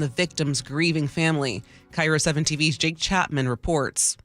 the victim's grieving family. KIRO 7 TV's Jake Chapman reports.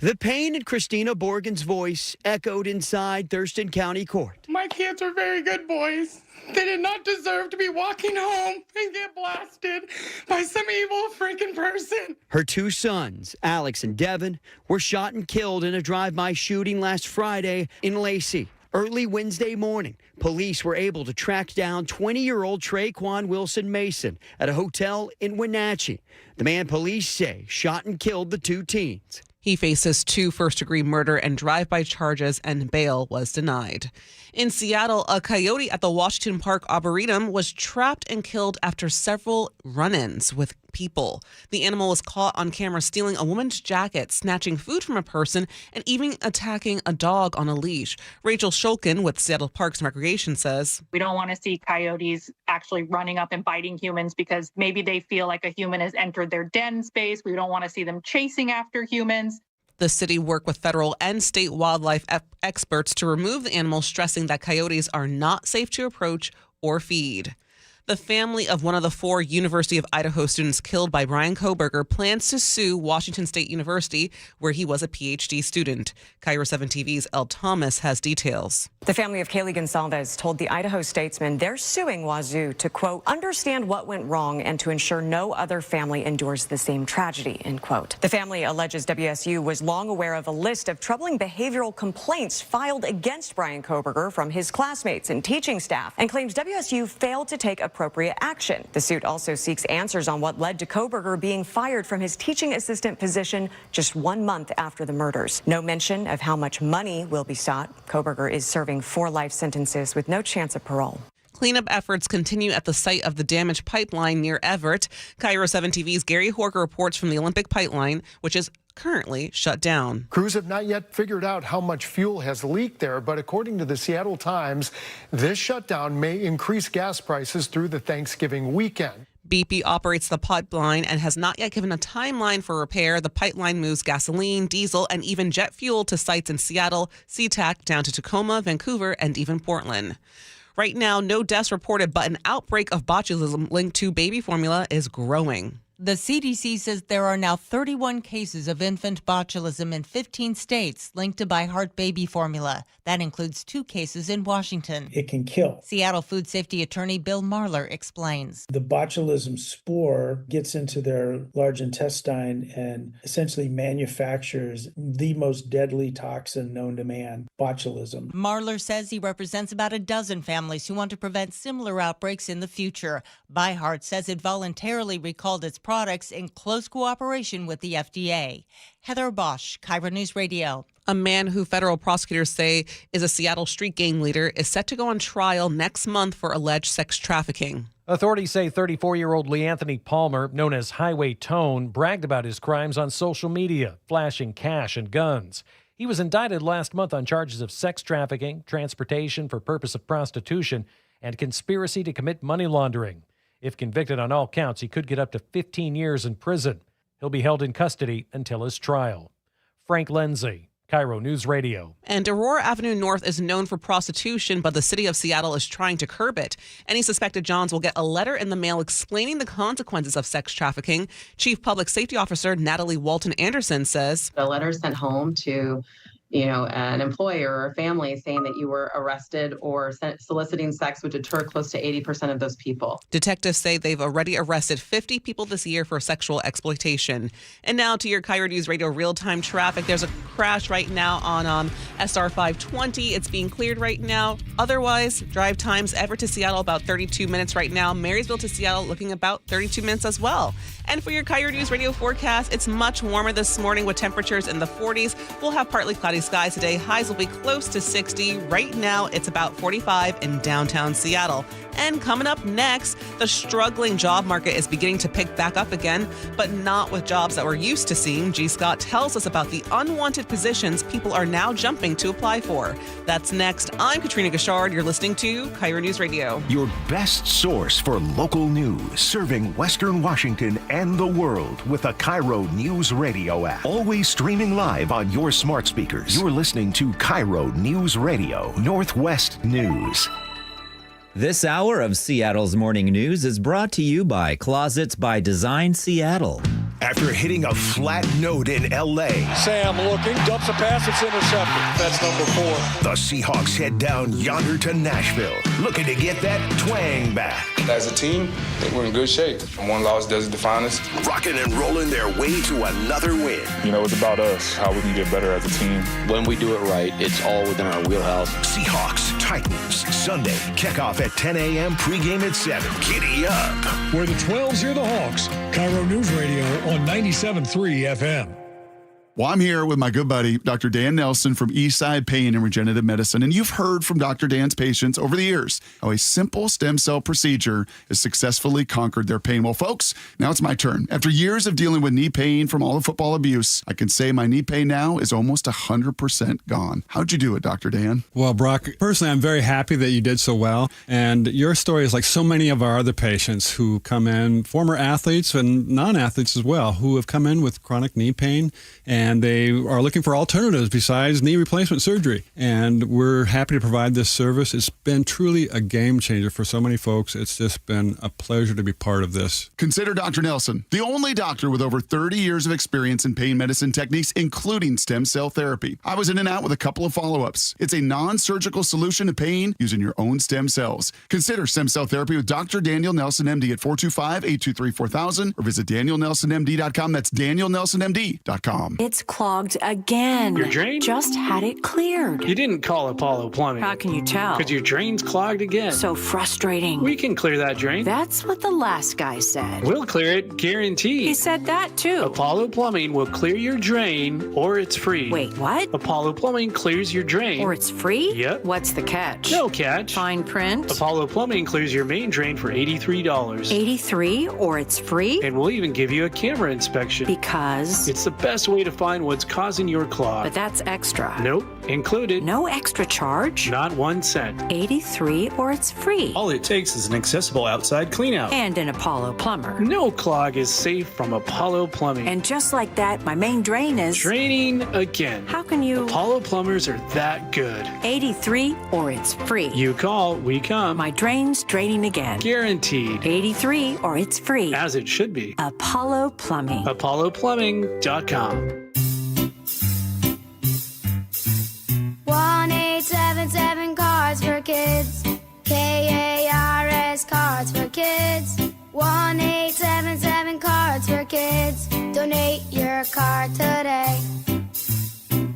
The pain in Christina Borgen's voice echoed inside Thurston County Court. My kids are very good boys. They did not deserve to be walking home and get blasted by some evil freaking person. Her two sons, Alex and Devin, were shot and killed in a drive-by shooting last Friday in Lacey. Early Wednesday morning, police were able to track down 20-year-old Traquan Wilson Mason at a hotel in Wenatchee. The man police say shot and killed the two teens. He faces 2 first-degree murder and drive-by charges, and bail was denied. In Seattle, a coyote at the Washington Park Arboretum was trapped and killed after several run-ins with people. The animal was caught on camera stealing a woman's jacket, snatching food from a person, and even attacking a dog on a leash. Rachel Shulkin with Seattle Parks and Recreation says, "We don't want to see coyotes actually running up and biting humans because maybe they feel like a human has entered their den space. We don't want to see them chasing after humans." The city worked with federal and state wildlife experts to remove the animal, stressing that coyotes are not safe to approach or feed. The family of one of the 4 University of Idaho students killed by Bryan Kohberger plans to sue Washington State University, where he was a PhD student. KIRO 7 TV's Elle Thomas has details. The family of Kaylee Gonsalves told the Idaho Statesman they're suing Wazoo to, quote, understand what went wrong and to ensure no other family endures the same tragedy, end quote. The family alleges WSU was long aware of a list of troubling behavioral complaints filed against Bryan Kohberger from his classmates and teaching staff and claims WSU failed to take appropriate action. The suit also seeks answers on what led to Kohberger being fired from his teaching assistant position just 1 month after the murders. No mention of how much money will be sought. Kohberger is serving 4 life sentences with no chance of parole. Cleanup efforts continue at the site of the damaged pipeline near Everett. KIRO 7 TV's Gary Horger reports from the Olympic pipeline, which is currently shut down. Crews have not yet figured out how much fuel has leaked there, but according to the Seattle Times, this shutdown may increase gas prices through the Thanksgiving weekend. BP operates the pipeline and has not yet given a timeline for repair. The pipeline moves gasoline, diesel, and even jet fuel to sites in Seattle, SeaTac down to Tacoma, Vancouver, and even Portland. Right now, no deaths reported, but an outbreak of botulism linked to baby formula is growing. The CDC says there are now 31 cases of infant botulism in 15 states linked to By Heart baby formula. That includes 2 cases in Washington. It can kill. Seattle food safety attorney Bill Marler explains. The botulism spore gets into their large intestine and essentially manufactures the most deadly toxin known to man, botulism. Marler says he represents about a dozen families who want to prevent similar outbreaks in the future. By Heart says it voluntarily recalled its products in close cooperation with the FDA. Heather Bosch, KIRO News Radio. A man who federal prosecutors say is a Seattle street gang leader is set to go on trial next month for alleged sex trafficking. Authorities say 34-year-old Lee Anthony Palmer, known as Highway Tone, bragged about his crimes on social media, flashing cash and guns. He was indicted last month on charges of sex trafficking, transportation for purpose of prostitution, and conspiracy to commit money laundering. If convicted on all counts, he could get up to 15 years in prison. He'll be held in custody until his trial. Frank Lindsay, KIRO News Radio. And Aurora Avenue North is known for prostitution, but the city of Seattle is trying to curb it. Any suspected Johns will get a letter in the mail explaining the consequences of sex trafficking. Chief Public Safety Officer Natalie Walton Anderson says, the letter sent home to an employer or a family saying that you were arrested or soliciting sex would deter close to 80% of those people. Detectives say they've already arrested 50 people this year for sexual exploitation. And now to your KIRO News Radio real-time traffic. There's a crash right now on SR 520. It's being cleared right now. Otherwise, drive times Everett to Seattle about 32 minutes right now. Marysville to Seattle looking about 32 minutes as well. And for your KIRO News Radio forecast, it's much warmer this morning with temperatures in the 40s. We'll have partly cloudy skies today. Highs will be close to 60. Right now, it's about 45 in downtown Seattle. And coming up next, the struggling job market is beginning to pick back up again, but not with jobs that we're used to seeing. G. Scott tells us about the unwanted positions people are now jumping to apply for. That's next. I'm Katrina Gashard. You're listening to KIRO News Radio. Your best source for local news, serving Western Washington and the world with the KIRO News Radio app. Always streaming live on your smart speakers. You're listening to KIRO News Radio, Northwest News. This hour of Seattle's Morning News is brought to you by Closets by Design Seattle. After hitting a flat note in L.A., Sam looking, dumps a pass, it's intercepted. That's number 4. The Seahawks head down yonder to Nashville, looking to get that twang back. As a team, I think we're in good shape. One loss doesn't define us. Rocking and rolling their way to another win. You know, it's about us, how we can get better as a team. When we do it right, it's all within our wheelhouse. Seahawks, Titans, Sunday, kickoff at 10 a.m., pregame at 7. Giddy up. Where the 12s hear the Hawks, KIRO Newsradio on 97.3 FM. Well, I'm here with my good buddy, Dr. Dan Nelson from Eastside Pain and Regenerative Medicine. And you've heard from Dr. Dan's patients over the years how a simple stem cell procedure has successfully conquered their pain. Well, folks, now it's my turn. After years of dealing with knee pain from all the football abuse, I can say my knee pain now is almost 100% gone. How'd you do it, Dr. Dan? Well, Brock, personally, I'm very happy that you did so well. And your story is like so many of our other patients who come in, former athletes and non-athletes as well, who have come in with chronic knee pain, and they are looking for alternatives besides knee replacement surgery. And we're happy to provide this service. It's been truly a game changer for so many folks. It's just been a pleasure to be part of this. Consider Dr. Nelson, the only doctor with over 30 years of experience in pain medicine techniques, including stem cell therapy. I was in and out with a couple of follow-ups. It's a non-surgical solution to pain using your own stem cells. Consider stem cell therapy with Dr. Daniel Nelson, MD at 425-823-4000 or visit danielnelsonmd.com. That's danielnelsonmd.com. It's clogged again. Your drain? Just had it cleared. You didn't call Apollo Plumbing. How can you tell? Because your drain's clogged again. So frustrating. We can clear that drain. That's what the last guy said. We'll clear it, guaranteed. He said that too. Apollo Plumbing will clear your drain or it's free. Wait, what? Apollo Plumbing clears your drain. Or it's free? Yep. What's the catch? No catch. Fine print? Apollo Plumbing clears your main drain for $83. $83 or it's free? And we'll even give you a camera inspection. Because? It's the best way to find what's causing your clog. But that's extra. Nope. Included. No extra charge? Not 1 cent. $83 or it's free. All it takes is an accessible outside cleanout. And an Apollo plumber. No clog is safe from Apollo Plumbing. And just like that, my main drain is... draining again. How can you... Apollo plumbers are that good. $83 or it's free. You call, we come. My drain's draining again. Guaranteed. $83 or it's free. As it should be. Apollo Plumbing. ApolloPlumbing.com. 1877 Cards for Kids. KARS Cards for Kids. 1877 Cards for Kids. Donate your card today.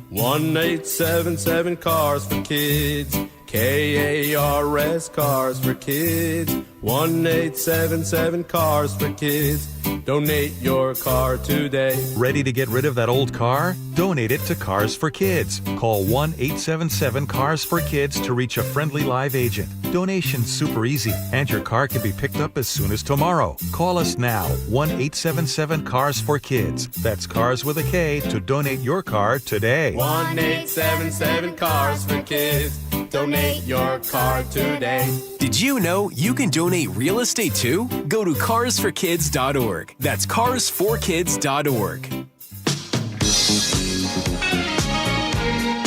1877 Cars for Kids. KARS Cars for Kids. 1877 Cars for Kids. Donate your car today. Ready to get rid of that old car? Donate it to Cars for Kids. Call 1-877-CARS-FOR-KIDS to reach a friendly live agent. Donation's super easy, and your car can be picked up as soon as tomorrow. Call us now, 1-877-CARS-FOR-KIDS. That's Cars with a K to donate your car today. 1877 Cars for Kids. Donate your car today. Did you know you can donate real estate too? Go to carsforkids.org. That's carsforkids.org.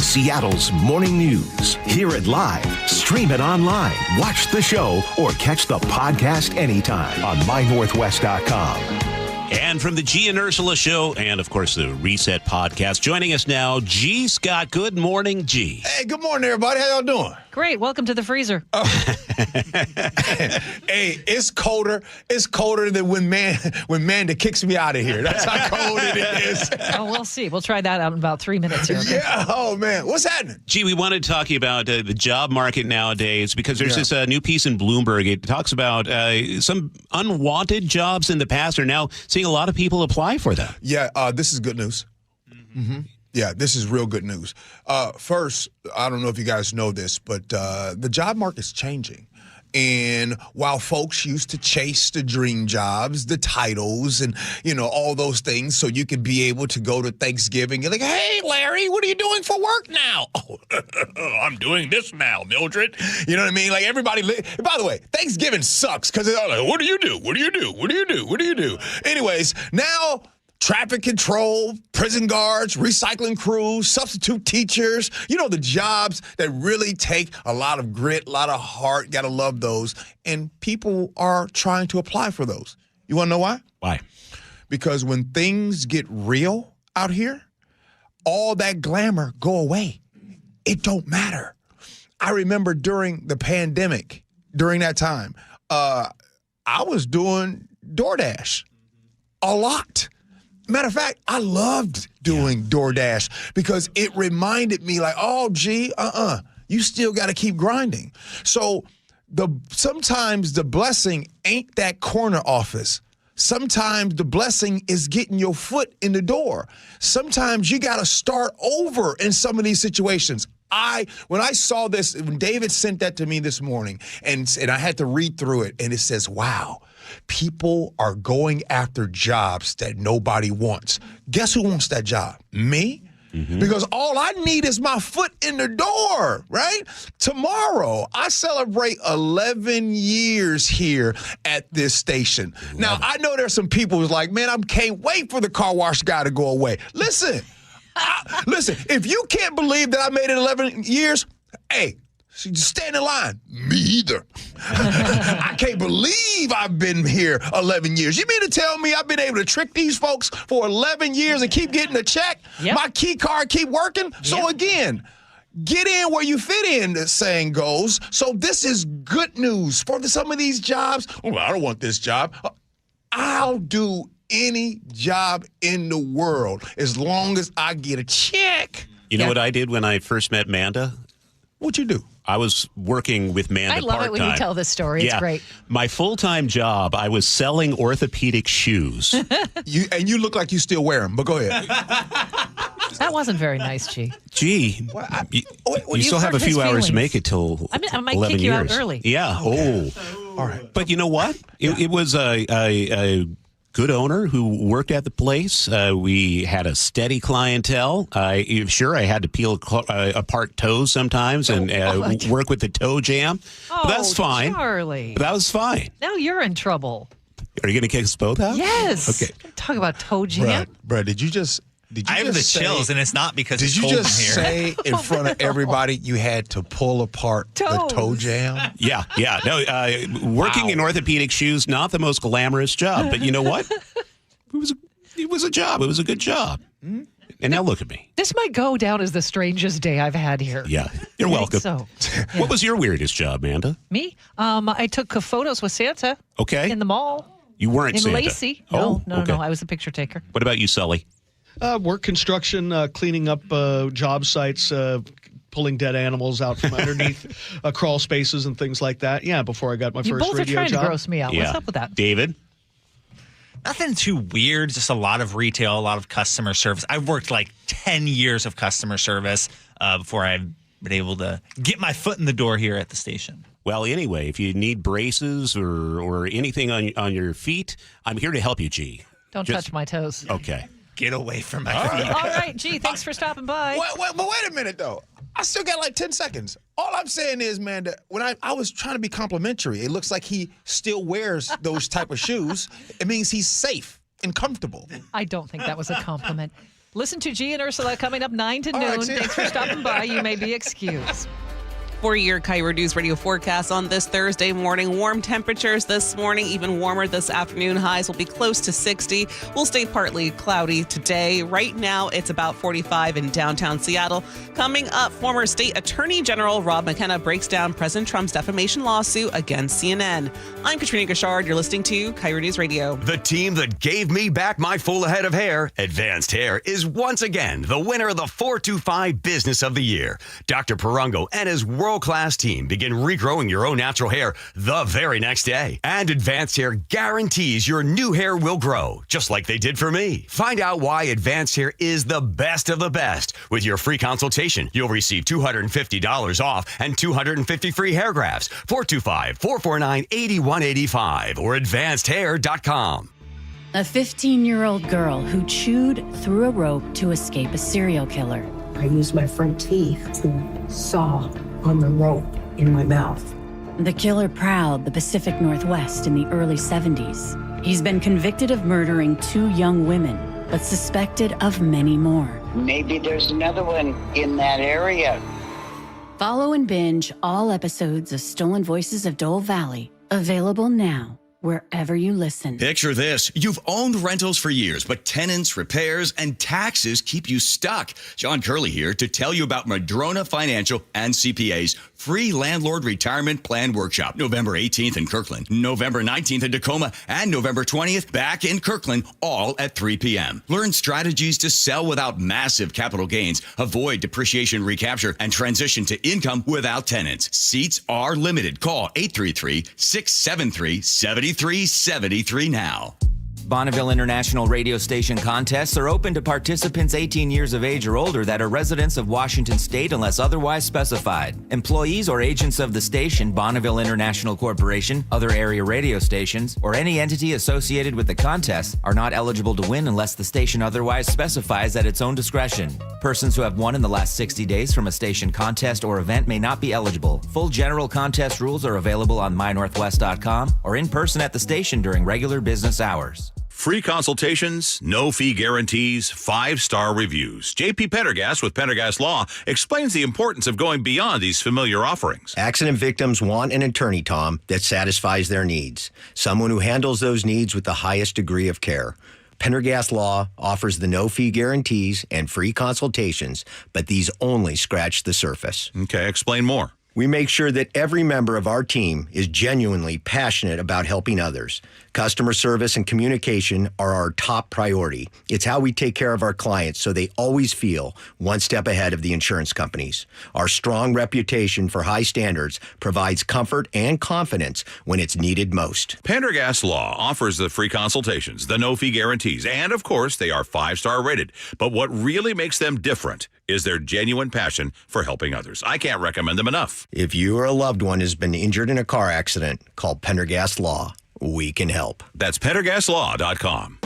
Seattle's morning news. Hear it live, stream it online, watch the show, or catch the podcast anytime on mynorthwest.com. And from the G and Ursula Show, and of course the Reset Podcast, joining us now, G. Scott. Good morning, G. Hey, good morning, everybody. How y'all doing? Great. Welcome to the freezer. Hey, it's colder. It's colder than when Manda kicks me out of here. That's how cold it is. Oh, we'll see. We'll try that out in about 3 minutes here. Okay? Yeah. Oh, man. What's happening? Gee, we wanted to talk to you about the job market nowadays because there's this new piece in Bloomberg. It talks about some unwanted jobs in the past are now seeing a lot of people apply for them. Yeah, this is good news. Mm-hmm. Yeah, this is real good news. First, I don't know if you guys know this, but the job market's changing. And while folks used to chase the dream jobs, the titles, and, you know, all those things so you could be able to go to Thanksgiving, you're like, hey, Larry, what are you doing for work now? Oh, I'm doing this now, Mildred. You know what I mean? Like everybody, by the way, Thanksgiving sucks because they're like, what do you do? What do you do? What do you do? What do you do? Anyways, now traffic control, prison guards, recycling crews, substitute teachers. You know, the jobs that really take a lot of grit, a lot of heart. Got to love those. And people are trying to apply for those. You want to know why? Why? Because when things get real out here, all that glamour go away. It don't matter. I remember during the pandemic, during that time, I was doing DoorDash a lot. Matter of fact, I loved doing DoorDash because it reminded me like, oh, gee, you still got to keep grinding. So sometimes the blessing ain't that corner office. Sometimes the blessing is getting your foot in the door. Sometimes you got to start over in some of these situations. When I saw this, when David sent that to me this morning, and I had to read through it, and it says, wow, people are going after jobs that nobody wants. Guess who wants that job? Me? Mm-hmm. Because all I need is my foot in the door, right? Tomorrow, I celebrate 11 years here at this station. Now, I know there's some people who's like, man, I can't wait for the car wash guy to go away. Listen, if you can't believe that I made it 11 years, hey, stand in line. Me either. I can't believe I've been here 11 years. You mean to tell me I've been able to trick these folks for 11 years and keep getting a check? Yep. My key card keep working? Yep. So again, get in where you fit in, the saying goes. So this is good news for some of these jobs. Oh, I don't want this job. I'll do any job in the world as long as I get a check. You know what I did when I first met Manda? What'd you do? I was working with Manda I love part-time. it when you tell this story. It's great. My full-time job, I was selling orthopedic shoes. You look like you still wear them, but go ahead. That wasn't very nice, G. Gee, you still have a few hours to make it till I might 11 kick you years. out early. Yeah. Okay. Oh. All right. But you know what? It was a good owner who worked at the place. We had a steady clientele. I had to peel apart toes sometimes and work with the toe jam. Oh, but that's fine. Charlie. But that was fine. Now you're in trouble. Are you going to kick us both out? Yes. Okay. Talk about toe jam. Bruh, did you just I have the chills, and it's not because did it's you cold just in here. say in front of everybody you had to pull apart the toe jam? Yeah. No, working in orthopedic shoes, not the most glamorous job, but you know what? It was a job. It was a good job. Mm-hmm. And now look at me. This might go down as the strangest day I've had here. Yeah, you're welcome. So, What was your weirdest job, Manda? Me? I took photos with Santa. Okay. In the mall. You weren't in Santa. Lacey. Oh, No. okay. I was a picture taker. What about you, Sully? Work construction, cleaning up job sites, pulling dead animals out from underneath crawl spaces and things like that. Yeah, before I got my You first both radio are trying job. to gross me out. What's up with that? David? Nothing too weird, just a lot of retail, a lot of customer service. I've worked like 10 years of customer service before I've been able to get my foot in the door here at the station. Well, anyway, if you need braces or anything on your feet, I'm here to help you, G. Don't touch my toes. Okay. Get away from my All feet. right, G, thanks for stopping by. But wait a minute, though. I still got like 10 seconds. All I'm saying is, man, that when I was trying to be complimentary, it looks like he still wears those type of shoes. It means he's safe and comfortable. I don't think that was a compliment. Listen to G and Ursula coming up 9 to noon. All right, Thanks for stopping by. You may be excused. For your KIRO News Radio forecast on this Thursday morning. Warm temperatures this morning, even warmer this afternoon. Highs will be close to 60. We'll stay partly cloudy today. Right now, it's about 45 in downtown Seattle. Coming up, former State Attorney General Rob McKenna breaks down President Trump's defamation lawsuit against CNN. I'm Katrina Gashard. You're listening to KIRO News Radio. The team that gave me back my full head of hair, Advanced Hair, is once again the winner of the 425 Business of the Year. Dr. Perungo and his world-class team begin regrowing your own natural hair the very next day. And Advanced Hair guarantees your new hair will grow, just like they did for me. Find out why Advanced Hair is the best of the best. With your free consultation, you'll receive $250 off and 250 free hair grafts. 425-449-8185 or advancedhair.com. A 15-year-old girl who chewed through a rope to escape a serial killer. I used my front teeth to saw on the rope in my mouth. The killer prowled the Pacific Northwest in the early 70s. He's been convicted of murdering 2 young women but suspected of many more. Maybe there's another one in that area. Follow and binge all episodes of Stolen Voices of Dole Valley, available now wherever you listen. Picture this. You've owned rentals for years, but tenants, repairs, and taxes keep you stuck. John Curley here to tell you about Madrona Financial and CPA's free landlord retirement plan workshop. November 18th in Kirkland, November 19th in Tacoma, and November 20th back in Kirkland, all at 3 p.m. Learn strategies to sell without massive capital gains, avoid depreciation recapture, and transition to income without tenants. Seats are limited. Call 833-673-7373 now. Bonneville International radio station contests are open to participants 18 years of age or older that are residents of Washington State unless otherwise specified. Employees or agents of the station, Bonneville International Corporation, other area radio stations, or any entity associated with the contest are not eligible to win unless the station otherwise specifies at its own discretion. Persons who have won in the last 60 days from a station contest or event may not be eligible. Full general contest rules are available on mynorthwest.com or in person at the station during regular business hours. Free consultations, no fee guarantees, 5-star reviews. J.P. Pendergast with Pendergast Law explains the importance of going beyond these familiar offerings. Accident victims want an attorney, Tom, that satisfies their needs. Someone who handles those needs with the highest degree of care. Pendergast Law offers the no-fee guarantees and free consultations, but these only scratch the surface. Okay, explain more. We make sure that every member of our team is genuinely passionate about helping others. Customer service and communication are our top priority. It's how we take care of our clients so they always feel one step ahead of the insurance companies. Our strong reputation for high standards provides comfort and confidence when it's needed most. Pendergast Law offers the free consultations, the no-fee guarantees, and of course, they are 5-star rated. But what really makes them different is their genuine passion for helping others. I can't recommend them enough. If you or a loved one has been injured in a car accident, call Pendergast Law. We can help. That's PendergastLaw.com.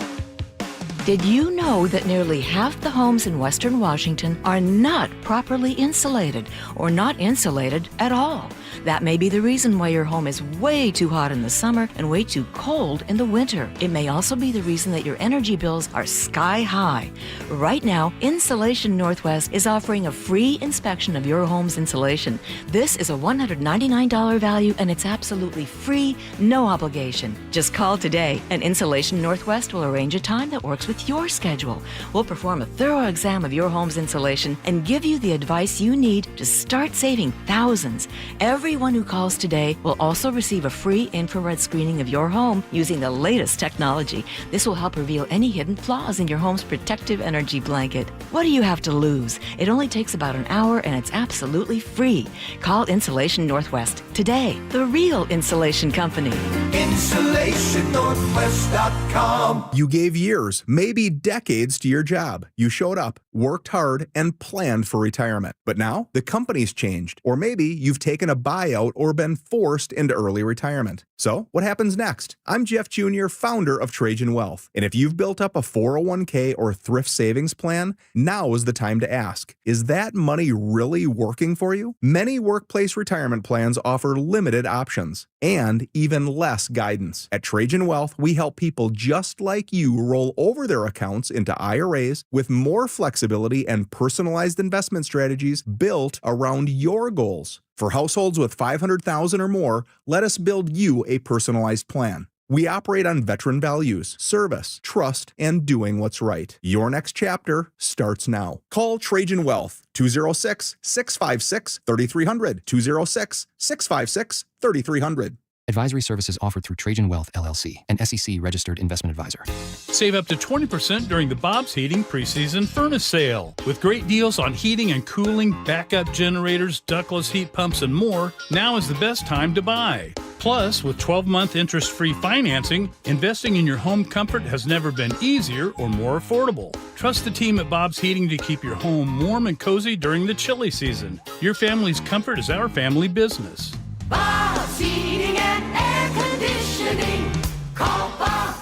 Did you know that nearly half the homes in Western Washington are not properly insulated or not insulated at all? That may be the reason why your home is way too hot in the summer and way too cold in the winter. It may also be the reason that your energy bills are sky high. Right now, Insulation Northwest is offering a free inspection of your home's insulation. This is a $199 value and it's absolutely free, no obligation. Just call today and Insulation Northwest will arrange a time that works with your schedule. We'll perform a thorough exam of your home's insulation and give you the advice you need to start saving thousands. Everyone who calls today will also receive a free infrared screening of your home using the latest technology. This will help reveal any hidden flaws in your home's protective energy blanket. What do you have to lose? It only takes about an hour and it's absolutely free. Call Insulation Northwest today, the real insulation company. InsulationNorthwest.com. You gave years, maybe decades to your job. You showed up, worked hard, and planned for retirement. But now the company's changed, or maybe you've taken a buyout or been forced into early retirement. So what happens next? I'm Jeff Jr., founder of Trajan Wealth. And if you've built up a 401k or thrift savings plan, now is the time to ask, is that money really working for you? Many workplace retirement plans offer limited options and even less guidance. At Trajan Wealth, we help people just like you roll over their accounts into IRAs with more flexibility and personalized investment strategies built around your goals. For households with $500,000 or more, let us build you a personalized plan. We operate on veteran values, service, trust, and doing what's right. Your next chapter starts now. Call Trajan Wealth, 206-656-3300, 206-656-3300. Advisory services offered through Trajan Wealth, LLC, an SEC-registered investment advisor. Save up to 20% during the Bob's Heating preseason furnace sale. With great deals on heating and cooling, backup generators, ductless heat pumps, and more, now is the best time to buy. Plus, with 12-month interest-free financing, investing in your home comfort has never been easier or more affordable. Trust the team at Bob's Heating to keep your home warm and cozy during the chilly season. Your family's comfort is our family business. Bob's Heating and Air Conditioning. Call Bob.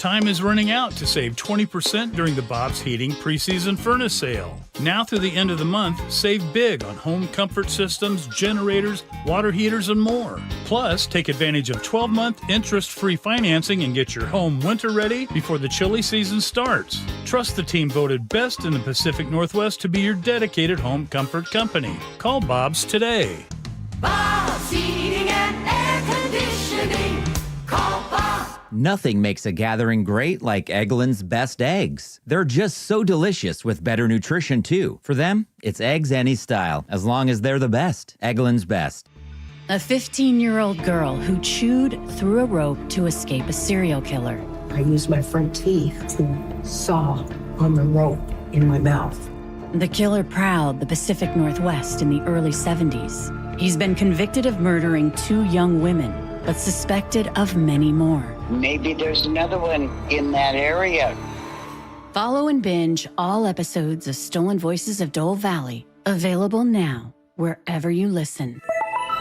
Time is running out to save 20% during the Bob's Heating preseason furnace sale. Now through the end of the month, save big on home comfort systems, generators, water heaters, and more. Plus, take advantage of 12-month interest-free financing and get your home winter ready before the chilly season starts. Trust the team voted best in the Pacific Northwest to be your dedicated home comfort company. Call Bob's today. Bob's Heating and Air Conditioning. Call Bob. Nothing makes a gathering great like Eggland's Best Eggs. They're just so delicious with better nutrition, too. For them, it's eggs any style, as long as they're the best. Eggland's Best. A 15-year-old girl who chewed through a rope to escape a serial killer. I used my front teeth to saw on the rope in my mouth. The killer prowled the Pacific Northwest in the early 70s. He's been convicted of murdering 2 young women, but suspected of many more. Maybe there's another one in that area. Follow and binge all episodes of Stolen Voices of Dole Valley, available now wherever you listen.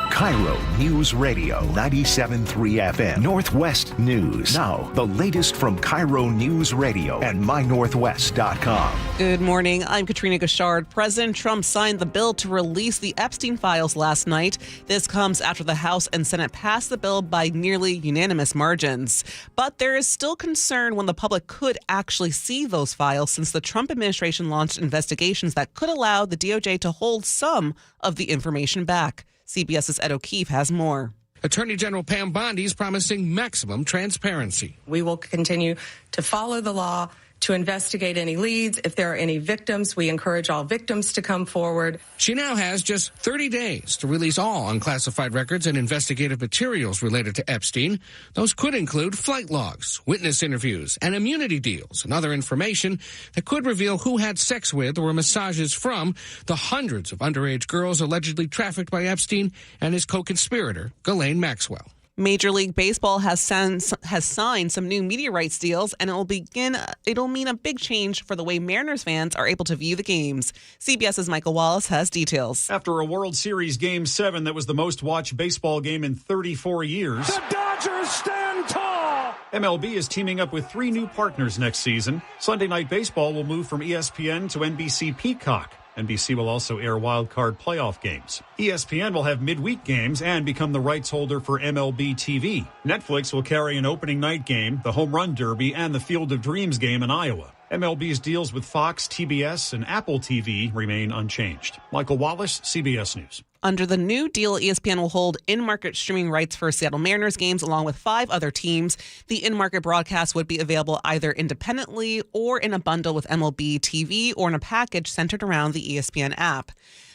KIRO Newsradio 97.3 FM Northwest News. Now, the latest from KIRO Newsradio and mynorthwest.com. Good morning. I'm Katrina Gashard. President Trump signed the bill to release the Epstein files last night. This comes after the House and Senate passed the bill by nearly unanimous margins. But there is still concern when the public could actually see those files, since the Trump administration launched investigations that could allow the DOJ to hold some of the information back. CBS's Ed O'Keefe has more. Attorney General Pam Bondi is promising maximum transparency. We will continue to follow the law, to investigate any leads. If there are any victims, we encourage all victims to come forward. She now has just 30 days to release all unclassified records and investigative materials related to Epstein. Those could include flight logs, witness interviews, and immunity deals, and other information that could reveal who had sex with or massages from the hundreds of underage girls allegedly trafficked by Epstein and his co-conspirator, Ghislaine Maxwell. Major League Baseball has signed some new media rights deals, and it'll mean a big change for the way Mariners fans are able to view the games. CBS's Michael Wallace has details. After a World Series Game 7 that was the most watched baseball game in 34 years, The Dodgers stand tall. MLB is teaming up with 3 new partners next season. Sunday Night Baseball will move from ESPN to NBC Peacock. NBC will also air wild card playoff games. ESPN will have midweek games and become the rights holder for MLB TV. Netflix will carry an opening night game, the Home Run Derby, and the Field of Dreams game in Iowa. MLB's deals with Fox, TBS, and Apple TV remain unchanged. Michael Wallace, CBS News. Under the new deal, ESPN will hold in-market streaming rights for Seattle Mariners games along with 5 other teams. The in-market broadcast would be available either independently or in a bundle with MLB TV or in a package centered around the ESPN app.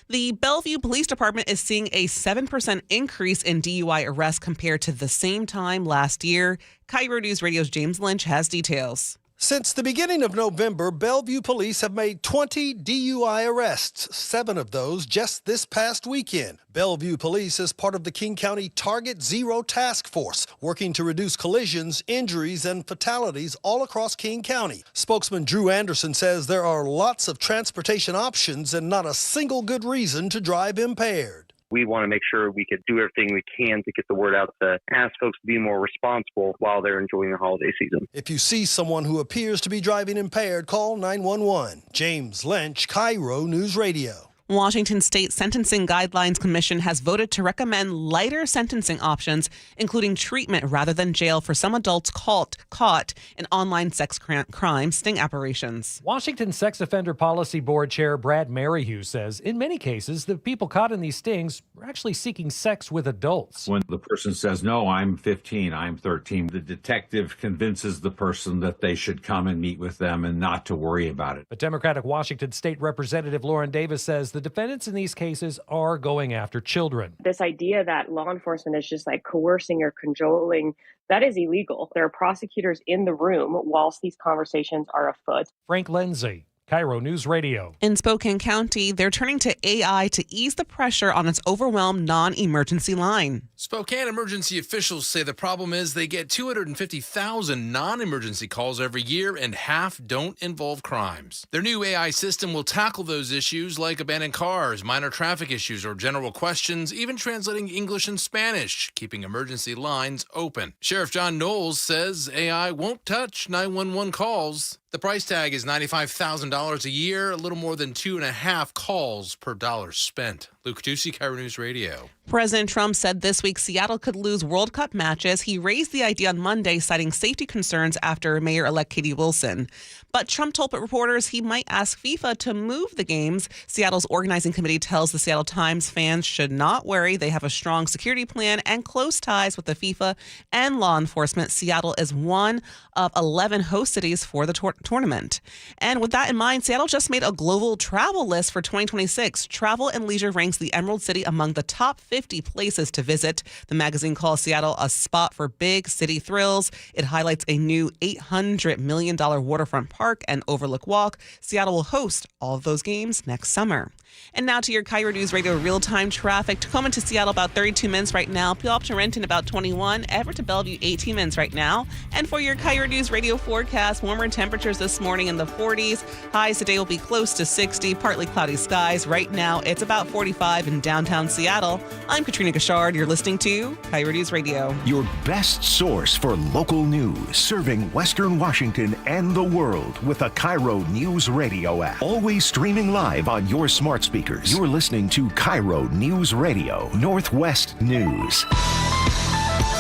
The Bellevue Police Department is seeing a 7% increase in DUI arrests compared to the same time last year. KIRO Newsradio's James Lynch has details. Since the beginning of November, Bellevue police have made 20 DUI arrests, 7 of those just this past weekend. Bellevue police is part of the King County Target Zero Task Force, working to reduce collisions, injuries, and fatalities all across King County. Spokesman Drew Anderson says there are lots of transportation options and not a single good reason to drive impaired. We want to make sure we could do everything we can to get the word out to ask folks to be more responsible while they're enjoying the holiday season. If you see someone who appears to be driving impaired, call 911. James Lynch, KIRO News Radio. Washington State Sentencing Guidelines Commission has voted to recommend lighter sentencing options, including treatment rather than jail for some adults caught in online sex crime sting operations. Washington Sex Offender Policy Board Chair Brad Merrihew says in many cases, the people caught in these stings were actually seeking sex with adults. When the person says, no, I'm 15, I'm 13, the detective convinces the person that they should come and meet with them and not to worry about it. But Democratic Washington State Representative Lauren Davis says the defendants in these cases are going after children. This idea that law enforcement is just like coercing or cajoling, that is illegal. There are prosecutors in the room whilst these conversations are afoot. Frank Lindsay, KIRO News Radio. In Spokane County, they're turning to AI to ease the pressure on its overwhelmed non-emergency line. Spokane emergency officials say the problem is they get 250,000 non-emergency calls every year, and half don't involve crimes. Their new AI system will tackle those issues like abandoned cars, minor traffic issues, or general questions, even translating English and Spanish, keeping emergency lines open. Sheriff John Knowles says AI won't touch 911 calls. The price tag is $95,000 a year, a little more than 2.5 calls per dollar spent. Luke Ducey, KIRO News Radio. President Trump said this week Seattle could lose World Cup matches. He raised the idea on Monday, citing safety concerns after Mayor-elect Katie Wilson. But Trump told reporters he might ask FIFA to move the games. Seattle's organizing committee tells the Seattle Times fans should not worry. They have a strong security plan and close ties with the FIFA and law enforcement. Seattle is one of 11 host cities for the tournament. And with that in mind, Seattle just made a global travel list for 2026. Travel and Leisure ranks the Emerald City among the top 50 places to visit. The magazine calls Seattle a spot for big city thrills. It highlights a new $800 million waterfront park and Overlook Walk. Seattle will host all of those games next summer. And now to your KIRO News Radio real-time traffic. Tacoma to Seattle about 32 minutes right now. Puyallup to Renton about 21. Everett to Bellevue 18 minutes right now. And for your KIRO News Radio forecast, warmer temperatures this morning in the 40s. Highs today will be close to 60. Partly cloudy skies. Right now it's about 45 in downtown Seattle. I'm Katrina Gashard. You're listening to KIRO News Radio. Your best source for local news, serving Western Washington and the world with a KIRO News Radio app. Always streaming live on your smart speakers. You're listening to KIRO News Radio, Northwest News.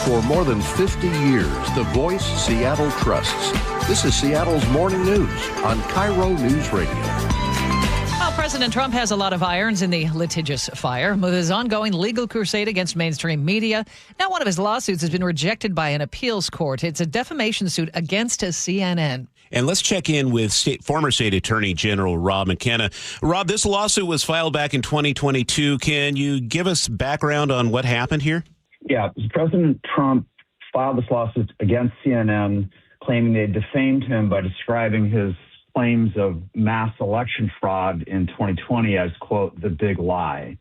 For more than 50 years, the voice Seattle trusts. This is Seattle's Morning News on KIRO News Radio. Well, President Trump has a lot of irons in the litigious fire with his ongoing legal crusade against mainstream media. Now one of his lawsuits has been rejected by an appeals court. It's a defamation suit against CNN. And let's check in with former State Attorney General Rob McKenna. Rob, this lawsuit was filed back in 2022. Can you give us background on what happened here? Yeah, President Trump filed this lawsuit against CNN, claiming they defamed him by describing his claims of mass election fraud in 2020 as, quote, the big lie.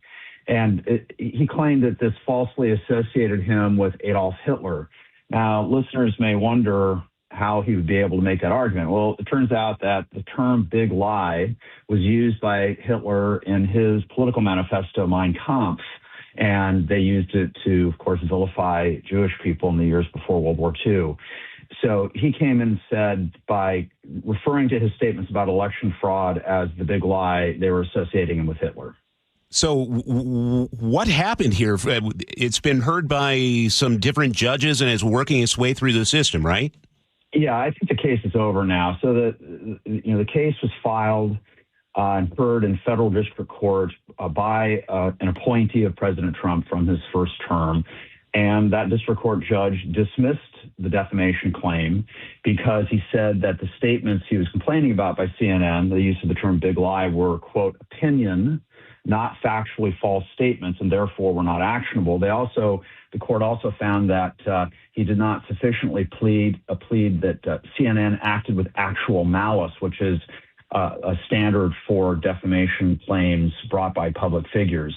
And he claimed that this falsely associated him with Adolf Hitler. Now, listeners may wonder how he would be able to make that argument. Well, it turns out that the term big lie was used by Hitler in his political manifesto, Mein Kampf, and they used it to, of course, vilify Jewish people in the years before World War II. So he came in and said, by referring to his statements about election fraud as the big lie, they were associating him with Hitler. So what happened here? It's been heard by some different judges and is working its way through the system, right? Yeah, I think the case is over now. So the case was filed and heard in federal district court by an appointee of President Trump from his first term. And that district court judge dismissed the defamation claim because he said that the statements he was complaining about by CNN, the use of the term big lie, were, quote, opinion, not factually false statements, and therefore were not actionable. The court also found that he did not sufficiently plead that CNN acted with actual malice, which is a standard for defamation claims brought by public figures.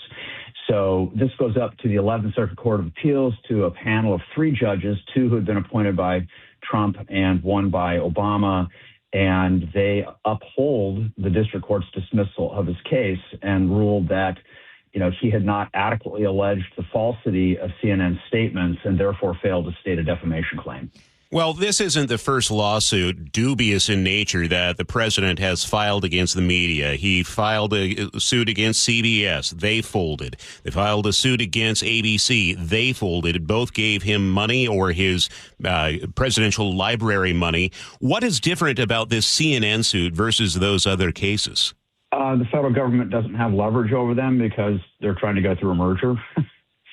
So this goes up to the 11th Circuit Court of Appeals, to a panel of 3 judges, 2 who had been appointed by Trump and 1 by Obama, and they uphold the district court's dismissal of his case and ruled that he had not adequately alleged the falsity of CNN's statements and therefore failed to state a defamation claim. Well, this isn't the first lawsuit, dubious in nature, that the president has filed against the media. He filed a suit against CBS. They folded. They filed a suit against ABC. They folded. Both gave him money, or his presidential library money. What is different about this CNN suit versus those other cases? The federal government doesn't have leverage over them because they're trying to go through a merger,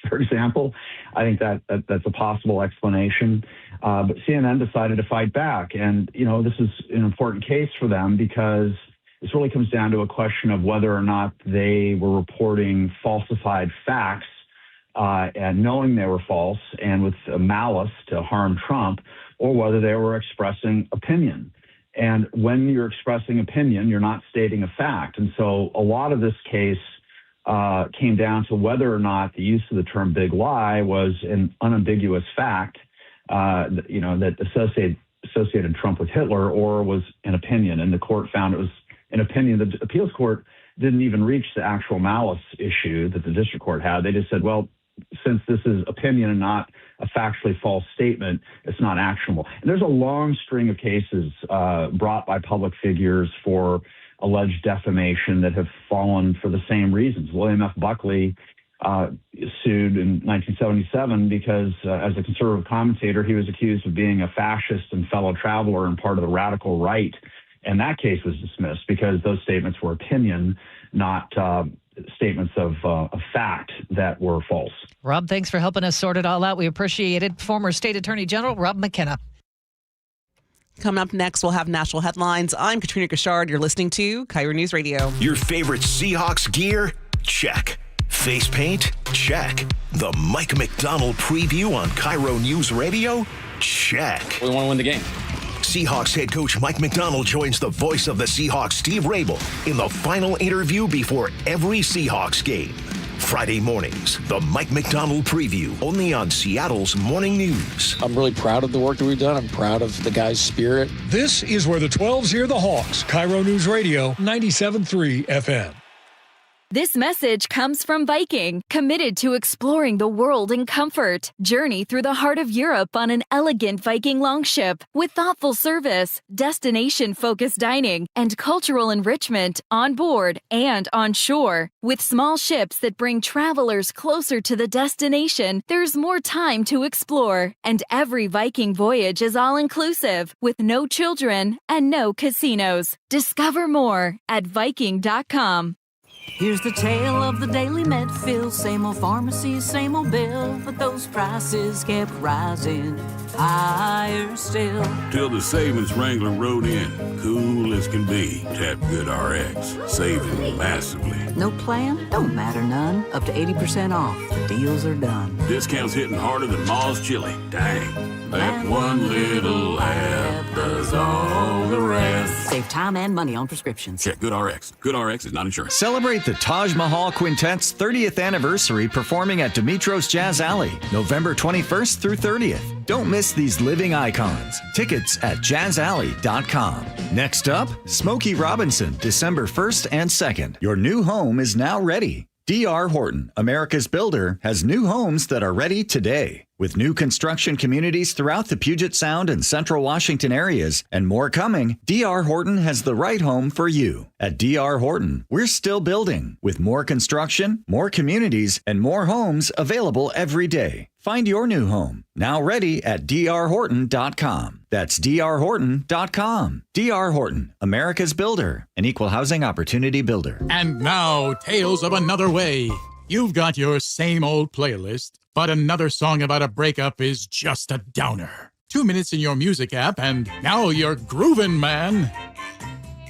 for example. I think that's a possible explanation. But CNN decided to fight back. And, this is an important case for them because this really comes down to a question of whether or not they were reporting falsified facts and knowing they were false and with malice to harm Trump, or whether they were expressing opinion. And when you're expressing opinion, you're not stating a fact. And so a lot of this case came down to whether or not the use of the term big lie was an unambiguous fact, that associated Trump with Hitler, or was an opinion. And the court found it was an opinion. The appeals court didn't even reach the actual malice issue that the district court had. They just said, well, since this is opinion and not a factually false statement, it's not actionable. And there's a long string of cases brought by public figures for alleged defamation that have fallen for the same reasons. William F. Buckley sued in 1977 because as a conservative commentator, he was accused of being a fascist and fellow traveler and part of the radical right. And that case was dismissed because those statements were opinion, not statements of fact that were false. Rob, thanks for helping us sort it all out. We appreciate it. Former State Attorney General Rob McKenna. Coming up next, we'll have national headlines. I'm Katrina Gashard. You're listening to KIRO News Radio. Your favorite Seahawks gear? Check. Face paint? Check. The Mike McDonald preview on KIRO News Radio? Check. We want to win the game. Seahawks head coach Mike McDonald joins the voice of the Seahawks, Steve Rabel, in the final interview before every Seahawks game. Friday mornings, the Mike McDonald preview, only on Seattle's Morning News. I'm really proud of the work that we've done. I'm proud of the guys' spirit. This is where the 12s hear the Hawks. KIRO News Radio, 97.3 FM. This message comes from Viking, committed to exploring the world in comfort. Journey through the heart of Europe on an elegant Viking longship with thoughtful service, destination-focused dining, and cultural enrichment on board and on shore. With small ships that bring travelers closer to the destination, there's more time to explore. And every Viking voyage is all-inclusive, with no children and no casinos. Discover more at Viking.com. Here's the tale of the daily med fill. Same old pharmacy, same old bill, but those prices kept rising higher still. Till the savings wrangler rode in, cool as can be. Tap Good RX, saving massively. No plan? Don't matter none. Up to 80% off. The deals are done. Discounts hitting harder than Ma's chili. Dang, that one little app does all the rest. Save time and money on prescriptions. Check Good RX. Good RX is not insurance. Celebrate the Taj Mahal Quintet's 30th anniversary performing at Dimitros Jazz Alley, November 21st through 30th. Don't miss these living icons. Tickets at jazzalley.com. Next up, Smokey Robinson, December 1st and 2nd. Your new home is now ready. D.R. Horton, America's Builder, has new homes that are ready today. With new construction communities throughout the Puget Sound and Central Washington areas, and more coming, D.R. Horton has the right home for you. At D.R. Horton, we're still building, with more construction, more communities, and more homes available every day. Find your new home, now ready at drhorton.com. That's drhorton.com. D.R. Horton, America's Builder, an equal housing opportunity builder. And now, Tales of Another Way. You've got your same old playlist, but another song about a breakup is just a downer. 2 minutes in your music app, and now you're groovin', man.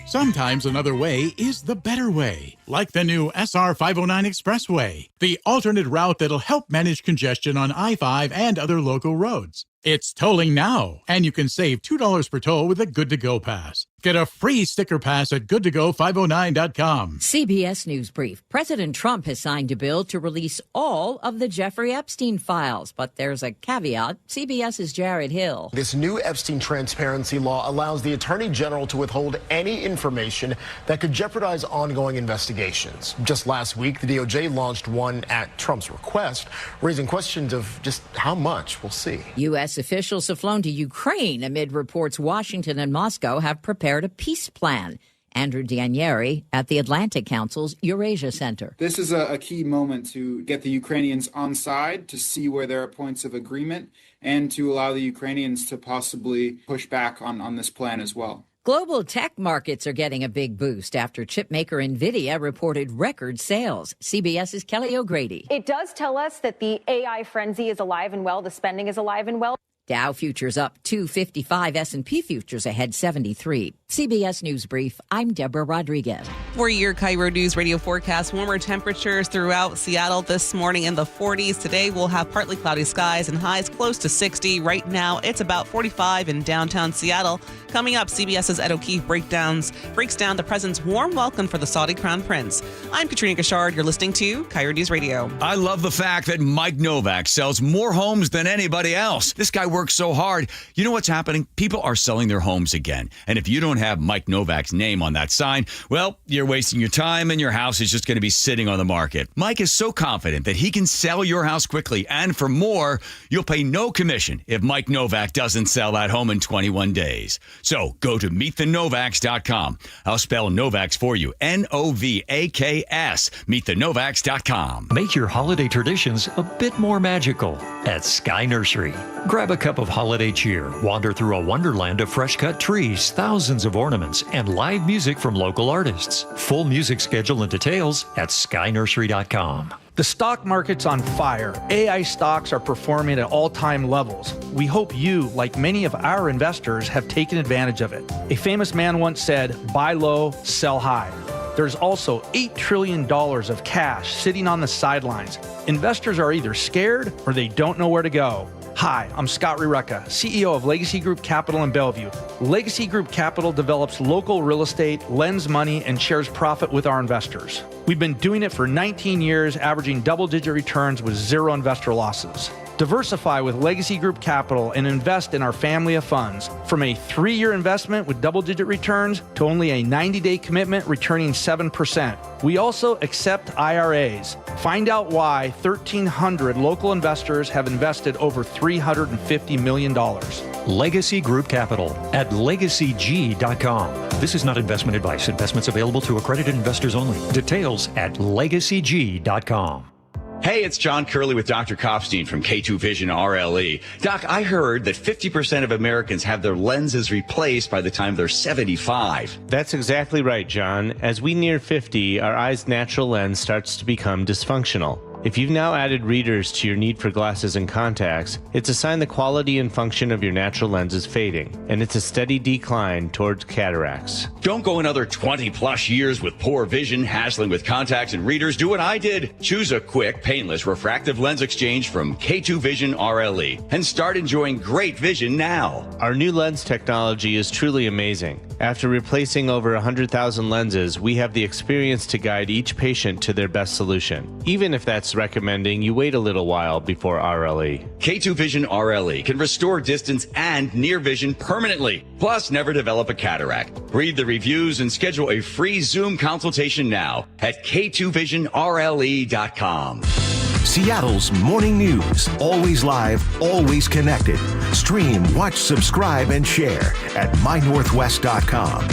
Sometimes another way is the better way, like the new SR 509 Expressway, the alternate route that'll help manage congestion on I-5 and other local roads. It's tolling now, and you can save $2 per toll with a Good-to-Go pass. Get a free sticker pass at goodtogo509.com. CBS News Brief. President Trump has signed a bill to release all of the Jeffrey Epstein files, but there's a caveat. CBS's Jared Hill. This new Epstein transparency law allows the Attorney General to withhold any information that could jeopardize ongoing investigations. Just last week, the DOJ launched one at Trump's request, raising questions of just how much. We'll see. U.S. officials have flown to Ukraine amid reports Washington and Moscow have prepared a peace plan. Andrew Danieri at the Atlantic Council's Eurasia Center. This is a key moment to get the Ukrainians on side, to see where there are points of agreement, and to allow the Ukrainians to possibly push back on this plan as well. Global tech markets are getting a big boost after chipmaker NVIDIA reported record sales. CBS's Kelly O'Grady. It does tell us that the AI frenzy is alive and well. The spending is alive and well. Dow futures up 255, S&P futures ahead 73. CBS News Brief, I'm Deborah Rodriguez. For your KIRO News Radio forecast, warmer temperatures throughout Seattle this morning in the 40s. Today we'll have partly cloudy skies and highs close to 60. Right now it's about 45 in downtown Seattle. Coming up, CBS's Ed O'Keefe breaks down the president's warm welcome for the Saudi Crown Prince. I'm Katrina Gashard. You're listening to KIRO News Radio. I love the fact that Mike Novak sells more homes than anybody else. This guy works so hard. You know what's happening? People are selling their homes again. And if you don't have Mike Novak's name on that sign, well, you're wasting your time and your house is just going to be sitting on the market. Mike is so confident that he can sell your house quickly. And for more, you'll pay no commission if Mike Novak doesn't sell that home in 21 days. So go to meetthenovaks.com. I'll spell Novaks for you. Novaks. Meetthenovaks.com. Make your holiday traditions a bit more magical at Sky Nursery. Grab a cup of holiday cheer, wander through a wonderland of fresh-cut trees, thousands of ornaments, and live music from local artists. Full music schedule and details at skynursery.com. The stock market's on fire. AI stocks are performing at all-time levels. We hope you, like many of our investors, have taken advantage of it. A famous man once said, buy low, sell high. There's also $8 trillion of cash sitting on the sidelines. Investors are either scared or they don't know where to go. Hi, I'm Scott Rireka, CEO of Legacy Group Capital in Bellevue. Legacy Group Capital develops local real estate, lends money, and shares profit with our investors. We've been doing it for 19 years, averaging double-digit returns with zero investor losses. Diversify with Legacy Group Capital and invest in our family of funds. From a 3-year investment with double-digit returns to only a 90-day commitment returning 7%. We also accept IRAs. Find out why 1,300 local investors have invested over $350 million. Legacy Group Capital at legacyg.com. This is not investment advice. Investments available to accredited investors only. Details at legacyg.com. Hey, it's John Curley with Dr. Kopstein from K2 Vision RLE. Doc, I heard that 50% of Americans have their lenses replaced by the time they're 75. That's exactly right, John. As we near 50, our eye's natural lens starts to become dysfunctional. If you've now added readers to your need for glasses and contacts, it's a sign the quality and function of your natural lens is fading, and it's a steady decline towards cataracts. Don't go another 20 plus years with poor vision, hassling with contacts and readers. Do what I did. Choose a quick, painless refractive lens exchange from K2 Vision RLE and start enjoying great vision now. Our new lens technology is truly amazing. After replacing over 100,000 lenses, we have the experience to guide each patient to their best solution, even if that's recommending you wait a little while before RLE. K2 Vision RLE can restore distance and near vision permanently, plus never develop a cataract. Read the reviews and schedule a free Zoom consultation now at k2visionrle.com. Seattle's morning news. Always live, always connected. Stream, watch, subscribe, and share at mynorthwest.com.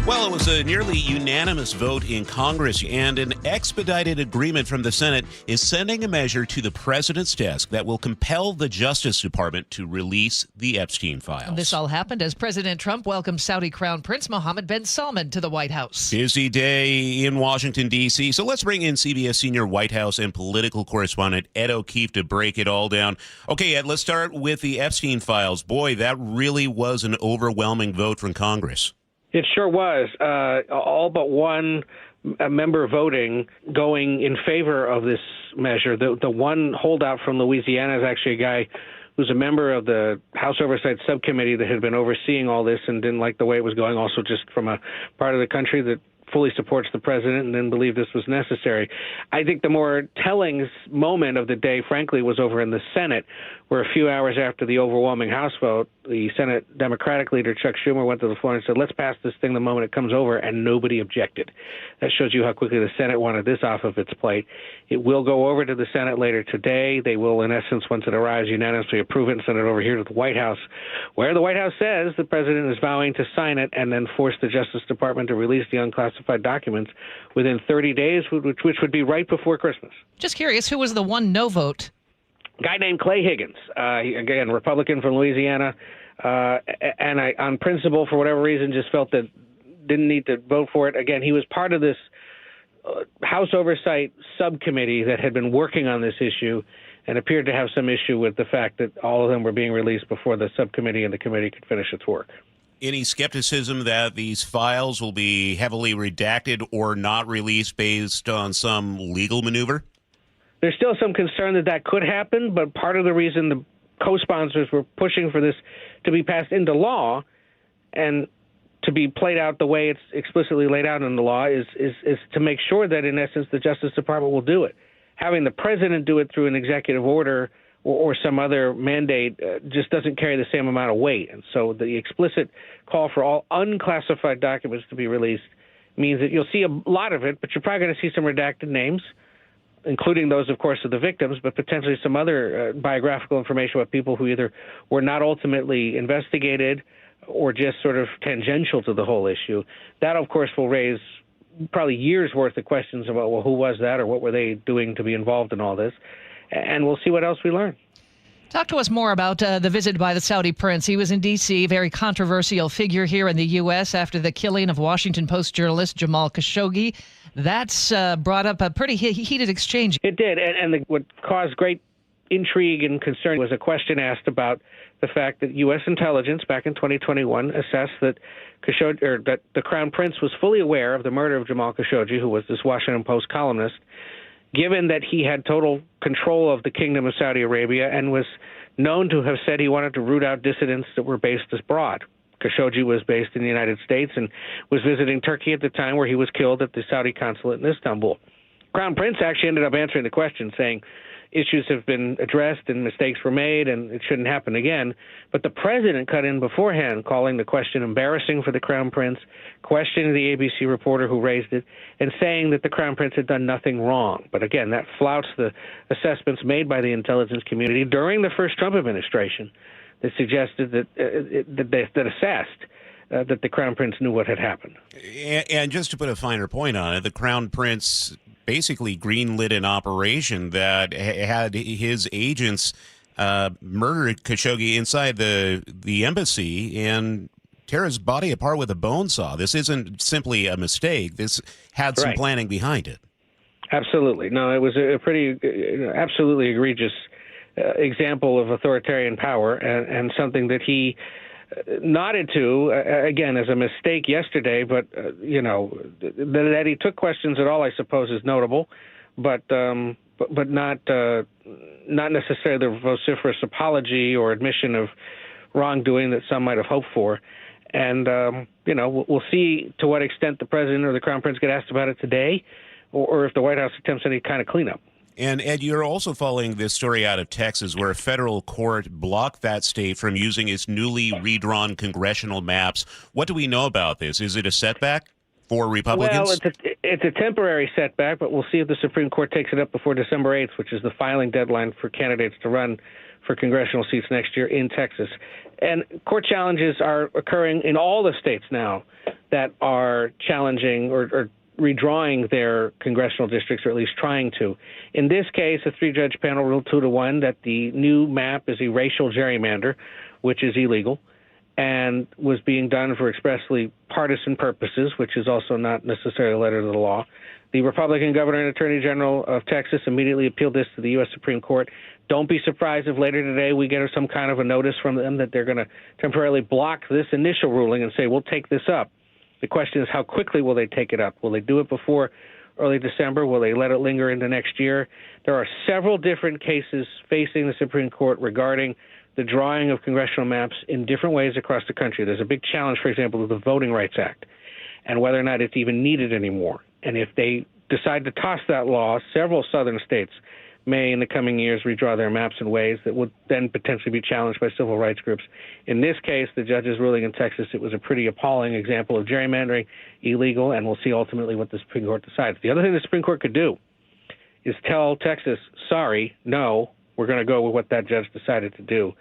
Well, it was a nearly unanimous vote in Congress, and an expedited agreement from the Senate is sending a measure to the president's desk that will compel the Justice Department to release the Epstein files. This all happened as President Trump welcomed Saudi Crown Prince Mohammed bin Salman to the White House. Busy day in Washington, D.C., so let's bring in CBS senior White House and political correspondent Ed O'Keefe to break it all down. Okay, Ed, let's start with the Epstein files. Boy, that really was an overwhelming vote from Congress. It sure was. All but one member voting going in favor of this measure. The one holdout from Louisiana is actually a guy who's a member of the House Oversight Subcommittee that had been overseeing all this and didn't like the way it was going, also just from a part of the country that fully supports the president and didn't believe this was necessary. I think the more telling moment of the day, frankly, was over in the Senate, where a few hours after the overwhelming House vote, the Senate Democratic leader, Chuck Schumer, went to the floor and said, let's pass this thing the moment it comes over, and nobody objected. That shows you how quickly the Senate wanted this off of its plate. It will go over to the Senate later today. They will, in essence, once it arrives, unanimously approve it and send it over here to the White House, where the White House says the president is vowing to sign it and then force the Justice Department to release the unclassified documents within 30 days, which would be right before Christmas. Just curious, who was the one no vote? A guy named Clay Higgins, again, Republican from Louisiana, and I, on principle, for whatever reason, just felt that didn't need to vote for it. Again, he was part of this House Oversight Subcommittee that had been working on this issue and appeared to have some issue with the fact that all of them were being released before the subcommittee and the committee could finish its work. Any skepticism that these files will be heavily redacted or not released based on some legal maneuver? There's still some concern that that could happen, but part of the reason the co-sponsors were pushing for this to be passed into law And to be played out the way it's explicitly laid out in the law is to make sure that, in essence, the Justice Department will do it. Having the president do it through an executive order or some other mandate just doesn't carry the same amount of weight. And so the explicit call for all unclassified documents to be released means that you'll see a lot of it, but you're probably going to see some redacted names, including those, of course, of the victims, but potentially some other biographical information about people who either were not ultimately investigated or just sort of tangential to the whole issue. That, of course, will raise probably years' worth of questions about, well, who was that or what were they doing to be involved in all this? And we'll see what else we learn. Talk to us more about the visit by the Saudi prince. He was in D.C., very controversial figure here in the U.S. after the killing of Washington Post journalist Jamal Khashoggi. That's brought up a pretty heated exchange. It did, and what caused great intrigue and concern was a question asked about the fact that U.S. intelligence back in 2021 assessed that that the Crown Prince was fully aware of the murder of Jamal Khashoggi, who was this Washington Post columnist, given that he had total control of the Kingdom of Saudi Arabia and was known to have said he wanted to root out dissidents that were based abroad. Khashoggi was based in the United States and was visiting Turkey at the time, where he was killed at the Saudi consulate in Istanbul. Crown Prince actually ended up answering the question, saying issues have been addressed and mistakes were made and it shouldn't happen again. But the president cut in beforehand, calling the question embarrassing for the Crown Prince, questioning the ABC reporter who raised it, and saying that the Crown Prince had done nothing wrong. But again, that flouts the assessments made by the intelligence community during the first Trump administration that suggested that assessed that the Crown Prince knew what had happened. And just to put a finer point on it, the Crown Prince basically greenlit an operation that had his agents murder Khashoggi inside the embassy and tear his body apart with a bone saw. This isn't simply a mistake. This had some planning behind it. Absolutely. No, it was a pretty absolutely egregious example of authoritarian power and something that he nodded to, again, as a mistake yesterday, but, that he took questions at all, I suppose, is notable, but not necessarily the vociferous apology or admission of wrongdoing that some might have hoped for. And, we'll see to what extent the president or the Crown Prince get asked about it today, or if the White House attempts any kind of cleanup. And, Ed, you're also following this story out of Texas, where a federal court blocked that state from using its newly redrawn congressional maps. What do we know about this? Is it a setback for Republicans? Well, it's a temporary setback, but we'll see if the Supreme Court takes it up before December 8th, which is the filing deadline for candidates to run for congressional seats next year in Texas. And court challenges are occurring in all the states now that are challenging or redrawing their congressional districts, or at least trying to. In this case, a 3-judge panel ruled 2-1 that the new map is a racial gerrymander, which is illegal, and was being done for expressly partisan purposes, which is also not necessarily a letter to the law. The Republican governor and attorney general of Texas immediately appealed this to the U.S. Supreme Court. Don't be surprised if later today we get some kind of a notice from them that they're going to temporarily block this initial ruling and say, we'll take this up. The question is, how quickly will they take it up? Will they do it before early December? Will they let it linger into next year? There are several different cases facing the Supreme Court regarding the drawing of congressional maps in different ways across the country. There's a big challenge, for example, with the Voting Rights Act and whether or not it's even needed anymore. And if they decide to toss that law, several southern states may in the coming years redraw their maps in ways that would then potentially be challenged by civil rights groups. In this case, the judge's ruling in Texas, it was a pretty appalling example of gerrymandering, illegal, and we'll see ultimately what the Supreme Court decides. The other thing the Supreme Court could do is tell Texas, sorry, no, we're going to go with what that judge decided to do.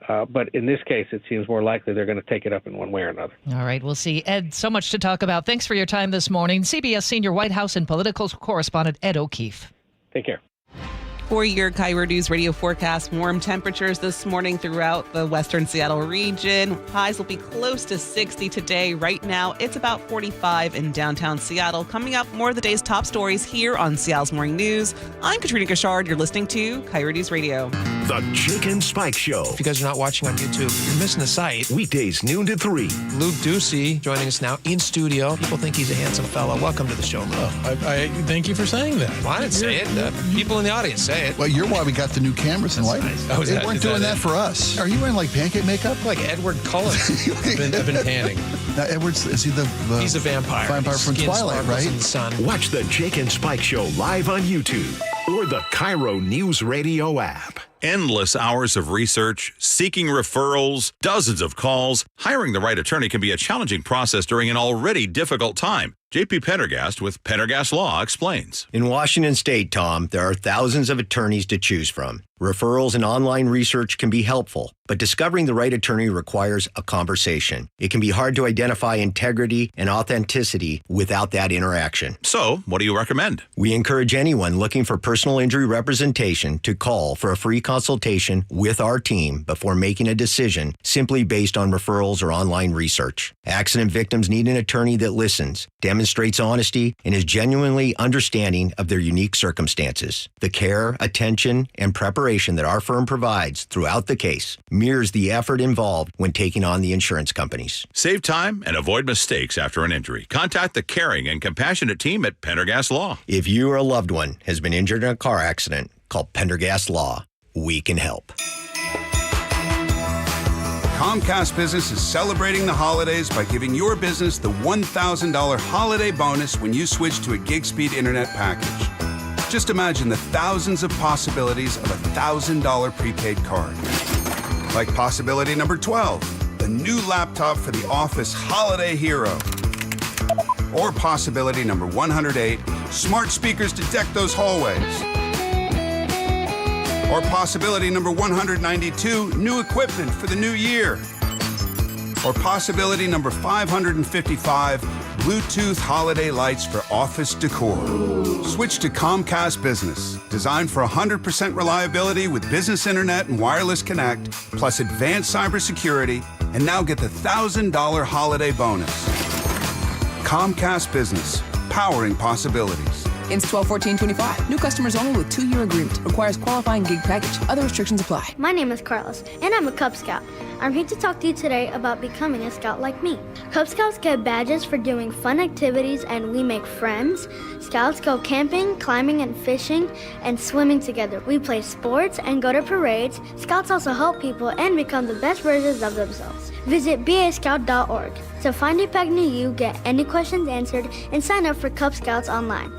But in this case, it seems more likely they're going to take it up in one way or another. All right, we'll see. Ed, so much to talk about. Thanks for your time this morning. CBS Senior White House and political correspondent Ed O'Keefe. Take care. For your KIRO News Radio forecast, warm temperatures this morning throughout the western Seattle region. Highs will be close to 60 today. Right now, it's about 45 in downtown Seattle. Coming up, more of the day's top stories here on Seattle's Morning News. I'm Katrina Gashard. You're listening to KIRO News Radio. The Jake and Spike Show. If you guys are not watching on YouTube, you're missing the sight. Weekdays noon to 3. Luke Ducey joining us now in studio. People think he's a handsome fellow. Welcome to the show, Luke. I thank you for saying that. Well, I didn't say it. People in the audience say it. Well, you're why we got the new cameras and lighting. Nice. Oh, they weren't doing that for us. Are you wearing like pancake makeup? Like Edward Cullen. I've been tanning. Now, Edward's, is he the He's a vampire. Vampire from Skin Twilight, sparkles right? In the sun. Watch the Jake and Spike Show live on YouTube or the KIRO Newsradio app. Endless hours of research, seeking referrals, dozens of calls. Hiring the right attorney can be a challenging process during an already difficult time. J.P. Pendergast with Pendergast Law explains. In Washington State, Tom, there are thousands of attorneys to choose from. Referrals and online research can be helpful, but discovering the right attorney requires a conversation. It can be hard to identify integrity and authenticity without that interaction. So, what do you recommend? We encourage anyone looking for personal injury representation to call for a free consultation with our team before making a decision simply based on referrals or online research. Accident victims need an attorney that listens, demonstrates honesty, and is genuinely understanding of their unique circumstances. The care, attention, and preparation that our firm provides throughout the case mirrors the effort involved when taking on the insurance companies. Save time and avoid mistakes after an injury. Contact the caring and compassionate team at Pendergast Law. If you or a loved one has been injured in a car accident, call Pendergast Law. We can help. Comcast Business is celebrating the holidays by giving your business the $1,000 holiday bonus when you switch to a gig speed internet package. Just imagine the thousands of possibilities of a $1,000 prepaid card. Like possibility number 12, the new laptop for the office holiday hero. Or possibility number 108, smart speakers to deck those hallways. Or possibility number 192, new equipment for the new year. Or possibility number 555, Bluetooth holiday lights for office decor. Switch to Comcast Business, designed for 100% reliability with business internet and wireless connect, plus advanced cybersecurity, and now get the $1,000 holiday bonus. Comcast Business, powering possibilities. Ends 12/14/25. New customers only with 2-year agreement. Requires qualifying gig package. Other restrictions apply. My name is Carlos, and I'm a Cub Scout. I'm here to talk to you today about becoming a scout like me. Cub Scouts get badges for doing fun activities, and we make friends. Scouts go camping, climbing, and fishing, and swimming together. We play sports and go to parades. Scouts also help people and become the best versions of themselves. Visit bascout.org to find a pack near you, get any questions answered, and sign up for Cub Scouts online.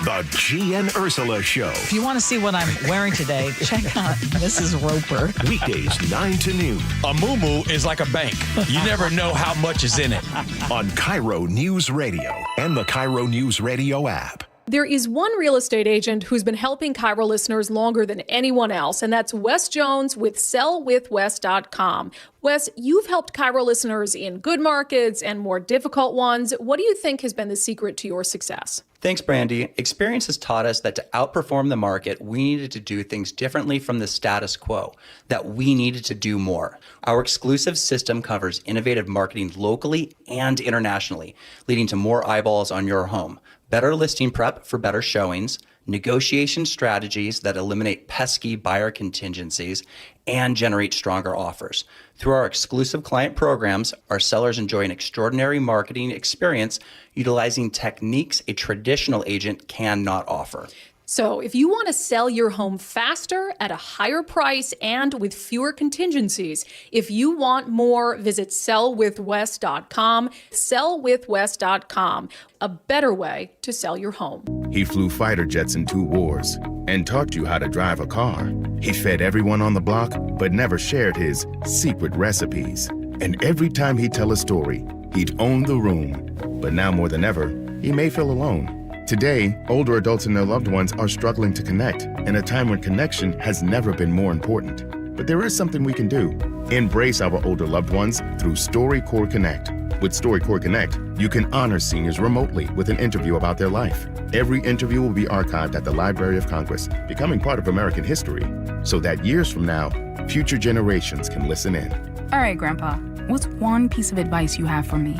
The G and Ursula Show. If you want to see what I'm wearing today, check out Mrs. Roper. Weekdays 9 to noon. A moo-moo is like a bank. You never know how much is in it. On KIRO News Radio and the KIRO Newsradio app. There is one real estate agent who's been helping KIRO listeners longer than anyone else, and that's Wes Jones with sellwithwes.com. Wes, you've helped KIRO listeners in good markets and more difficult ones. What do you think has been the secret to your success? Thanks, Brandy. Experience has taught us that to outperform the market, we needed to do things differently from the status quo, that we needed to do more. Our exclusive system covers innovative marketing locally and internationally, leading to more eyeballs on your home, better listing prep for better showings, negotiation strategies that eliminate pesky buyer contingencies, and generate stronger offers. Through our exclusive client programs, our sellers enjoy an extraordinary marketing experience utilizing techniques a traditional agent cannot offer. So if you want to sell your home faster, at a higher price, and with fewer contingencies, if you want more, visit sellwithwes.com. Sellwithwes.com, a better way to sell your home. He flew fighter jets in 2 wars and taught you how to drive a car. He fed everyone on the block, but never shared his secret recipes. And every time he'd tell a story, he'd own the room. But now more than ever, he may feel alone. Today, older adults and their loved ones are struggling to connect in a time when connection has never been more important. But there is something we can do. Embrace our older loved ones through StoryCorps Connect. With StoryCorps Connect, you can honor seniors remotely with an interview about their life. Every interview will be archived at the Library of Congress, becoming part of American history, so that years from now, future generations can listen in. All right, Grandpa, what's one piece of advice you have for me?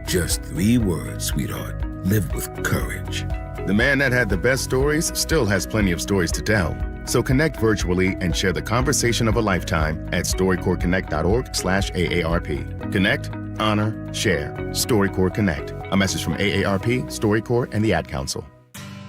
Just 3 words, sweetheart. Live with courage. The man that had the best stories still has plenty of stories to tell. So connect virtually and share the conversation of a lifetime at StoryCorps Connect.org/AARP. Connect, honor, share. StoryCorps Connect. A message from AARP, StoryCorps, and the Ad Council.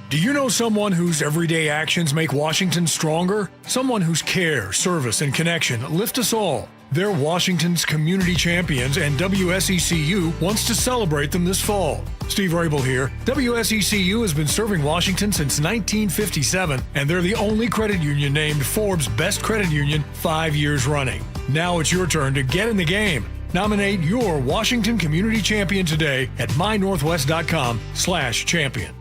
Do you know someone whose everyday actions make Washington stronger? Someone whose care, service, and connection lift us all. They're Washington's community champions, and WSECU wants to celebrate them this fall. Steve Rabel here. WSECU has been serving Washington since 1957, and they're the only credit union named Forbes' Best Credit Union 5 years running. Now it's your turn to get in the game. Nominate your Washington community champion today at mynorthwest.com/champion.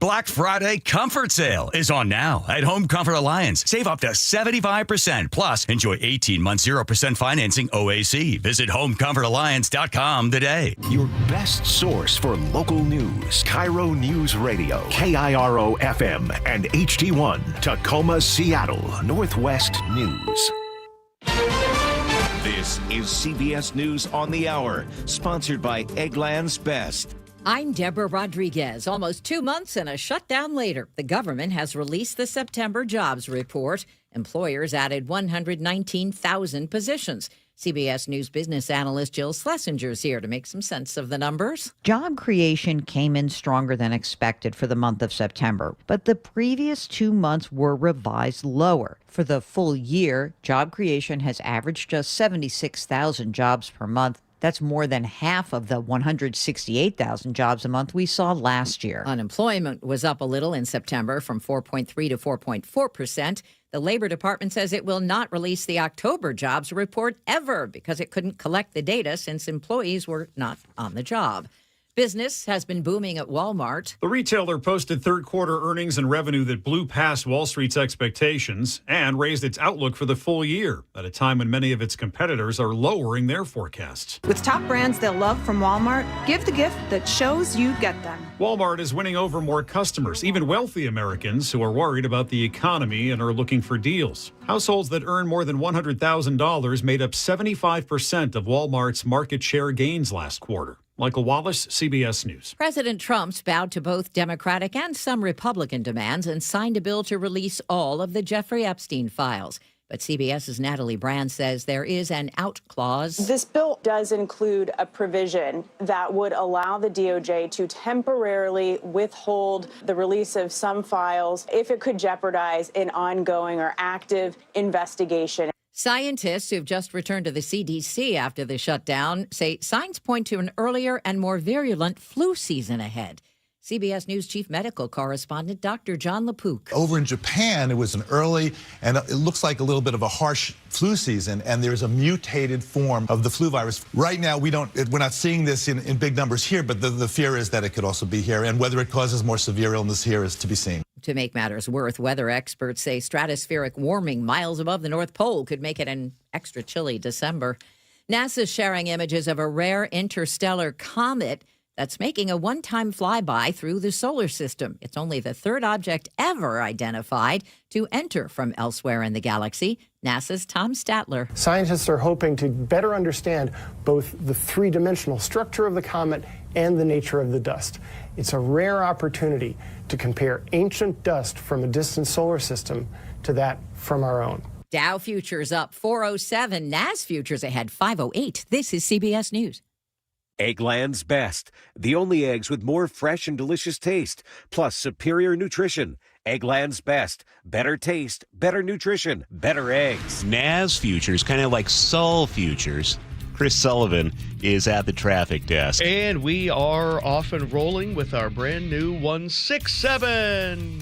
Black Friday Comfort Sale is on now at Home Comfort Alliance. Save up to 75%. Plus, enjoy 18 months 0% financing OAC. Visit homecomfortalliance.com today. Your best source for local news. KIRO News Radio. KIRO FM and HD1. Tacoma, Seattle. Northwest News. This is CBS News on the Hour, sponsored by Eggland's Best. I'm Deborah Rodriguez. Almost 2 months and a shutdown later, the government has released the September jobs report. Employers added 119,000 positions. CBS News business analyst Jill Schlesinger is here to make some sense of the numbers. Job creation came in stronger than expected for the month of September, but the previous 2 months were revised lower. For the full year, job creation has averaged just 76,000 jobs per month. That's more than half of the 168,000 jobs a month we saw last year. Unemployment was up a little in September from 4.3 to 4.4%. The Labor Department says it will not release the October jobs report ever because it couldn't collect the data since employees were not on the job. Business has been booming at Walmart. The retailer posted third quarter earnings and revenue that blew past Wall Street's expectations and raised its outlook for the full year at a time when many of its competitors are lowering their forecasts. With top brands they'll love from Walmart, give the gift that shows you get them. Walmart is winning over more customers, even wealthy Americans who are worried about the economy and are looking for deals. Households that earn more than $100,000 made up 75% of Walmart's market share gains last quarter. Michael Wallace, CBS News. President Trump's bowed to both Democratic and some Republican demands and signed a bill to release all of the Jeffrey Epstein files. But CBS's Natalie Brand says there is an out clause. This bill does include a provision that would allow the DOJ to temporarily withhold the release of some files if it could jeopardize an ongoing or active investigation. Scientists who've just returned to the CDC after the shutdown say signs point to an earlier and more virulent flu season ahead. CBS News chief medical correspondent Dr. John LaPook. Over in Japan, it was an early and it looks like a little bit of a harsh flu season, and there's a mutated form of the flu virus. Right now, we're not seeing this in big numbers here, but the fear is that it could also be here, and whether it causes more severe illness here is to be seen. To make matters worse, weather experts say stratospheric warming miles above the North Pole could make it an extra chilly December. NASA's sharing images of a rare interstellar comet that's making a one-time flyby through the solar system. It's only the third object ever identified to enter from elsewhere in the galaxy. NASA's Tom Statler. Scientists are hoping to better understand both the three-dimensional structure of the comet and the nature of the dust. It's a rare opportunity to compare ancient dust from a distant solar system to that from our own. Dow futures up 407, NAS futures ahead 508. This is CBS News. Eggland's Best, the only eggs with more fresh and delicious taste, plus superior nutrition. Eggland's Best, better taste, better nutrition, better eggs. NAS futures, kind of like Sol futures. Chris Sullivan is at the traffic desk. And we are off and rolling with our brand new 167.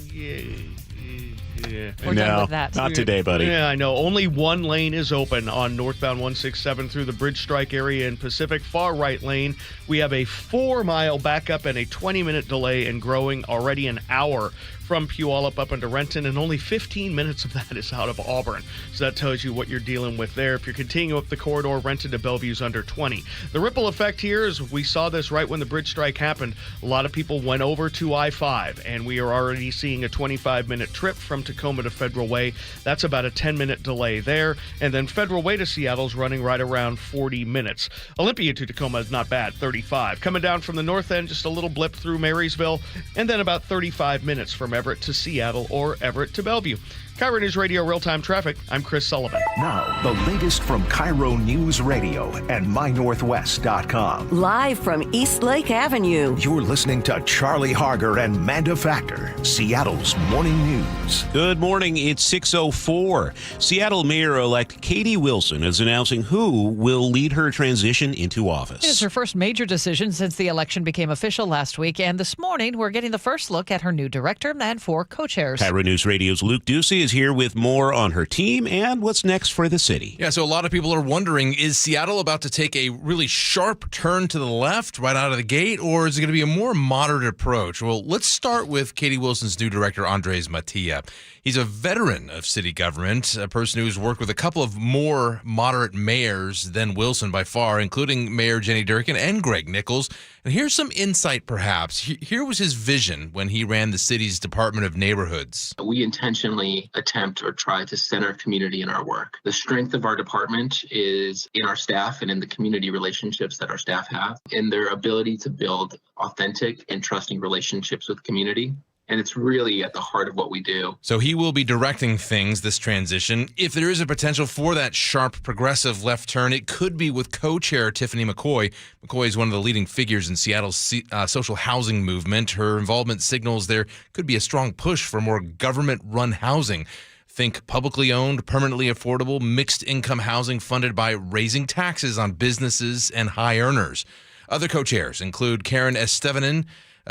We're done with that. Not today, buddy. Yeah, I know. Only one lane is open on northbound 167 through the Bridge Strike area in Pacific. Far right lane, we have a 4-mile backup and a 20-minute delay and growing already an hour from Puyallup up into Renton, and only 15 minutes of that is out of Auburn. So that tells you what you're dealing with there. If you're continuing up the corridor, Renton to Bellevue's under 20. The ripple effect here is we saw this right when the bridge strike happened. A lot of people went over to I-5, and we are already seeing a 25-minute trip from Tacoma to Federal Way. That's about a 10-minute delay there. And then Federal Way to Seattle's running right around 40 minutes. Olympia to Tacoma is not bad, 35. Coming down from the north end, just a little blip through Marysville, and then about 35 minutes from Everett to Seattle or Everett to Bellevue. KIRO News Radio Real-Time Traffic, I'm Chris Sullivan. Now, the latest from KIRO Newsradio and MyNorthwest.com. Live from East Lake Avenue. You're listening to Charlie Harger and Manda Factor, Seattle's morning news. Good morning, it's 6:04. Seattle Mayor-elect Katie Wilson is announcing who will lead her transition into office. It is her first major decision since the election became official last week, and this morning we're getting the first look at her new director and 4 co-chairs. KIRO News Radio's Luke Ducey is here with more on her team and what's next for the city. Yeah, so a lot of people are wondering, is Seattle about to take a really sharp turn to the left right out of the gate, or is it going to be a more moderate approach? Well, let's start with Katie Wilson's new director, Andres Mattia. He's a veteran of city government, a person who's worked with a couple of more moderate mayors than Wilson by far, including Mayor Jenny Durkin and Greg Nichols. And here's some insight, perhaps. Here was his vision when he ran the city's Department of Neighborhoods. We intentionally attempt or try to center community in our work. The strength of our department is in our staff and in the community relationships that our staff have, and their ability to build authentic and trusting relationships with community. And it's really at the heart of what we do. So he will be directing things this transition. If there is a potential for that sharp progressive left turn, it could be with co-chair Tiffany McCoy. McCoy is one of the leading figures in Seattle's social housing movement. Her involvement signals there could be a strong push for more government-run housing. Think publicly owned, permanently affordable, mixed-income housing funded by raising taxes on businesses and high earners. Other co-chairs include Karen Estevanen,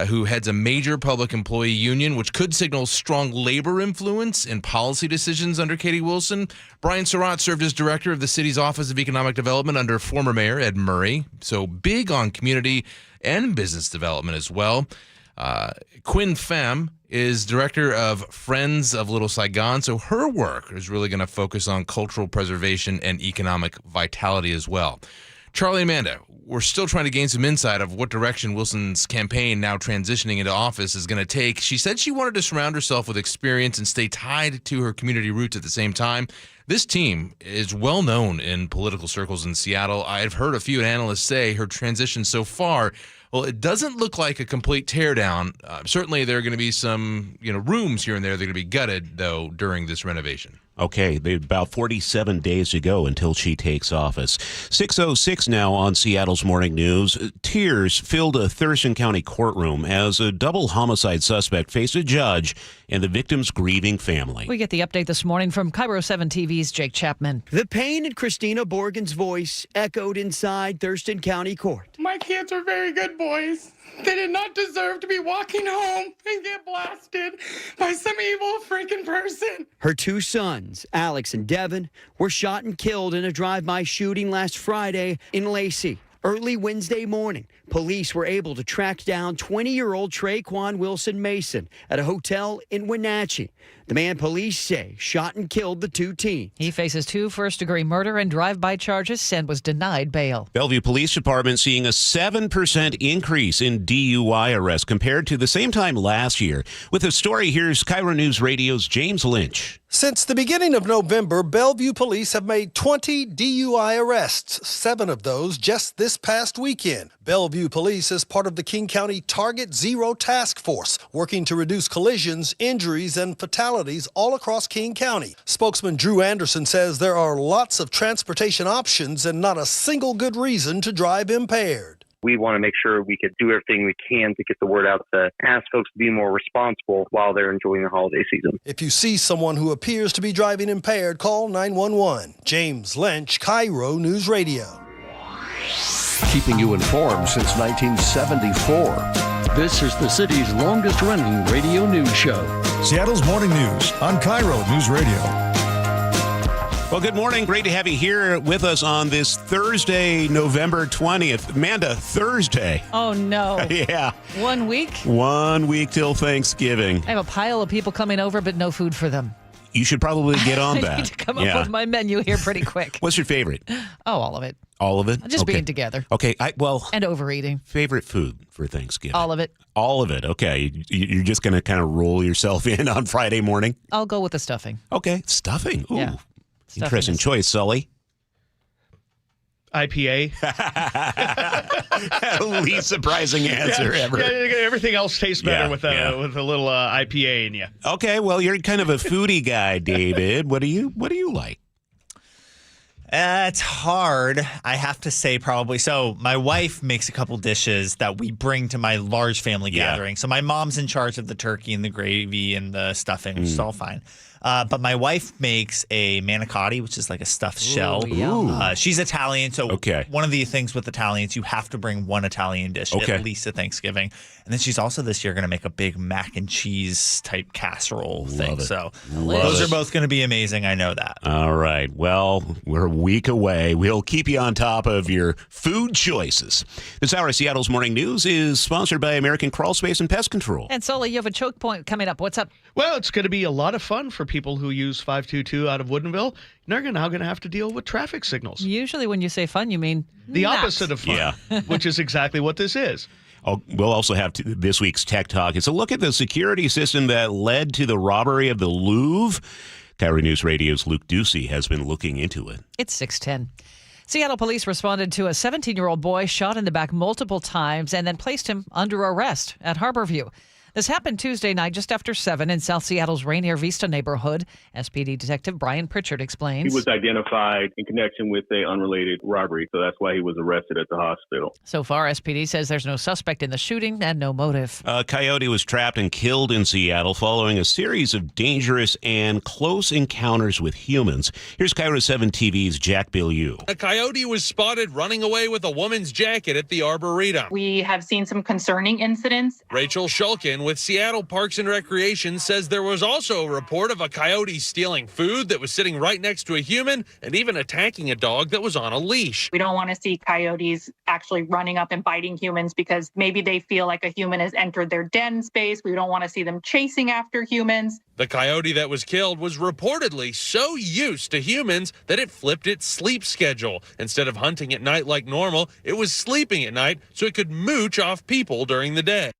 who heads a major public employee union, which could signal strong labor influence in policy decisions under Katie Wilson. Brian Surratt served as director of the city's Office of Economic Development under former Mayor Ed Murray, so big on community and business development as well. Quinn Pham is director of Friends of Little Saigon, so her work is really going to focus on cultural preservation and economic vitality as well. Charlie and Amanda, we're still trying to gain some insight of what direction Wilson's campaign, now transitioning into office, is going to take. She said she wanted to surround herself with experience and stay tied to her community roots at the same time. This team is well known in political circles in Seattle. I've heard a few analysts say her transition so far, well, it doesn't look like a complete teardown. Certainly there are going to be some rooms here and there that are going to be gutted, though, during this renovation. Okay, about 47 days to go until she takes office. 6:06 now on Seattle's Morning News. Tears filled a Thurston County courtroom as a double homicide suspect faced a judge and the victim's grieving family. We get the update this morning from KIRO 7 TV's Jake Chapman. The pain in Christina Borgen's voice echoed inside Thurston County Court. My kids are very good boys. They did not deserve to be walking home and get blasted by some evil freaking person. Her 2 sons, Alex and Devin, were shot and killed in a drive-by shooting last Friday in Lacey. Early Wednesday morning, police were able to track down 20-year-old Traquan Wilson Mason at a hotel in Wenatchee. The man police say shot and killed the 2 teens. He faces 2 first-degree murder and drive-by charges and was denied bail. Bellevue Police Department seeing a 7% increase in DUI arrests compared to the same time last year. With the story, here's KIRO News Radio's James Lynch. Since the beginning of November, Bellevue police have made 20 DUI arrests, 7 of those just this past weekend. Bellevue Police is part of the King County Target Zero Task Force, working to reduce collisions, injuries, and fatalities all across King County. Spokesman Drew Anderson says there are lots of transportation options and not a single good reason to drive impaired. We want to make sure we could do everything we can to get the word out to ask folks to be more responsible while they're enjoying the holiday season. If you see someone who appears to be driving impaired, call 911. James Lynch, KIRO News Radio. Keeping you informed since 1974. This is the city's longest-running radio news show. Seattle's Morning News on KIRO News Radio. Well, good morning. Great to have you here with us on this Thursday, November 20th. Amanda, Thursday. Oh, no. Yeah. 1 week? 1 week till Thanksgiving. I have a pile of people coming over, but no food for them. You should probably get on that. I need to come up with my menu here pretty quick. What's your favorite? Oh, all of it. All of it? Just being together. Okay. And overeating. Favorite food for Thanksgiving? All of it. All of it. Okay. You're just going to kind of roll yourself in on Friday morning? I'll go with the stuffing. Okay. Stuffing. Ooh. Yeah. Interesting choice, Sully. IPA. Least surprising answer ever. Yeah, everything else tastes better with a little IPA in you. Okay, well, you're kind of a foodie guy, David. What do you like? It's hard. I have to say probably. So my wife makes a couple dishes that we bring to my large family gathering. So my mom's in charge of the turkey and the gravy and the stuffing, which is all fine. But my wife makes a manicotti, which is like a stuffed shell. She's Italian, so one of the things with Italians, you have to bring one Italian dish at least at Thanksgiving. And then she's also this year going to make a big mac and cheese type casserole thing. So those are both going to be amazing. I know that. All right. Well, we're a week away. We'll keep you on top of your food choices. This hour of Seattle's Morning News is sponsored by American Crawl Space and Pest Control. And Sully, you have a choke point coming up. What's up? Well, it's going to be a lot of fun for people who use 522 out of Woodinville. They're now going to have to deal with traffic signals. Usually when you say fun, you mean the opposite of fun, which is exactly what this is. We'll also have this week's Tech Talk. It's a look at the security system that led to the robbery of the Louvre. KIRO Newsradio's Luke Ducey has been looking into it. It's 6:10. Seattle police responded to a 17-year-old boy shot in the back multiple times and then placed him under arrest at Harborview. This happened Tuesday night just after 7 in South Seattle's Rainier Vista neighborhood. SPD Detective Brian Pritchard explains. He was identified in connection with an unrelated robbery, so that's why he was arrested at the hospital. So far, SPD says there's no suspect in the shooting and no motive. A coyote was trapped and killed in Seattle following a series of dangerous and close encounters with humans. Here's KIRO 7 TV's Jack Bilyeu. A coyote was spotted running away with a woman's jacket at the Arboretum. We have seen some concerning incidents. Rachel Shulkin with Seattle Parks and Recreation says there was also a report of a coyote stealing food that was sitting right next to a human and even attacking a dog that was on a leash. We don't want to see coyotes actually running up and biting humans because maybe they feel like a human has entered their den space. We don't want to see them chasing after humans. The coyote that was killed was reportedly so used to humans that it flipped its sleep schedule. Instead of hunting at night like normal, it was sleeping at night so it could mooch off people during the day.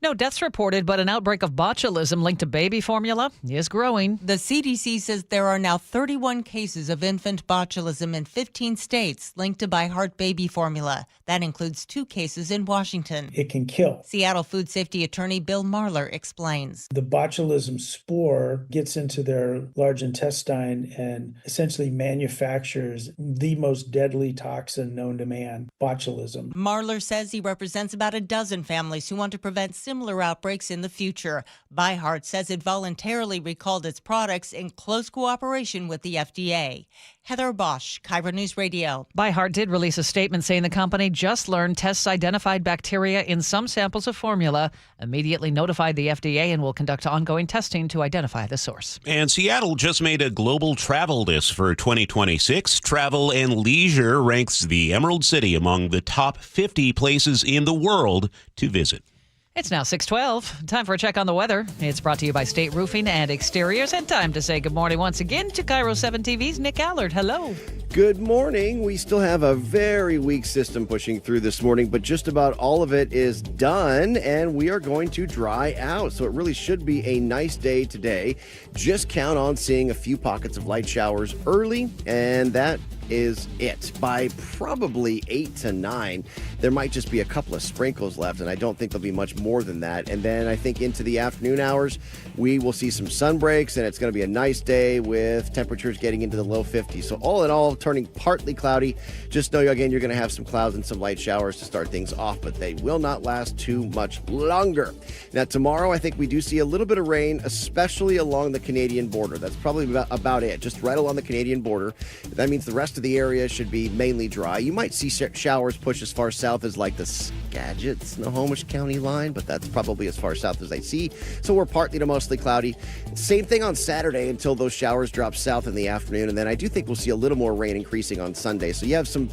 No deaths reported, but an outbreak of botulism linked to baby formula is growing. The CDC says there are now 31 cases of infant botulism in 15 states linked to By Heart baby formula. That includes 2 cases in Washington. It can kill. Seattle food safety attorney Bill Marler explains. The botulism spore gets into their large intestine and essentially manufactures the most deadly toxin known to man, botulism. Marler says he represents about a dozen families who want to prevent similar outbreaks in the future. By Heart says it voluntarily recalled its products in close cooperation with the FDA. Heather Bosch, KIRO News Radio. By Heart did release a statement saying the company just learned tests identified bacteria in some samples of formula, immediately notified the FDA, and will conduct ongoing testing to identify the source. And Seattle just made a global travel list for 2026. Travel and Leisure ranks the Emerald City among the top 50 places in the world to visit. It's now 6:12. Time for a check on the weather. It's brought to you by State Roofing and Exteriors. And time to say good morning once again to KIRO 7 TV's Nick Allard. Hello. Good morning. We still have a very weak system pushing through this morning, but just about all of it is done, and we are going to dry out. So it really should be a nice day today. Just count on seeing a few pockets of light showers early, and that is it. By probably 8 to 9, there might just be a couple of sprinkles left, and I don't think there'll be much more than that. And then I think into the afternoon hours, we will see some sun breaks, and it's going to be a nice day with temperatures getting into the low 50s. So all in all, turning partly cloudy. Just know, again, you're going to have some clouds and some light showers to start things off, but they will not last too much longer. Now, tomorrow, I think we do see a little bit of rain, especially along the Canadian border. That's probably about it, just right along the Canadian border. That means the rest of the area should be mainly dry. You might see showers push as far south as like the Skagit, Snohomish County line, but that's probably as far south as I see. So we're partly to mostly cloudy. Same thing on Saturday until those showers drop south in the afternoon. And then I do think we'll see a little more rain increasing on Sunday. So you have some,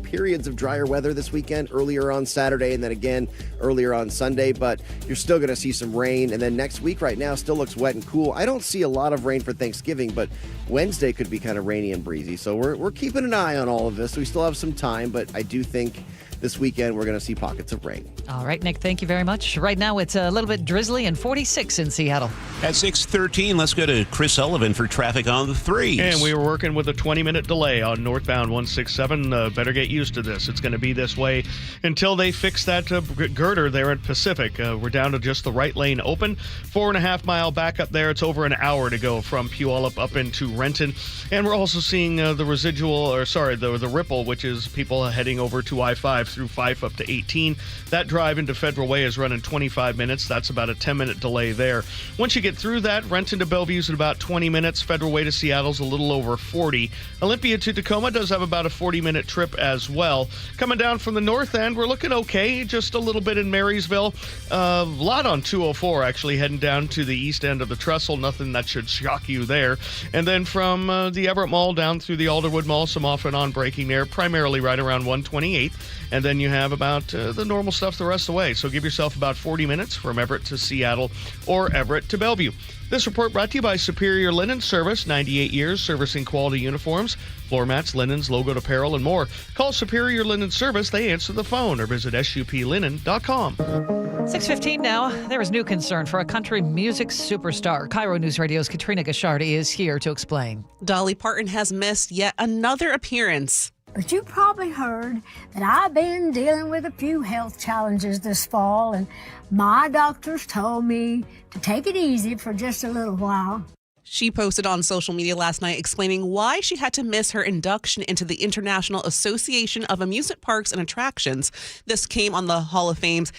periods of drier weather this weekend, earlier on Saturday and then again earlier on Sunday. But you're still going to see some rain. And then next week right now still looks wet and cool. I don't see a lot of rain for Thanksgiving, but Wednesday could be kind of rainy and breezy. So we're keeping an eye on all of this. We still have some time, but I do think this weekend we're going to see pockets of rain. All right, Nick, thank you very much. Right now it's a little bit drizzly and 46 in Seattle. At 6:13, let's go to Chris Sullivan for traffic on the 3s. And we were working with a 20-minute delay on northbound 167. Better get used to this. It's going to be this way until they fix that girder there at Pacific. We're down to just the right lane open. 4.5-mile back up there. It's over an hour to go from Puyallup up into Renton. And we're also seeing the ripple, which is people heading over to I-5 through Fife up to 18. That drive into Federal Way is running 25 minutes. That's about a 10-minute delay there. Once you get through that, Renton to Bellevue's in about 20 minutes. Federal Way to Seattle's a little over 40. Olympia to Tacoma does have about a 40-minute trip as well. Coming down from the north end, we're looking okay. Just a little bit in Marysville. A lot on 204 actually heading down to the east end of the trestle. Nothing that should shock you there. And then from the Everett Mall down through the Alderwood Mall, some off and on braking there, primarily right around 128th. And then you have about the normal stuff the rest of the way. So give yourself about 40 minutes from Everett to Seattle or Everett to Bellevue. This report brought to you by Superior Linen Service, 98 years servicing quality uniforms, floor mats, linens, logoed apparel, and more. Call Superior Linen Service. They answer the phone or visit suplinen.com. 6:15 now. There is new concern for a country music superstar. KIRO Newsradio's Katrina Gashardi is here to explain. Dolly Parton has missed yet another appearance. But you probably heard that I've been dealing with a few health challenges this fall, and my doctors told me to take it easy for just a little while. She posted on social media last night explaining why she had to miss her induction into the International Association of Amusement Parks and Attractions. This came on the Hall of Fame's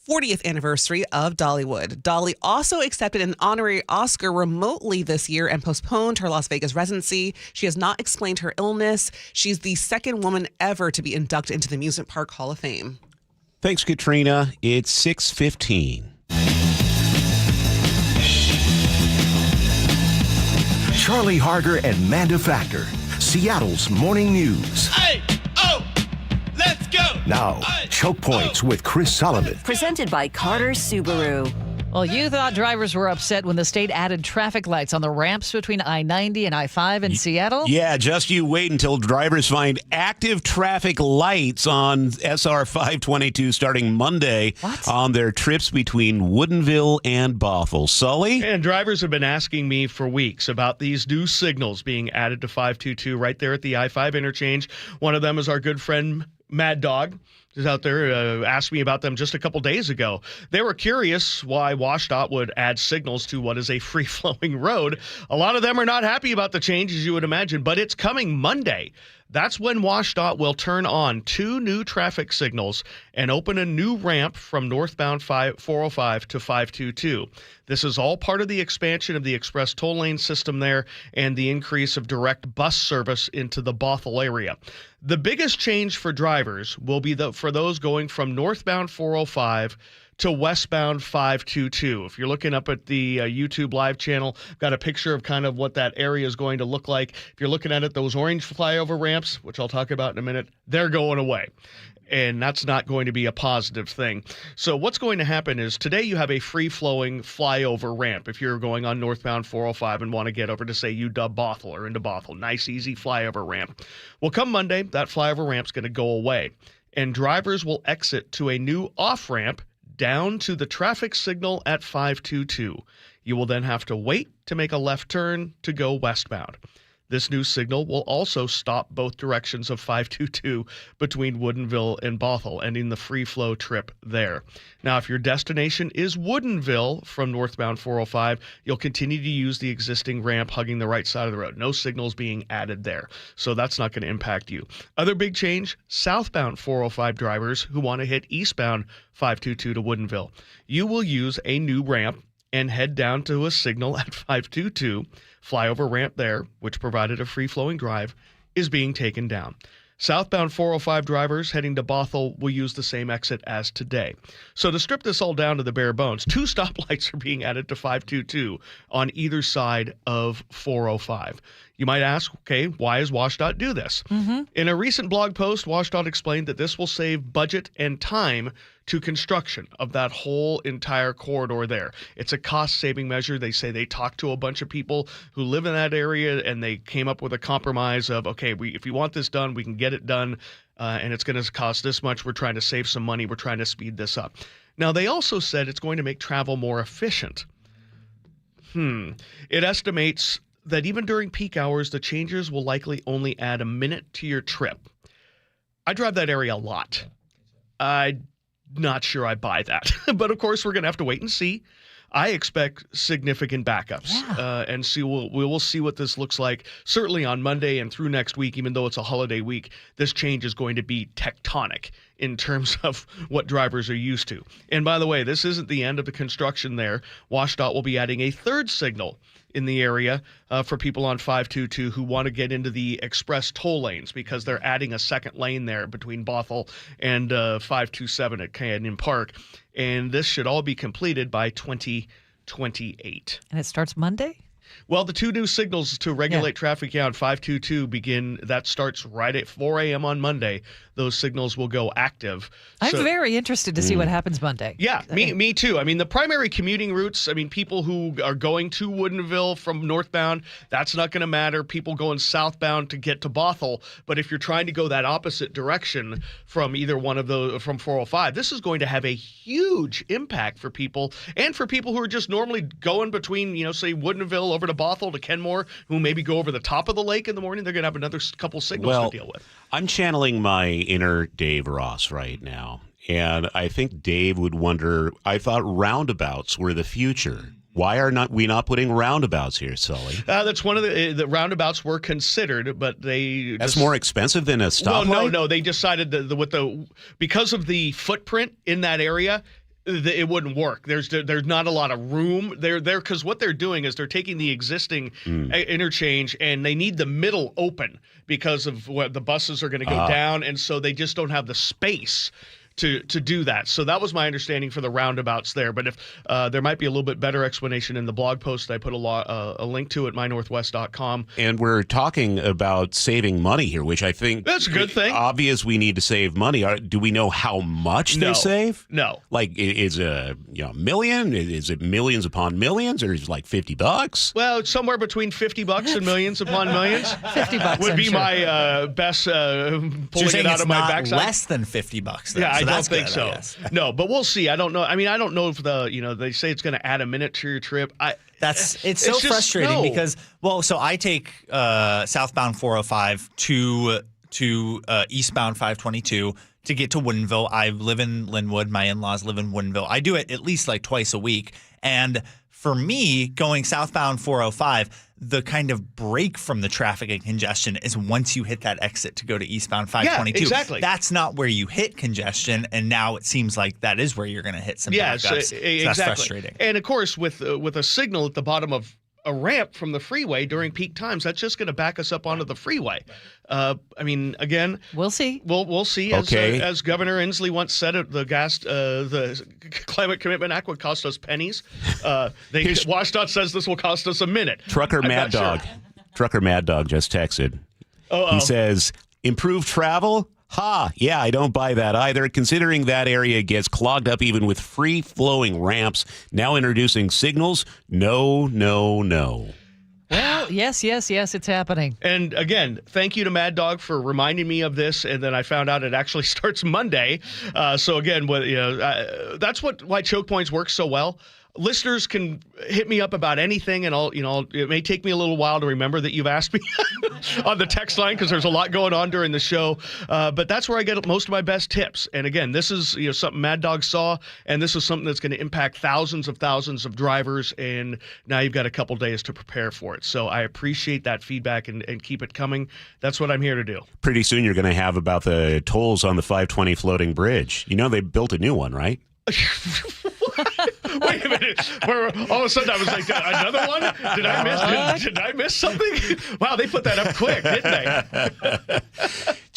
40th anniversary of Dollywood. Dolly also accepted an honorary Oscar remotely this year and postponed her Las Vegas residency. She has not explained her illness. She's the second woman ever to be inducted into the Amusement Park Hall of Fame. Thanks, Katrina. It's 6:15. Charlie Harger and Manda Factor, Seattle's morning news. Hey, oh, let's go. Now, Choke Points with Chris Sullivan. Presented by Carter Subaru. Well, you thought drivers were upset when the state added traffic lights on the ramps between I-90 and I-5 in Seattle? Yeah, just you wait until drivers find active traffic lights on SR 522 starting Monday on their trips between Woodinville and Bothell. Sully? And drivers have been asking me for weeks about these new signals being added to 522 right there at the I-5 interchange. One of them is our good friend Mad Dog. Is out there, asked me about them just a couple days ago. They were curious why WashDOT would add signals to what is a free-flowing road. A lot of them are not happy about the change, as you would imagine, but it's coming Monday. That's when WashDOT will turn on 2 new traffic signals and open a new ramp from northbound 405 to 522. This is all part of the expansion of the express toll lane system there and the increase of direct bus service into the Bothell area. The biggest change for drivers will be for those going from northbound 405 to westbound 522. If you're looking up at the YouTube live channel, got a picture of kind of what that area is going to look like. If you're looking at it, those orange flyover ramps, which I'll talk about in a minute, they're going away. And that's not going to be a positive thing. So what's going to happen is today you have a free-flowing flyover ramp if you're going on northbound 405 and want to get over to, say, UW Bothell or into Bothell. Nice, easy flyover ramp. Well, come Monday, that flyover ramp's going to go away. And drivers will exit to a new off-ramp down to the traffic signal at 522. You will then have to wait to make a left turn to go westbound. This new signal will also stop both directions of 522 between Woodinville and Bothell, ending the free flow trip there. Now, if your destination is Woodinville from northbound 405, you'll continue to use the existing ramp hugging the right side of the road. No signals being added there, so that's not going to impact you. Other big change, southbound 405 drivers who want to hit eastbound 522 to Woodinville. You will use a new ramp and head down to a signal at 522. Flyover ramp there, which provided a free-flowing drive, is being taken down. Southbound 405 drivers heading to Bothell will use the same exit as today. So to strip this all down to the bare bones, 2 stoplights are being added to 522 on either side of 405. You might ask, okay, why does WashDOT do this? In a recent blog post, WashDOT explained that this will save budget and time to construction of that whole entire corridor there. It's a cost-saving measure. They say they talked to a bunch of people who live in that area, and they came up with a compromise of, okay, if you want this done, we can get it done, and it's going to cost this much. We're trying to save some money. We're trying to speed this up. Now, they also said it's going to make travel more efficient. It estimates that even during peak hours, the changes will likely only add a minute to your trip. I drive that area a lot. I'm not sure I buy that. But, of course, we're going to have to wait and see. I expect significant backups, and we will see what this looks like. Certainly on Monday and through next week, even though it's a holiday week, this change is going to be tectonic in terms of what drivers are used to. And by the way, this isn't the end of the construction there. WashDOT will be adding a third signal in the area for people on 522 who want to get into the express toll lanes, because they're adding a second lane there between Bothell and 527 at Canyon Park. And this should all be completed by 2028. And it starts Monday? Well, the 2 new signals to regulate traffic on 522 that starts right at 4 a.m. on Monday. Those signals will go active. I'm very interested to see what happens Monday. Yeah, me too. I mean, the primary commuting routes, people who are going to Woodinville from northbound, that's not going to matter. People going southbound to get to Bothell. But if you're trying to go that opposite direction from either one of those, from 405, this is going to have a huge impact for people, and for people who are just normally going between, say, Woodinville over to Bothell to Kenmore, who maybe go over the top of the lake in the morning. They're going to have another couple signals to deal with. I'm channeling my inner Dave Ross right now, and I think Dave would wonder, I thought roundabouts were the future. Why are we not putting roundabouts here, Sully? That's one of the roundabouts were considered, but that's more expensive than a stoplight? Well, no, they decided that because of the footprint in that area, it wouldn't work. There's not a lot of room there because what they're doing is they're taking the existing interchange, and they need the middle open because of what the buses are going to go down, and so they just don't have the space to do that. So that was my understanding for the roundabouts there. But if there might be a little bit better explanation in the blog post, I put a link to at mynorthwest.com. And we're talking about saving money here, which I think that's a good thing. Obvious, we need to save money. Do we know how much they save? No. Like, is a million? Is it millions upon millions, or is it like $50? Well, it's somewhere between $50 and millions upon millions. $50 would be my best pulling it out of my backside. Less than $50. Then. Yeah, So I don't think good, so. No, but we'll see. I don't know. I mean, I don't know if they say it's going to add a minute to your trip. It's so frustrating because, so I take southbound 405 to eastbound 522 to get to Woodinville. I live in Linwood. My in-laws live in Woodinville. I do it at least like twice a week. And for me, going southbound 405, the kind of break from the traffic and congestion is once you hit that exit to go to eastbound 522. Yeah, exactly. That's not where you hit congestion, and now it seems like that is where you're going to hit some backups. Exactly. That's frustrating. And of course, with a signal at the bottom of a ramp from the freeway during peak times, that's just going to back us up onto the freeway. Again, we'll see. We'll see. As Governor Inslee once said, the Climate Commitment Act would cost us pennies. WashDOT says this will cost us a minute. Trucker Mad Dog just texted. He says, improved travel? Yeah, I don't buy that either, considering that area gets clogged up even with free-flowing ramps. Now introducing signals? No. Well, yes, it's happening. And again, thank you to Mad Dog for reminding me of this, and then I found out it actually starts Monday. So again, that's why choke points work so well. Listeners can hit me up about anything, and it may take me a little while to remember that you've asked me on the text line because there's a lot going on during the show. But that's where I get most of my best tips. And again, this is something Mad Dog saw, and this is something that's going to impact thousands of drivers. And now you've got a couple days to prepare for it. So I appreciate that feedback and keep it coming. That's what I'm here to do. Pretty soon you're going to have about the tolls on the 520 floating bridge. They built a new one, right? Wait a minute. Where all of a sudden I was like, another one? Did I miss something? Wow, they put that up quick, didn't they?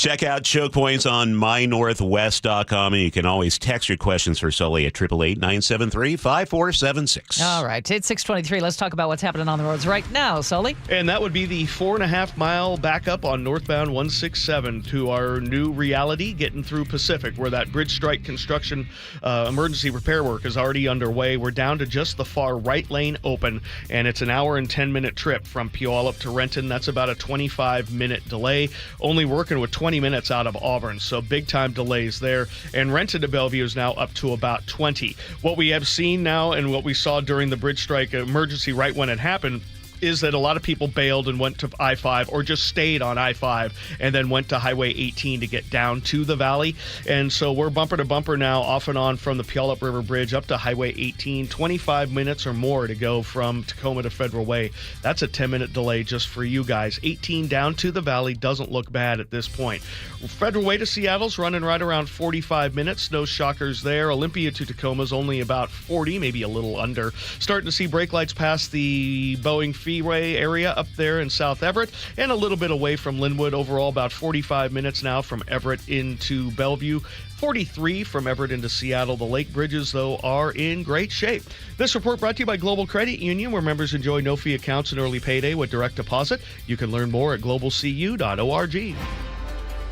Check out Choke Points on mynorthwest.com, and you can always text your questions for Sully at 888-973-5476. All right, it's 6:23. Let's talk about what's happening on the roads right now, Sully. And that would be the 4.5-mile backup on northbound 167 to our new reality, getting through Pacific, where that bridge strike construction emergency repair work is already underway. We're down to just the far right lane open, and it's an hour and 10-minute trip from Puyallup to Renton. That's about a 25-minute delay, only working with 20 minutes out of Auburn, so big-time delays there. And Renton to Bellevue is now up to about 20. What we have seen now and what we saw during the bridge strike emergency right when it happened is that a lot of people bailed and went to I-5 or just stayed on I-5 and then went to Highway 18 to get down to the valley. And so we're bumper to bumper now, off and on from the Puyallup River Bridge up to Highway 18, 25 minutes or more to go from Tacoma to Federal Way. That's a 10-minute delay just for you guys. 18 down to the valley doesn't look bad at this point. Federal Way to Seattle's running right around 45 minutes. No shockers there. Olympia to Tacoma's only about 40, maybe a little under. Starting to see brake lights past the Boeing Freeway area up there in South Everett, and a little bit away from Linwood. Overall, about 45 minutes now from Everett into Bellevue. 43 from Everett into Seattle. The lake bridges, though, are in great shape. This report brought to you by Global Credit Union, where members enjoy no-fee accounts and early payday with direct deposit. You can learn more at globalcu.org.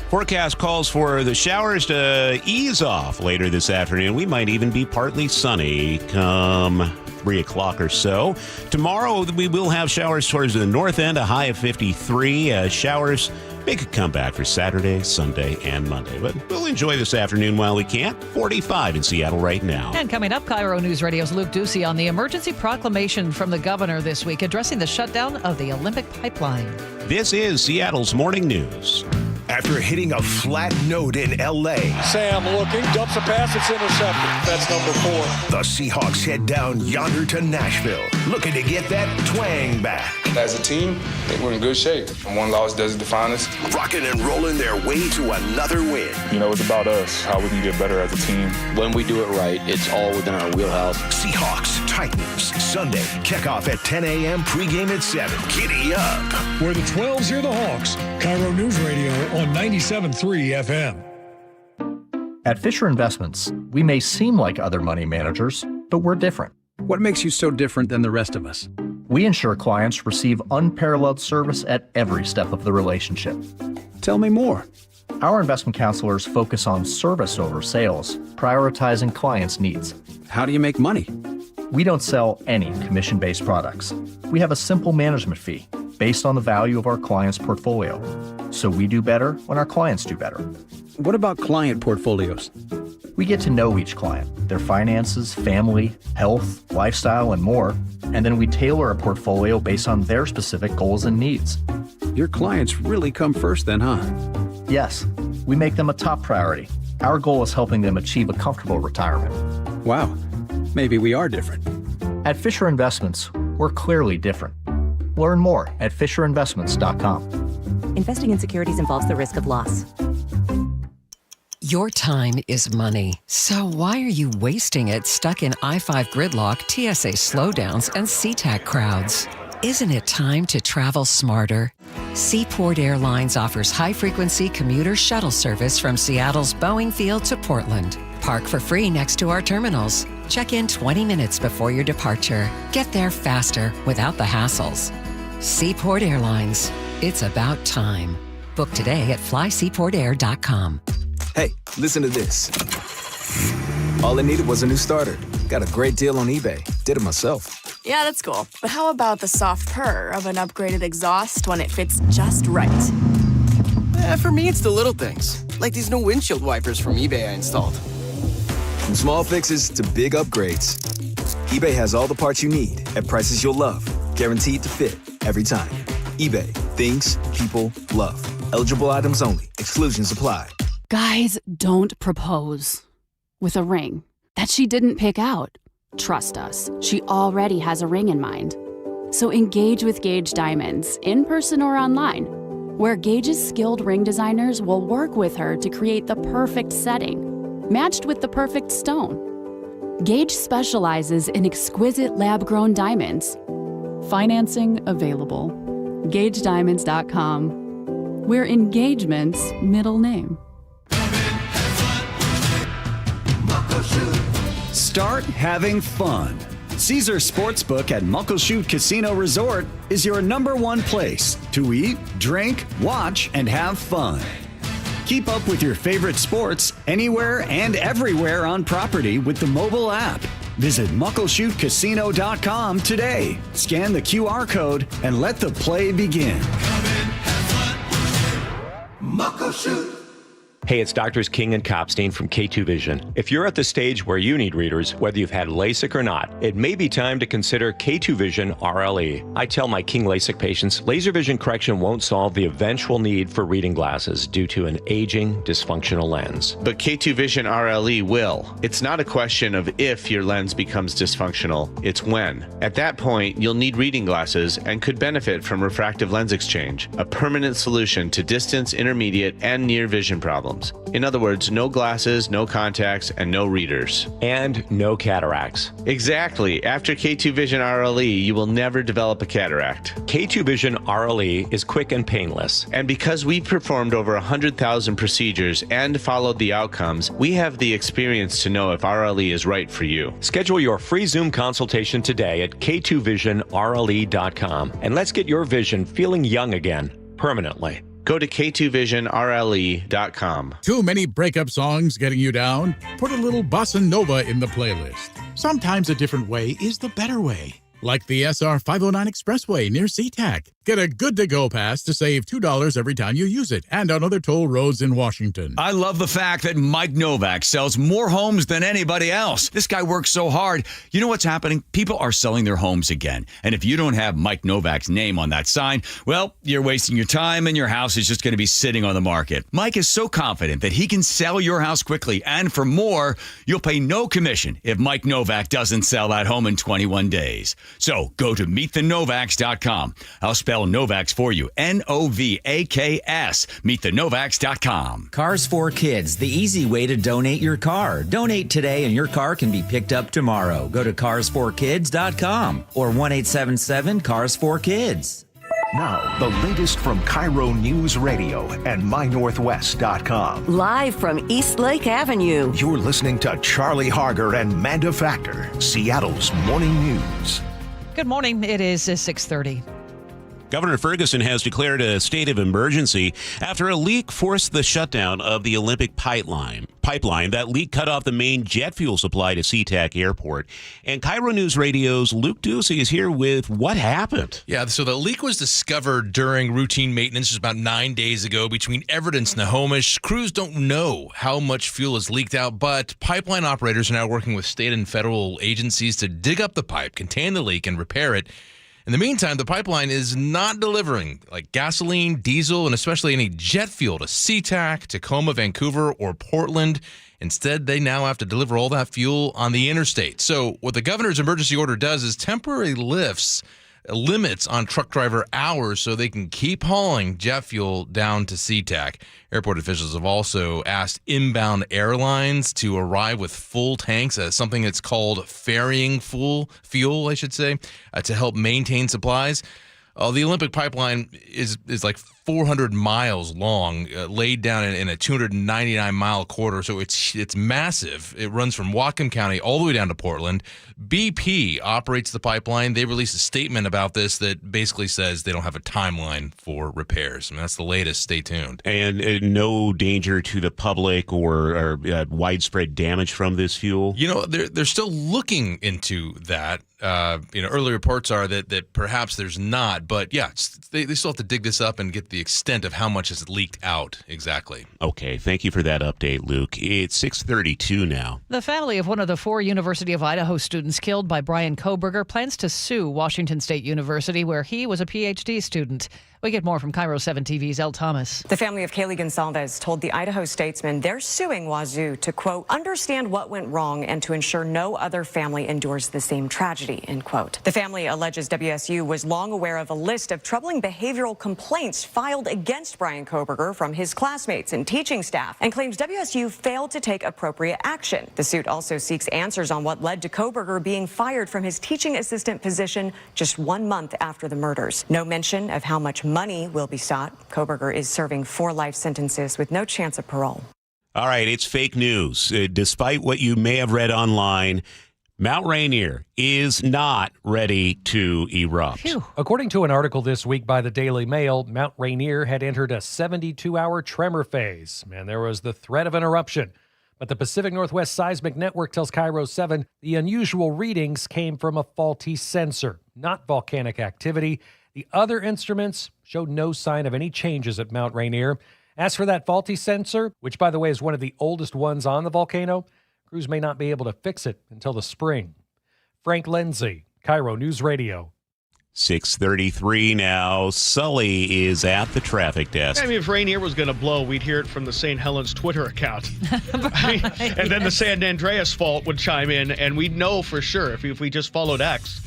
Forecast calls for the showers to ease off later this afternoon. We might even be partly sunny come 3 o'clock or so. Tomorrow, we will have showers towards the north end, a high of 53. Showers make a comeback for Saturday, Sunday, and Monday. But we'll enjoy this afternoon while we can. 45 in Seattle right now. And coming up, KIRO News Radio's Luke Ducey on the emergency proclamation from the governor this week addressing the shutdown of the Olympic pipeline. This is Seattle's Morning News. After hitting a flat note in L.A., Sam looking, dumps a pass, it's intercepted. That's number 4. The Seahawks head down yonder to Nashville, looking to get that twang back. As a team, I think we're in good shape. One loss doesn't define us. Rocking and rolling their way to another win. You know, it's about us, how we can get better as a team. When we do it right, it's all within our wheelhouse. Seahawks, Titans, Sunday. Kickoff at 10 a.m., pregame at 7. Giddy up. Where the 12s hear the Hawks. KIRO News Radio on 97.3 FM. At Fisher Investments, we may seem like other money managers, but we're different. What makes you so different than the rest of us? We ensure clients receive unparalleled service at every step of the relationship. Tell me more. Our investment counselors focus on service over sales, prioritizing clients' needs. How do you make money? We don't sell any commission-based products. We have a simple management fee based on the value of our client's portfolio. So we do better when our clients do better. What about client portfolios? We get to know each client, their finances, family, health, lifestyle, and more, and then we tailor a portfolio based on their specific goals and needs. Your clients really come first then, huh? Yes, we make them a top priority. Our goal is helping them achieve a comfortable retirement. Wow, maybe we are different. At Fisher Investments, we're clearly different. Learn more at FisherInvestments.com. Investing in securities involves the risk of loss. Your time is money. So why are you wasting it stuck in I-5 gridlock, TSA slowdowns, and SeaTac crowds? Isn't it time to travel smarter? Seaport Airlines offers high-frequency commuter shuttle service from Seattle's Boeing Field to Portland. Park for free next to our terminals. Check in 20 minutes before your departure. Get there faster without the hassles. Seaport Airlines. It's about time. Book today at flyseaportair.com. Hey, listen to this. All I needed was a new starter. Got a great deal on eBay. Did it myself. Yeah, that's cool. But how about the soft purr of an upgraded exhaust when it fits just right? For me, it's the little things. Like these new windshield wipers from eBay I installed. From small fixes to big upgrades, eBay has all the parts you need at prices you'll love. Guaranteed to fit every time. eBay. Things people love. Eligible items only. Exclusions apply. Guys, don't propose with a ring that she didn't pick out. Trust us, she already has a ring in mind. So engage with Gage Diamonds, in person or online, where Gage's skilled ring designers will work with her to create the perfect setting, matched with the perfect stone. Gage specializes in exquisite lab-grown diamonds. Financing available. GageDiamonds.com. We're engagement's middle name. Start having fun. Caesar Sportsbook at Muckleshoot Casino Resort is your #1 place to eat, drink, watch, and have fun. Keep up with your favorite sports anywhere and everywhere on property with the mobile app. Visit muckleshootcasino.com today. Scan the QR code and let the play begin. Muckleshoot. Hey, it's Doctors King and Copstein from K2 Vision. If you're at the stage where you need readers, whether you've had LASIK or not, it may be time to consider K2 Vision RLE. I tell my King LASIK patients, laser vision correction won't solve the eventual need for reading glasses due to an aging, dysfunctional lens. But K2 Vision RLE will. It's not a question of if your lens becomes dysfunctional, it's when. At that point, you'll need reading glasses and could benefit from refractive lens exchange, a permanent solution to distance, intermediate, and near vision problems. In other words, no glasses, no contacts, and no readers. And no cataracts. Exactly. After K2 Vision RLE, you will never develop a cataract. K2 Vision RLE is quick and painless. And because we've performed over 100,000 procedures and followed the outcomes, we have the experience to know if RLE is right for you. Schedule your free Zoom consultation today at k2visionrle.com. And let's get your vision feeling young again, permanently. Go to k2visionrle.com. Too many breakup songs getting you down? Put a little bossa nova in the playlist. Sometimes a different way is the better way. Like the SR 509 Expressway near SeaTac. Get a good-to-go pass to save $2 every time you use it, and on other toll roads in Washington. I love the fact that Mike Novak sells more homes than anybody else. This guy works so hard. You know what's happening? People are selling their homes again. And if you don't have Mike Novak's name on that sign, well, you're wasting your time and your house is just going to be sitting on the market. Mike is so confident that he can sell your house quickly, and for more, you'll pay no commission if Mike Novak doesn't sell that home in 21 days. So go to meetthenovaks.com. I'll spell Novaks for you. Novaks. Meetthenovaks.com. Cars for Kids, the easy way to donate your car. Donate today and your car can be picked up tomorrow. Go to carsforkids.com or 1-877-CARS4KIDS. Now, the latest from KIRO Newsradio and MyNorthwest.com. Live from East Lake Avenue. You're listening to Charlie Harger and Manda Factor, Seattle's morning news. Good morning. It is 6:30. Governor Ferguson has declared a state of emergency after a leak forced the shutdown of the Olympic pipeline. That leak cut off the main jet fuel supply to SeaTac Airport. And KIRO News Radio's Luke Ducey is here with what happened. Yeah, so the leak was discovered during routine maintenance just about 9 days ago between Everett and Snohomish. Crews don't know how much fuel is leaked out, but pipeline operators are now working with state and federal agencies to dig up the pipe, contain the leak, and repair it. In the meantime, the pipeline is not delivering like gasoline, diesel, and especially any jet fuel to SeaTac, Tacoma, Vancouver, or Portland. Instead, they now have to deliver all that fuel on the interstate. So what the governor's emergency order does is temporarily lifts limits on truck driver hours so they can keep hauling jet fuel down to SeaTac. Airport officials have also asked inbound airlines to arrive with full tanks, something that's called ferrying fuel, to help maintain supplies. The Olympic pipeline is like 400 miles long, laid down in a 299-mile corridor, so it's massive. It runs from Whatcom County all the way down to Portland. BP operates the pipeline. They released a statement about this that basically says they don't have a timeline for repairs. I mean, that's the latest. Stay tuned. And no danger to the public or widespread damage from this fuel? You know, they're still looking into that. Early reports are that perhaps there's not, but yeah, they still have to dig this up and get the extent of how much is leaked out exactly. Okay, thank you for that update, Luke. It's 6:32 now. The family of one of the 4 University of Idaho students killed by Brian Kohberger plans to sue Washington State University, where he was a PhD student. We get more from KIRO 7 TV's Elle Thomas. The family of Kaylee Gonsalves told the Idaho Statesman they're suing Wazoo to, quote, understand what went wrong and to ensure no other family endures the same tragedy, end quote. The family alleges WSU was long aware of a list of troubling behavioral complaints filed against Brian Kohberger from his classmates and teaching staff and claims WSU failed to take appropriate action. The suit also seeks answers on what led to Kohberger being fired from his teaching assistant position just 1 month after the murders. No mention of how much Money will be sought. Koberger is serving 4 life sentences with no chance of parole. All right, it's fake news. Despite what you may have read online, Mount Rainier is not ready to erupt. Phew. According to an article this week by the Daily Mail, Mount Rainier had entered a 72-hour tremor phase, and there was the threat of an eruption. But the Pacific Northwest Seismic Network tells KIRO 7 the unusual readings came from a faulty sensor, not volcanic activity. The other instruments showed no sign of any changes at Mount Rainier. As for that faulty sensor, which, by the way, is one of the oldest ones on the volcano, crews may not be able to fix it until the spring. Frank Lindsay, KIRO Newsradio. 6:33 now. Sully is at the traffic desk. I mean, if Rainier was going to blow, we'd hear it from the St. Helens Twitter account. And then the San Andreas fault would chime in, and we'd know for sure if we just followed X.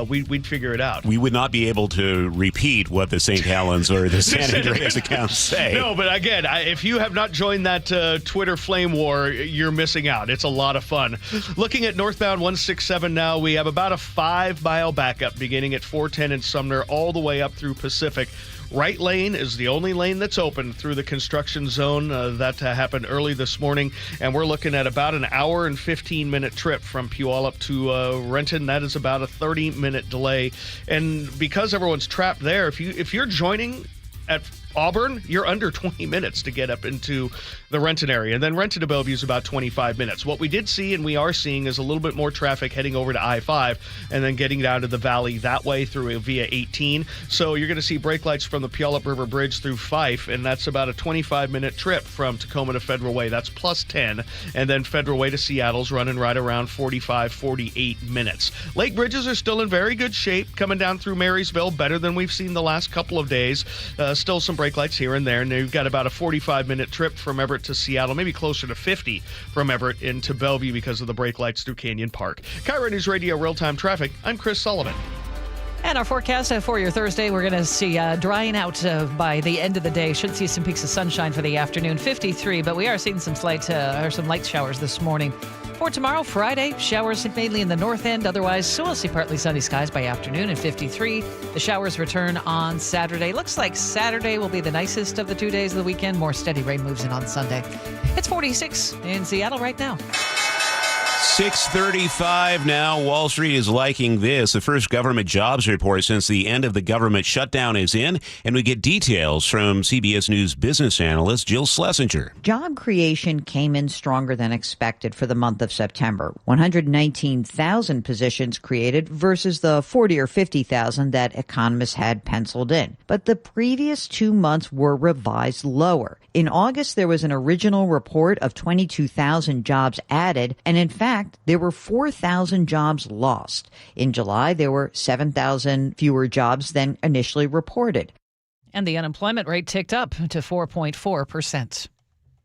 We'd figure it out. We would not be able to repeat what the St. Helens or the San Andreas accounts say. No, but again, if you have not joined that Twitter flame war, you're missing out. It's a lot of fun. Looking at northbound 167 now, we have about a 5-mile backup beginning at 410 in Sumner all the way up through Pacific. Right lane is the only lane that's open through the construction zone. That happened early this morning, and we're looking at about an hour and 15-minute trip from Puyallup to Renton. That is about a 30-minute delay. And because everyone's trapped there, if you're joining at Auburn, you're under 20 minutes to get up into the Renton area. And then Renton to Bellevue is about 25 minutes. What we did see and we are seeing is a little bit more traffic heading over to I-5 and then getting down to the valley that way through via 18. So you're going to see brake lights from the Puyallup River Bridge through Fife, and that's about a 25-minute trip from Tacoma to Federal Way. That's plus 10. And then Federal Way to Seattle's running right around 45, 48 minutes. Lake bridges are still in very good shape, coming down through Marysville, better than we've seen the last couple of days. Still some brake lights here and there, and you've got about a 45-minute trip from Everett to Seattle, maybe closer to 50 from Everett into Bellevue because of the brake lights through Canyon Park. KIRO News Radio Real-Time Traffic, I'm Chris Sullivan. And our forecast for your Thursday, we're going to see drying out by the end of the day. Should see some peaks of sunshine for the afternoon, 53, but we are seeing some light showers this morning. For tomorrow, Friday, showers mainly in the north end. Otherwise, so we'll see partly sunny skies by afternoon at 53. The showers return on Saturday. Looks like Saturday will be the nicest of the 2 days of the weekend. More steady rain moves in on Sunday. It's 46 in Seattle right now. 6:35 now. Wall Street is liking this. The first government jobs report since the end of the government shutdown is in, and we get details from CBS News business analyst Jill Schlesinger. Job creation came in stronger than expected for the month of September. 119,000 positions created versus the 40 or 50,000 that economists had penciled in. But the previous 2 months were revised lower. In August, there was an original report of 22,000 jobs added, and in fact, there were 4,000 jobs lost. In July, there were 7,000 fewer jobs than initially reported. And the unemployment rate ticked up to 4.4%.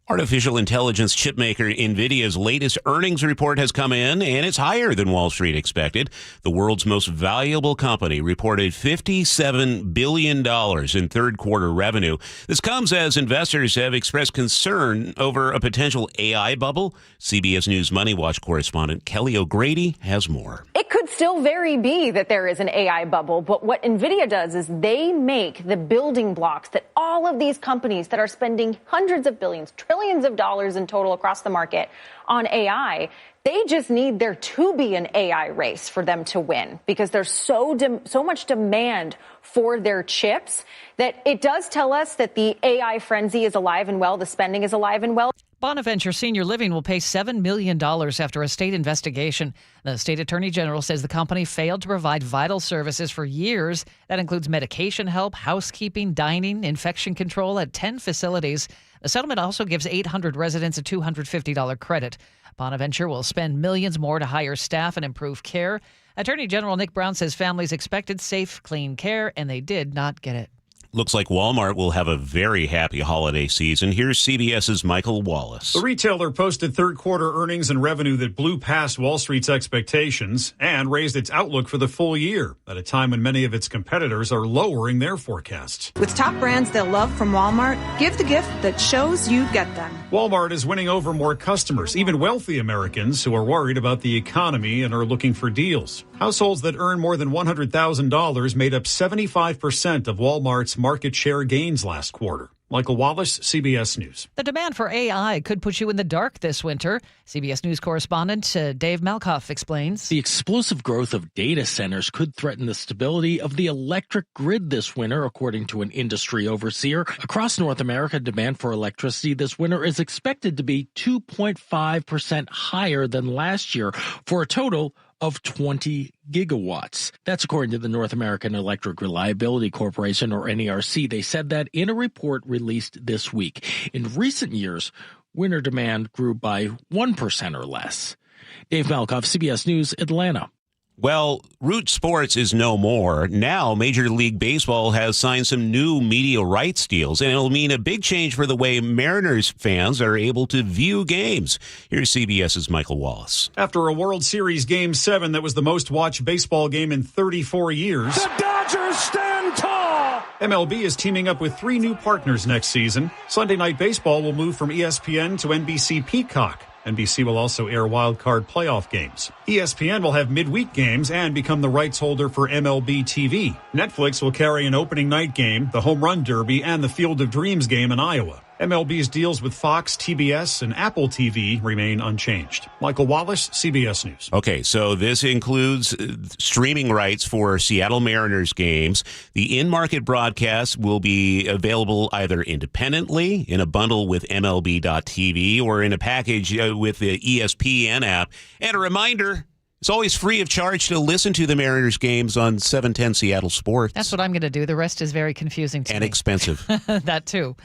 Artificial intelligence chipmaker NVIDIA's latest earnings report has come in, and it's higher than Wall Street expected. The world's most valuable company reported $57 billion in third-quarter revenue. This comes as investors have expressed concern over a potential AI bubble. CBS News Money Watch correspondent Kelly O'Grady has more. It could still very be that there is an AI bubble, but what NVIDIA does is they make the building blocks that all of these companies that are spending hundreds of billions, trillions of dollars in total across the market on AI, they just need there to be an AI race for them to win because there's so much demand for their chips that it does tell us that the AI frenzy is alive and well, the spending is alive and well. Bonaventure Senior Living will pay $7 million after a state investigation. The state attorney general says the company failed to provide vital services for years. That includes medication help, housekeeping, dining, infection control at 10 facilities. The settlement also gives 800 residents a $250 credit. Bonaventure will spend millions more to hire staff and improve care. Attorney General Nick Brown says families expected safe, clean care, and they did not get it. Looks like Walmart will have a very happy holiday season. Here's CBS's Michael Wallace. The retailer posted third-quarter earnings and revenue that blew past Wall Street's expectations and raised its outlook for the full year at a time when many of its competitors are lowering their forecasts. With top brands they'll love from Walmart, give the gift that shows you get them. Walmart is winning over more customers, even wealthy Americans who are worried about the economy and are looking for deals. Households that earn more than $100,000 made up 75% of Walmart's market share gains last quarter. Michael Wallace, CBS News. The demand for AI could put you in the dark this winter. CBS News correspondent Dave Malkoff explains. The explosive growth of data centers could threaten the stability of the electric grid this winter, according to an industry overseer. Across North America, demand for electricity this winter is expected to be 2.5% higher than last year, for a total of 20 gigawatts. That's according to the North American Electric Reliability Corporation, or NERC. They said that in a report released this week. In recent years, winter demand grew by 1% or less. Dave Malkoff, CBS News, Atlanta. Well, Root Sports is no more. Now, Major League Baseball has signed some new media rights deals, and it'll mean a big change for the way Mariners fans are able to view games. Here's CBS's Michael Wallace. After a World Series Game 7 that was the most-watched baseball game in 34 years, The Dodgers stand tall! MLB is teaming up with 3 new partners next season. Sunday Night Baseball will move from ESPN to NBC Peacock. NBC will also air wild card playoff games. ESPN will have midweek games and become the rights holder for MLB TV. Netflix will carry an opening night game, the Home Run Derby, and the Field of Dreams game in Iowa. MLB's deals with Fox, TBS, and Apple TV remain unchanged. Michael Wallace, CBS News. Okay, so this includes streaming rights for Seattle Mariners games. The in-market broadcast will be available either independently, in a bundle with MLB.TV, or in a package with the ESPN app. And a reminder, it's always free of charge to listen to the Mariners games on 710 Seattle Sports. That's what I'm going to do. The rest is very confusing to me. And expensive. That too.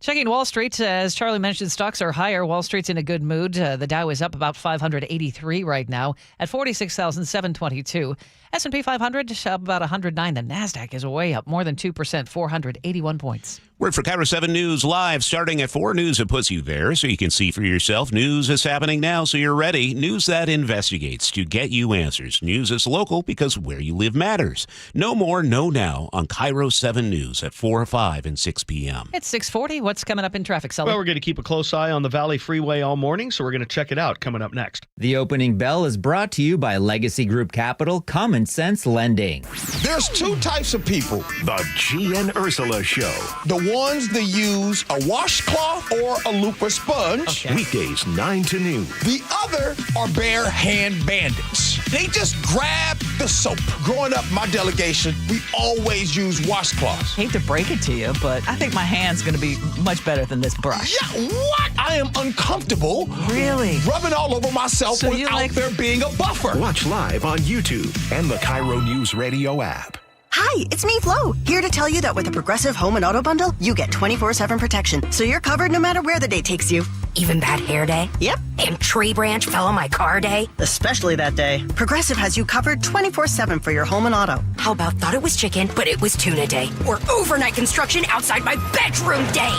Checking Wall Street, as Charlie mentioned, stocks are higher. Wall Street's in a good mood. The Dow is up about 583 right now at 46,722. S&P 500 up about 109. The NASDAQ is way up more than 2%, 481 points. Word for KIRO 7 News live starting at 4 News that puts you there so you can see for yourself. News that's happening now so you're ready. News that investigates to get you answers. News that's local because where you live matters. No more, no now on KIRO 7 News at 4, 5, and 6 p.m. It's 6:40. What's coming up in traffic, Sully? Well, we're going to keep a close eye on the Valley Freeway all morning, so we're going to check it out coming up next. The opening bell is brought to you by Legacy Group Capital Common Sense Lending. There's 2 types of people. The G and Ursula Show. The ones that use a washcloth or a loofah sponge. Okay. Weekdays 9 to noon. The other are bare hand bandits. They just grab the soap. Growing up, my delegation, we always use washcloths. Hate to break it to you, but I think my hand's going to be much better than this brush. Yeah, what? I am uncomfortable. Really? Rubbing all over myself without there being a buffer. Watch live on YouTube and the KIRO Newsradio app. Hi, it's me, Flo, here to tell you that with the Progressive Home and Auto Bundle, you get 24/7 protection, so you're covered no matter where the day takes you. Even bad hair day? Yep. And tree branch fell on my car day? Especially that day. Progressive has you covered 24/7 for your home and auto. How about thought it was chicken, but it was tuna day? Or overnight construction outside my bedroom day?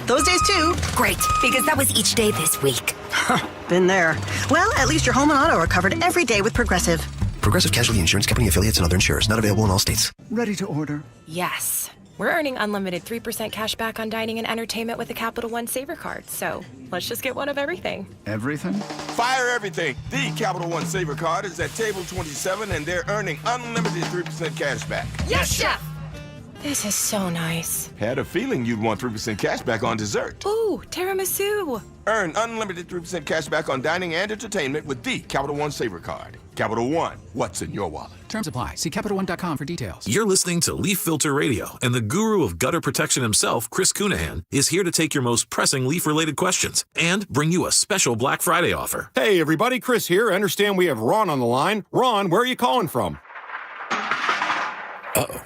Those days too. Great, because that was each day this week. Been there. Well, at least your home and auto are covered every day with Progressive. Progressive Casualty Insurance Company affiliates and other insurers. Not available in all states. Ready to order? Yes. We're earning unlimited 3% cash back on dining and entertainment with a Capital One Saver card. So let's just get one of everything. Everything? Fire everything. The Capital One Saver card is at table 27 and they're earning unlimited 3% cash back. Yes, Chef! This is so nice. Had a feeling you'd want 3% cash back on dessert. Ooh, tiramisu. Earn unlimited 3% cash back on dining and entertainment with the Capital One Saver card. Capital One, what's in your wallet? Terms apply. See CapitalOne.com for details. You're listening to Leaf Filter Radio, and the guru of gutter protection himself, Chris Cunahan, is here to take your most pressing leaf-related questions and bring you a special Black Friday offer. Hey, everybody. Chris here. I understand we have Ron on the line. Ron, where are you calling from? Uh-oh.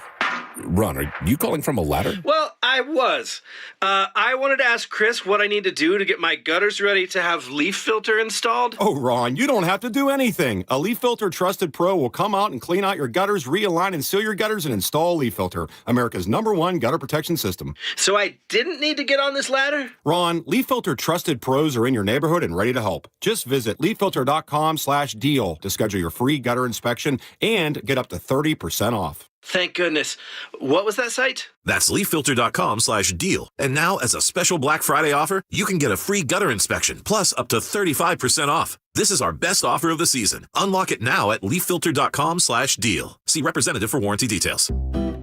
Ron, are you calling from a ladder? Well, I was. I wanted to ask Chris what I need to do to get my gutters ready to have leaf filter installed. Oh, Ron, you don't have to do anything. A Leaf Filter Trusted Pro will come out and clean out your gutters, realign and seal your gutters, and install a Leaf Filter, America's #1 gutter protection system. So I didn't need to get on this ladder? Ron, Leaf Filter Trusted Pros are in your neighborhood and ready to help. Just visit leaffilter.com/deal to schedule your free gutter inspection and get up to 30% off. Thank goodness. What was that site? That's leaffilter.com/deal. And now, as a special Black Friday offer, you can get a free gutter inspection, plus up to 35% off. This is our best offer of the season. Unlock it now at leaffilter.com/deal. See representative for warranty details.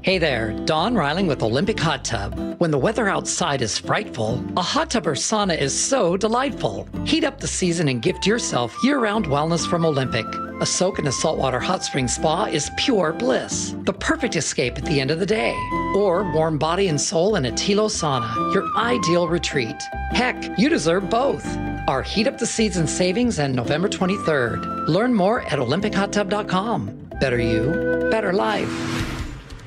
Hey there, Dawn Riling with Olympic Hot Tub. When the weather outside is frightful, a hot tub or sauna is so delightful. Heat up the season and gift yourself year-round wellness from Olympic. A soak in a saltwater hot spring spa is pure bliss, the perfect escape at the end of the day. Or warm body and soul in a Tilo sauna, your ideal retreat. Heck, you deserve both. Our Heat Up the Season savings end November 23rd. Learn more at olympichottub.com. Better you, better life.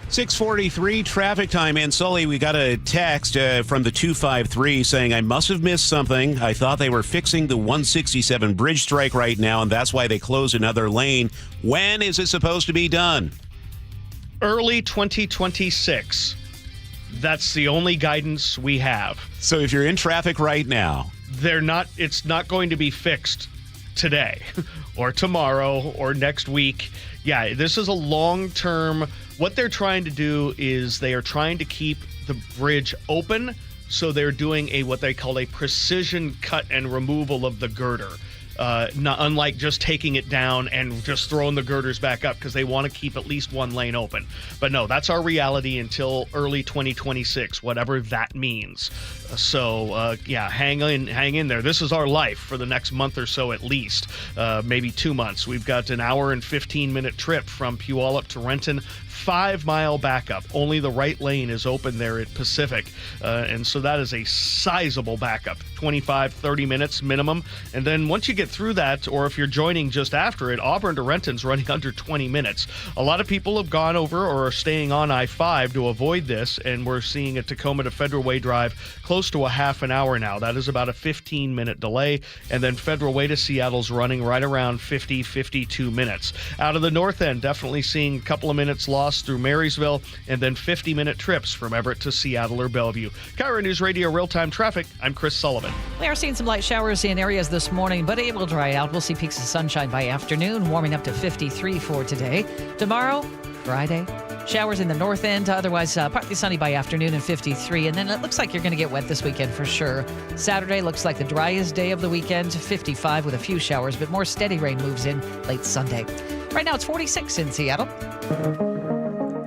6:43 traffic time. And Sully, we got a text from the 253 saying, I must have missed something. I thought they were fixing the 167 bridge strike right now, and that's why they closed another lane. When is it supposed to be done? Early 2026. That's the only guidance we have. So if you're in traffic right now, it's not going to be fixed today or tomorrow or next week. Yeah, this is a long-term. What they're trying to do is they are trying to keep the bridge open, so they're doing what they call a precision cut and removal of the girder. Not unlike just taking it down and just throwing the girders back up, because they want to keep at least one lane open. But no, that's our reality until early 2026, whatever that means. So hang in there. This is our life for the next month or so at least, maybe 2 months. We've got an hour and 15-minute trip from Puyallup to Renton. 5-mile backup. Only the right lane is open there at Pacific. And so that is a sizable backup, 25, 30 minutes minimum. And then once you get through that, or if you're joining just after it, Auburn to Renton's running under 20 minutes. A lot of people have gone over or are staying on I-5 to avoid this, and we're seeing a Tacoma to Federal Way drive close to a half an hour now. That is about a 15-minute delay. And then Federal Way to Seattle's running right around 50, 52 minutes. Out of the north end, definitely seeing a couple of minutes lost through Marysville, and then 50-minute trips from Everett to Seattle or Bellevue. KIRO News Radio Real-Time Traffic. I'm Chris Sullivan. We are seeing some light showers in areas this morning, but it will dry out. We'll see peaks of sunshine by afternoon, warming up to 53 for today. Tomorrow, Friday, showers in the north end, otherwise partly sunny by afternoon and 53. And then it looks like you're going to get wet this weekend for sure. Saturday looks like the driest day of the weekend, 55 with a few showers, but more steady rain moves in late Sunday. Right now it's 46 in Seattle.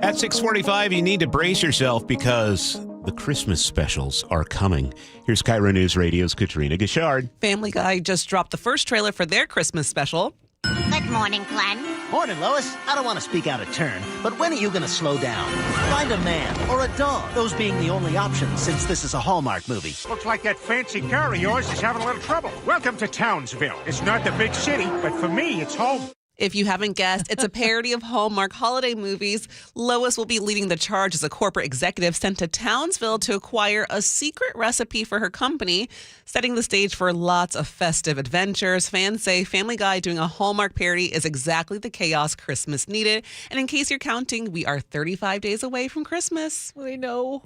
At 6:45, you need to brace yourself because the Christmas specials are coming. Here's KIRO News Radio's Katrina Gishard. Family Guy just dropped the first trailer for their Christmas special. Good morning, Glenn. Morning, Lois. I don't want to speak out of turn, but when are you going to slow down? Find a man or a dog, those being the only options since this is a Hallmark movie. Looks like that fancy car of yours is having a little trouble. Welcome to Townsville. It's not the big city, but for me, it's home. If you haven't guessed, it's a parody of Hallmark holiday movies. Lois will be leading the charge as a corporate executive sent to Townsville to acquire a secret recipe for her company, setting the stage for lots of festive adventures. Fans say Family Guy doing a Hallmark parody is exactly the chaos Christmas needed. And in case you're counting, we are 35 days away from Christmas. We know.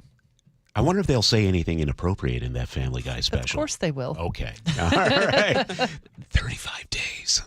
I wonder if they'll say anything inappropriate in that Family Guy special. Of course they will. Okay. All right. 35 days.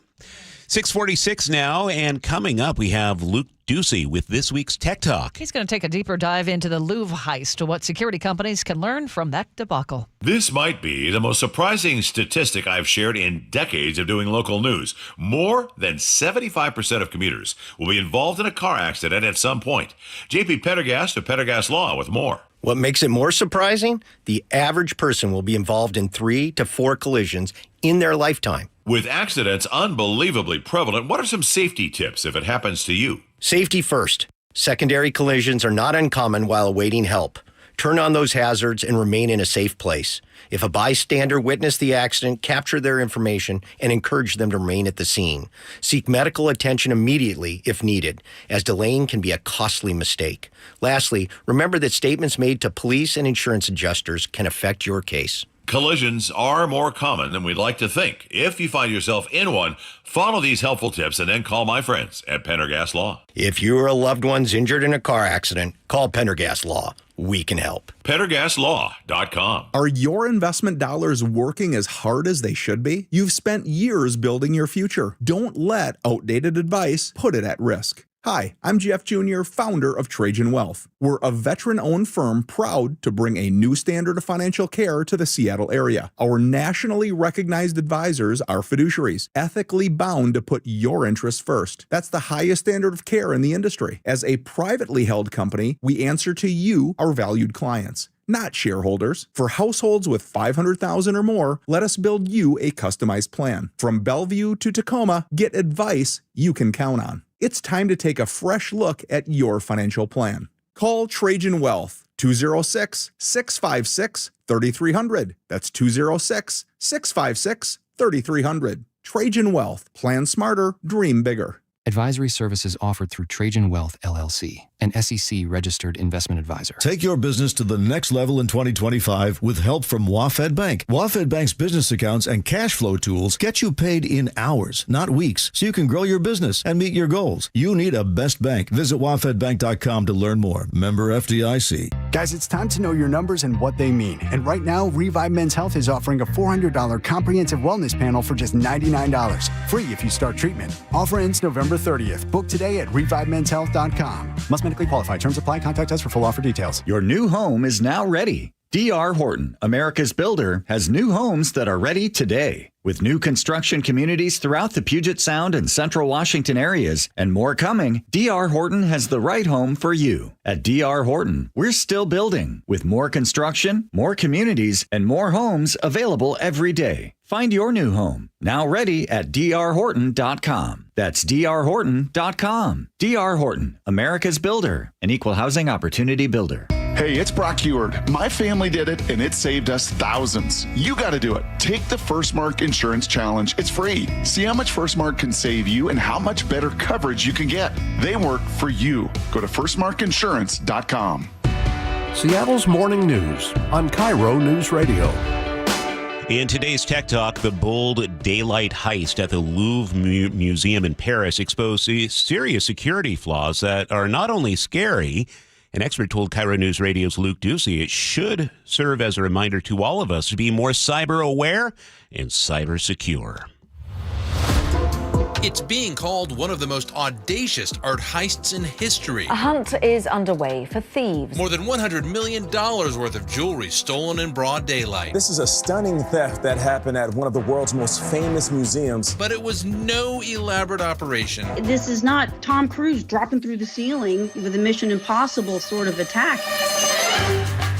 6:46 now, and coming up, we have Luke Ducey with this week's Tech Talk. He's going to take a deeper dive into the Louvre heist, what security companies can learn from that debacle. This might be the most surprising statistic I've shared in decades of doing local news. More than 75% of commuters will be involved in a car accident at some point. JP Pendergast of Pendergast Law with more. What makes it more surprising? The average person will be involved in 3 to 4 collisions in their lifetime. With accidents unbelievably prevalent, what are some safety tips if it happens to you? Safety first. Secondary collisions are not uncommon while awaiting help. Turn on those hazards and remain in a safe place. If a bystander witnessed the accident, capture their information and encourage them to remain at the scene. Seek medical attention immediately if needed, as delaying can be a costly mistake. Lastly, remember that statements made to police and insurance adjusters can affect your case. Collisions are more common than we'd like to think. If you find yourself in one, follow these helpful tips and then call my friends at Pendergast Law. If you or a loved one's injured in a car accident, call Pendergast Law. We can help. PendergastLaw.com. Are your investment dollars working as hard as they should be? You've spent years building your future. Don't let outdated advice put it at risk. Hi, I'm Jeff Jr., founder of Trajan Wealth. We're a veteran-owned firm proud to bring a new standard of financial care to the Seattle area. Our nationally recognized advisors are fiduciaries, ethically bound to put your interests first. That's the highest standard of care in the industry. As a privately held company, we answer to you, our valued clients, not shareholders. For households with $500,000 or more, let us build you a customized plan. From Bellevue to Tacoma, get advice you can count on. It's time to take a fresh look at your financial plan. Call Trajan Wealth, 206-656-3300. That's 206-656-3300. Trajan Wealth. Plan smarter, dream bigger. Advisory services offered through Trajan Wealth, LLC, an SEC-registered investment advisor. Take your business to the next level in 2025 with help from WaFd Bank. WaFd Bank's business accounts and cash flow tools get you paid in hours, not weeks, so you can grow your business and meet your goals. You need a best bank. Visit wafdbank.com to learn more. Member FDIC. Guys, it's time to know your numbers and what they mean. And right now, Revive Men's Health is offering a $400 comprehensive wellness panel for just $99. Free if you start treatment. Offer ends November 30th. Book today at revivemenshealth.com. Must medically qualify. Terms apply. Contact us for full offer details. Your new home is now ready. D.R. Horton, America's builder, has new homes that are ready today. With new construction communities throughout the Puget Sound and Central Washington areas, and more coming, D.R. Horton has the right home for you. At D.R. Horton, we're still building, with more construction, more communities, and more homes available every day. Find your new home, now ready at drhorton.com. That's drhorton.com. D.R. Horton, America's builder, an equal housing opportunity builder. Hey, it's Brock Heward. My family did it, and it saved us thousands. You got to do it. Take the First Mark Insurance Challenge. It's free. See how much First Mark can save you and how much better coverage you can get. They work for you. Go to firstmarkinsurance.com. Seattle's Morning News on KIRO Newsradio. In today's Tech Talk, the bold daylight heist at the Louvre Museum in Paris exposed serious security flaws that are not only scary. An expert told KIRO News Radio's Luke Ducey it should serve as a reminder to all of us to be more cyber aware and cyber secure. It's being called one of the most audacious art heists in history. A hunt is underway for thieves. More than $100 million worth of jewelry stolen in broad daylight. This is a stunning theft that happened at one of the world's most famous museums. But it was no elaborate operation. This is not Tom Cruise dropping through the ceiling with a Mission Impossible sort of attack.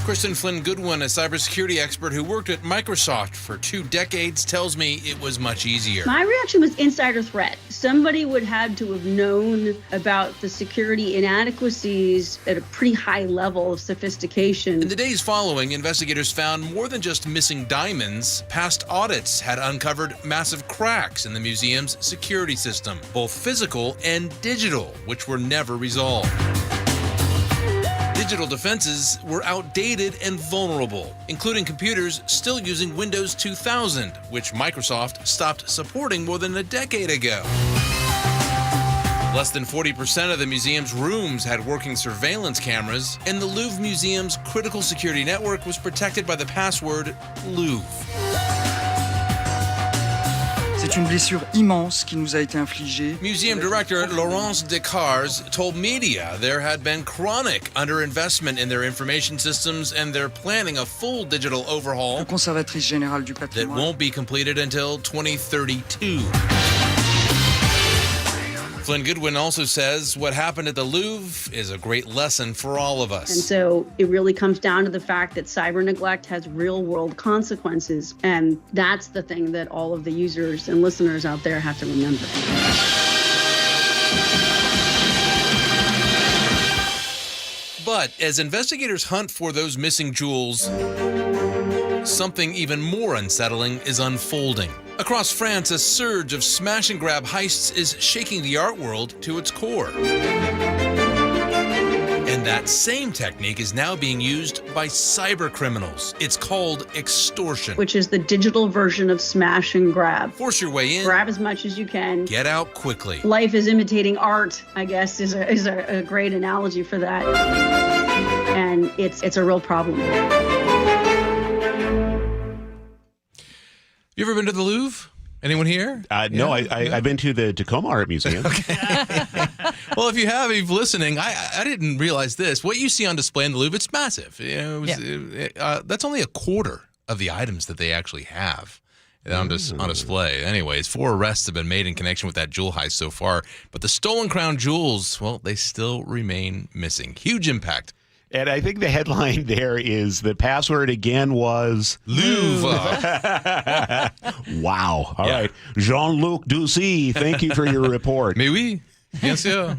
Kristen Flynn Goodwin, a cybersecurity expert who worked at Microsoft for 2 decades, tells me it was much easier. My reaction was insider threat. Somebody would have to have known about the security inadequacies at a pretty high level of sophistication. In the days following, investigators found more than just missing diamonds. Past audits had uncovered massive cracks in the museum's security system, both physical and digital, which were never resolved. Digital defenses were outdated and vulnerable, including computers still using Windows 2000, which Microsoft stopped supporting more than a decade ago. Less than 40% of the museum's rooms had working surveillance cameras, and the Louvre Museum's critical security network was protected by the password Louvre. C'est une blessure immense qui nous a été infligée. Museum director Laurence Descartes told media there had been chronic underinvestment in their information systems and they're planning a full digital overhaul Conservatrice générale du that patrimoine. won't be completed until 2032. Flynn Goodwin also says what happened at the Louvre is a great lesson for all of us. And so it really comes down to the fact that cyber neglect has real world consequences. And that's the thing that all of the users and listeners out there have to remember. But as investigators hunt for those missing jewels, something even more unsettling is unfolding. Across France, a surge of smash-and-grab heists is shaking the art world to its core. And that same technique is now being used by cyber criminals. It's called extortion. Which is the digital version of smash and grab. Force your way in. Grab as much as you can. Get out quickly. Life is imitating art, I guess, is a great analogy for that. And it's a real problem. You ever been to the Louvre? Anyone here? No, I've been to the Tacoma Art Museum. Well, if you're listening, I didn't realize this. What you see on display in the Louvre, it's massive. That's only a quarter of the items that they actually have on display. Anyways, 4 arrests have been made in connection with that jewel heist so far, but the stolen crown jewels, well, they still remain missing. Huge impact. And I think the headline there is the password again was Louvre. Wow. All right. Jean-Luc Ducy, thank you for your report. Mais oui. Bien sûr.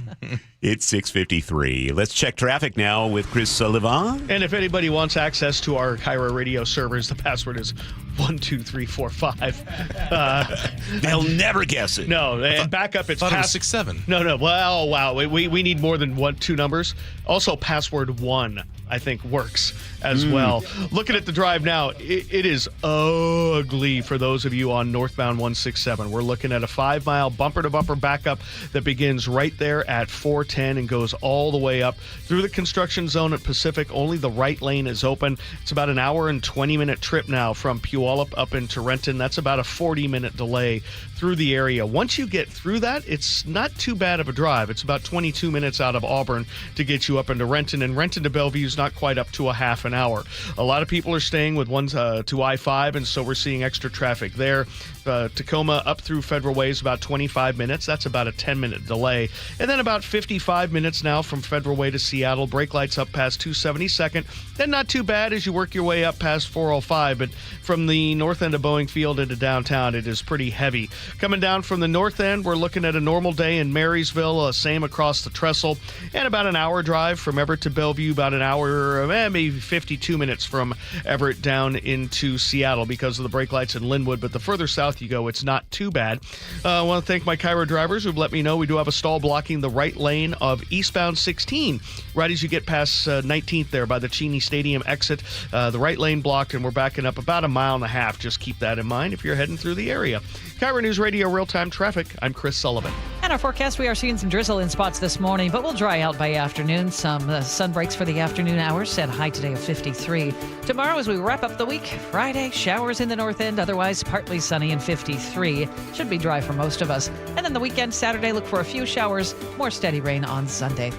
It's 6:53. Let's check traffic now with Chris Sullivan. And if anybody wants access to our KIRO radio servers, the password is 12345. They'll never guess it. No, and backup it's it was 67. No. Well, wow. We need more than 2 numbers. Also, password 1, I think, works as well. Looking at the drive now, it is ugly for those of you on northbound 167. We're looking at a 5-mile bumper-to-bumper backup that begins right there at 410 and goes all the way up through the construction zone at Pacific. Only the right lane is open. It's about an hour and 20-minute trip now from Puyallup up into Renton. That's about a 40-minute delay through the area. Once you get through that, it's not too bad of a drive. It's about 22 minutes out of Auburn to get you up into Renton, and Renton to Bellevue is not quite up to a half an hour. A lot of people are staying with ones to I-5, and so we're seeing extra traffic there. Tacoma up through Federal Way is about 25 minutes. That's about a 10-minute delay. And then about 55 minutes now from Federal Way to Seattle. Brake lights up past 272nd. Then not too bad as you work your way up past 405. But from the north end of Boeing Field into downtown, it is pretty heavy. Coming down from the north end, we're looking at a normal day in Marysville, same across the trestle, and about an hour drive from Everett to Bellevue, about an hour, maybe 52 minutes from Everett down into Seattle because of the brake lights in Linwood. But the further south you go, it's not too bad. I want to thank my KIRO drivers who've let me know we do have a stall blocking the right lane of eastbound 16, right as you get past 19th there by the Cheney Stadium exit. The right lane blocked, and we're backing up about a mile and a half. Just keep that in mind if you're heading through the area. KIRO News Radio real-time traffic. I'm Chris Sullivan. And our forecast, we are seeing some drizzle in spots this morning, but we'll dry out by afternoon. Some sun breaks for the afternoon hours. Set high today of 53. Tomorrow, as we wrap up the week, Friday, showers in the north end, otherwise partly sunny and 53. Should be dry for most of us. And then the weekend, Saturday, look for a few showers, more steady rain on Sunday.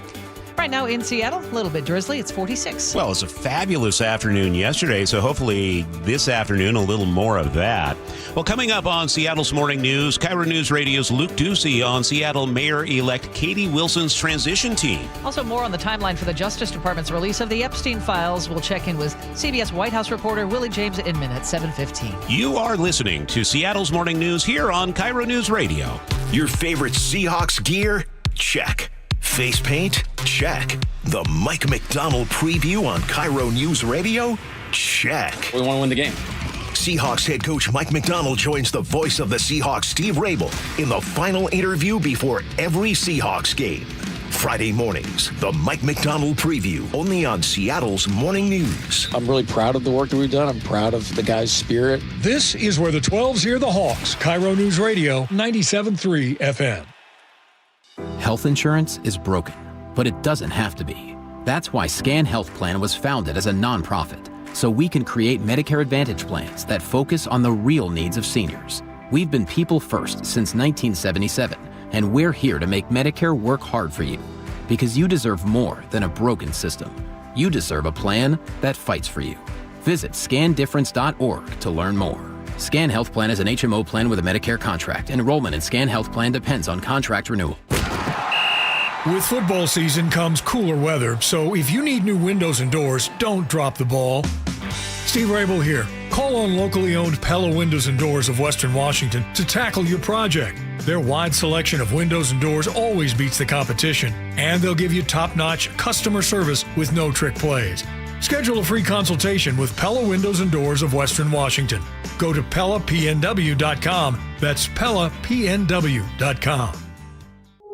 Right now in Seattle, a little bit drizzly. It's 46. Well, it's a fabulous afternoon yesterday, so hopefully this afternoon a little more of that. Well, coming up on Seattle's Morning News, KIRO News Radio's Luke Ducey on Seattle Mayor-elect Katie Wilson's transition team. Also more on the timeline for the Justice Department's release of the Epstein files. We'll check in with CBS White House reporter Willie James Inman at 7:15. You are listening to Seattle's Morning News here on KIRO News Radio. Your favorite Seahawks gear? Check. Face paint? Check. The Mike McDonald preview on KIRO News Radio? Check. We want to win the game. Seahawks head coach Mike McDonald joins the voice of the Seahawks, Steve Rabel, in the final interview before every Seahawks game. Friday mornings, the Mike McDonald preview, only on Seattle's Morning News. I'm really proud of the work that we've done. I'm proud of the guys' spirit. This is where the 12s hear the Hawks. KIRO News Radio, 97.3 FM. Health insurance is broken, but it doesn't have to be. That's why Scan Health Plan was founded as a nonprofit, so we can create Medicare Advantage plans that focus on the real needs of seniors. We've been people first since 1977, and we're here to make Medicare work hard for you, because you deserve more than a broken system. You deserve a plan that fights for you. Visit scandifference.org to learn more. Scan Health Plan is an HMO plan with a Medicare contract. Enrollment in Scan Health Plan depends on contract renewal. With football season comes cooler weather, so if you need new windows and doors, don't drop the ball. Steve Rabel here. Call on locally owned Pella Windows and Doors of Western Washington to tackle your project. Their wide selection of windows and doors always beats the competition, and they'll give you top-notch customer service with no trick plays. Schedule a free consultation with Pella Windows and Doors of Western Washington. Go to PellaPNW.com. That's PellaPNW.com.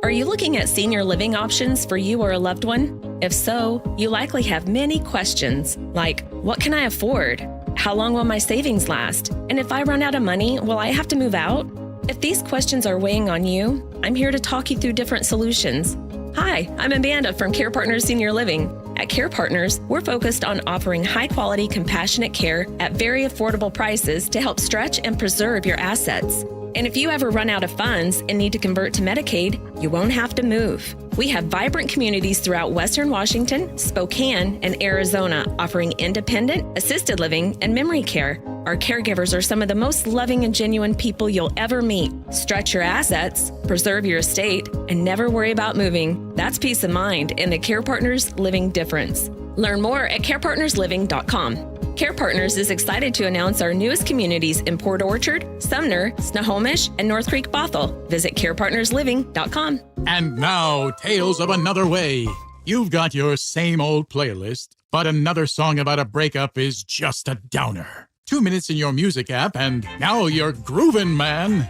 Are you looking at senior living options for you or a loved one? If so, you likely have many questions like, what can I afford? How long will my savings last? And if I run out of money, will I have to move out? If these questions are weighing on you, I'm here to talk you through different solutions. Hi, I'm Amanda from Care Partners Senior Living. At Care Partners, we're focused on offering high-quality, compassionate care at very affordable prices to help stretch and preserve your assets. And if you ever run out of funds and need to convert to Medicaid, you won't have to move. We have vibrant communities throughout Western Washington, Spokane, and Arizona offering independent, assisted living, and memory care. Our caregivers are some of the most loving and genuine people you'll ever meet. Stretch your assets, preserve your estate, and never worry about moving. That's peace of mind and the Care Partners Living Difference. Learn more at carepartnersliving.com. Care Partners is excited to announce our newest communities in Port Orchard, Sumner, Snohomish, and North Creek Bothell. Visit carepartnersliving.com. And now, Tales of Another Way. You've got your same old playlist, but another song about a breakup is just a downer. 2 minutes in your music app, and now you're groovin', man.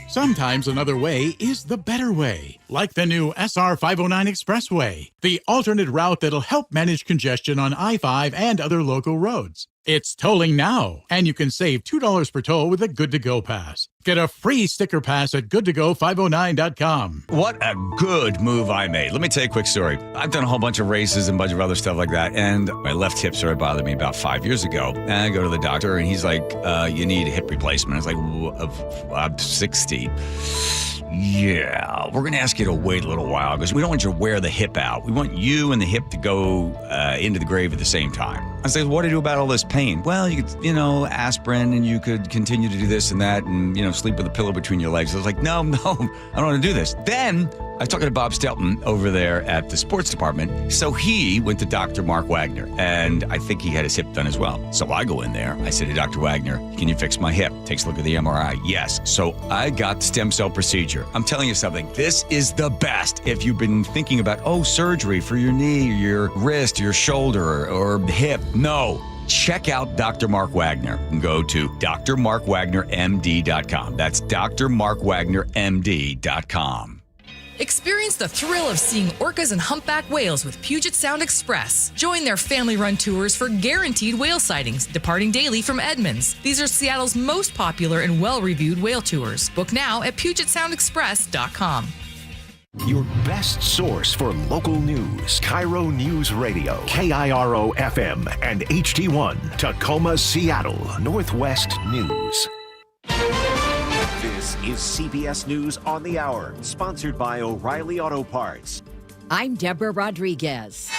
Sometimes another way is the better way, like the new SR 509 Expressway, the alternate route that'll help manage congestion on I-5 and other local roads. It's tolling now, and you can save $2 per toll with a Good-to-Go pass. Get a free sticker pass at goodtogo509.com. What a good move I made. Let me tell you a quick story. I've done a whole bunch of races and a bunch of other stuff like that, and my left hip started bothering me about 5 years ago. And I go to the doctor, and he's like, you need a hip replacement. I was like, I'm 60. Yeah, we're going to ask you to wait a little while because we don't want you to wear the hip out. We want you and the hip to go into the grave at the ssame time. I said, what do you do about all this pain? Well, you could, aspirin, and you could continue to do this and that and, sleep with a pillow between your legs. I was like, no, I don't want to do this. Then I was talking to Bob Stelton over there at the sports department. So he went to Dr. Mark Wagner, and I think he had his hip done as well. So I go in there. I said to Dr. Wagner, can you fix my hip? Takes a look at the MRI. Yes. So I got the stem cell procedure. I'm telling you something. This is the best. If you've been thinking about, surgery for your knee, your wrist, your shoulder, or hip, no. Check out Dr. Mark Wagner and go to drmarkwagnermd.com. That's drmarkwagnermd.com. Experience the thrill of seeing orcas and humpback whales with Puget Sound Express. Join their family-run tours for guaranteed whale sightings, departing daily from Edmonds. These are Seattle's most popular and well-reviewed whale tours. Book now at PugetSoundExpress.com. Your best source for local news. KIRO Newsradio, KIRO FM, and HD1, Tacoma, Seattle, Northwest News. This is CBS News on the Hour, sponsored by O'Reilly Auto Parts. I'm Deborah Rodriguez.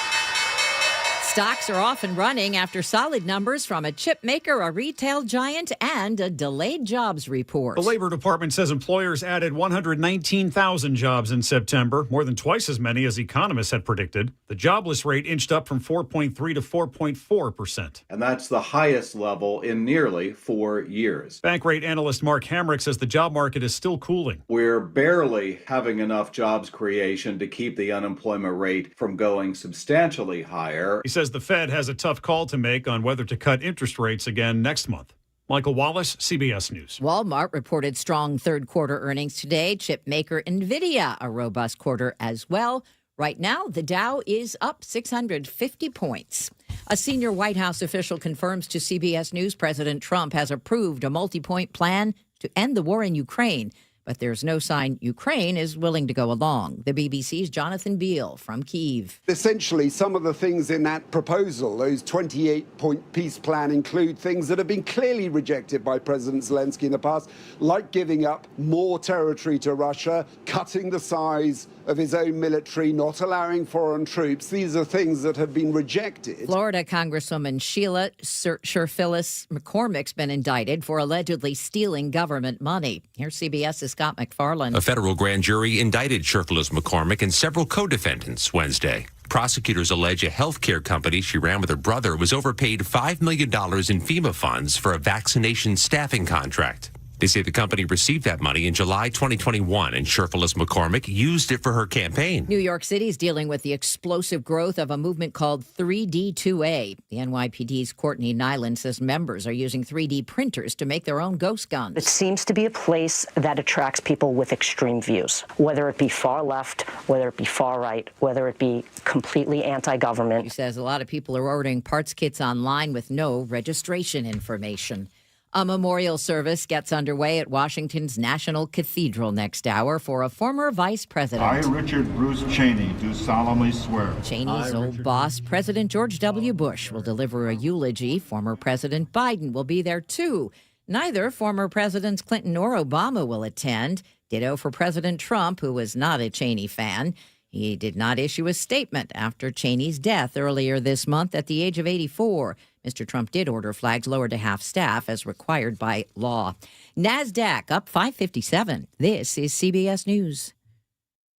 Stocks are off and running after solid numbers from a chip maker, a retail giant, and a delayed jobs report. The Labor Department says employers added 119,000 jobs in September, more than twice as many as economists had predicted. The jobless rate inched up from 4.3 to 4.4%. And that's the highest level in nearly 4 years. Bank rate analyst Mark Hamrick says the job market is still cooling. We're barely having enough jobs creation to keep the unemployment rate from going substantially higher. He says the Fed has a tough call to make on whether to cut interest rates again next month. Michael Wallace, CBS News. Walmart reported strong third-quarter earnings today. Chip maker NVIDIA, a robust quarter as well. Right now, the Dow is up 650 points. A senior White House official confirms to CBS News President Trump has approved a multi-point plan to end the war in Ukraine. But there's no sign Ukraine is willing to go along. The BBC's Jonathan Beale from Kyiv. Essentially, some of the things in that proposal, those 28-point peace plan, include things that have been clearly rejected by President Zelensky in the past, like giving up more territory to Russia, cutting the size of his own military, not allowing foreign troops. These are things that have been rejected. Florida Congresswoman Sheila Sherphyllis McCormick's been indicted for allegedly stealing government money. Here's CBS's Scott McFarland. A federal grand jury indicted Sherphyllis McCormick and several co-defendants Wednesday. Prosecutors allege a health care company she ran with her brother was overpaid $5 million in FEMA funds for a vaccination staffing contract. They say the company received that money in July 2021, and Sherphyllis McCormick used it for her campaign. New York City is dealing with the explosive growth of a movement called 3D2A. The NYPD's Courtney Nyland says members are using 3D printers to make their own ghost guns. It seems to be a place that attracts people with extreme views, whether it be far left, whether it be far right, whether it be completely anti-government. She says a lot of people are ordering parts kits online with no registration information. A memorial service gets underway at Washington's National Cathedral next hour for a former vice president. I, Richard Bruce Cheney, do solemnly swear. Cheney's old boss, President George W. Bush, will deliver a eulogy. Former President Biden will be there, too. Neither former Presidents Clinton or Obama will attend. Ditto for President Trump, who was not a Cheney fan. He did not issue a statement after Cheney's death earlier this month at the age of 84. Mr. Trump did order flags lowered to half staff as required by law. NASDAQ up 557. This is CBS News.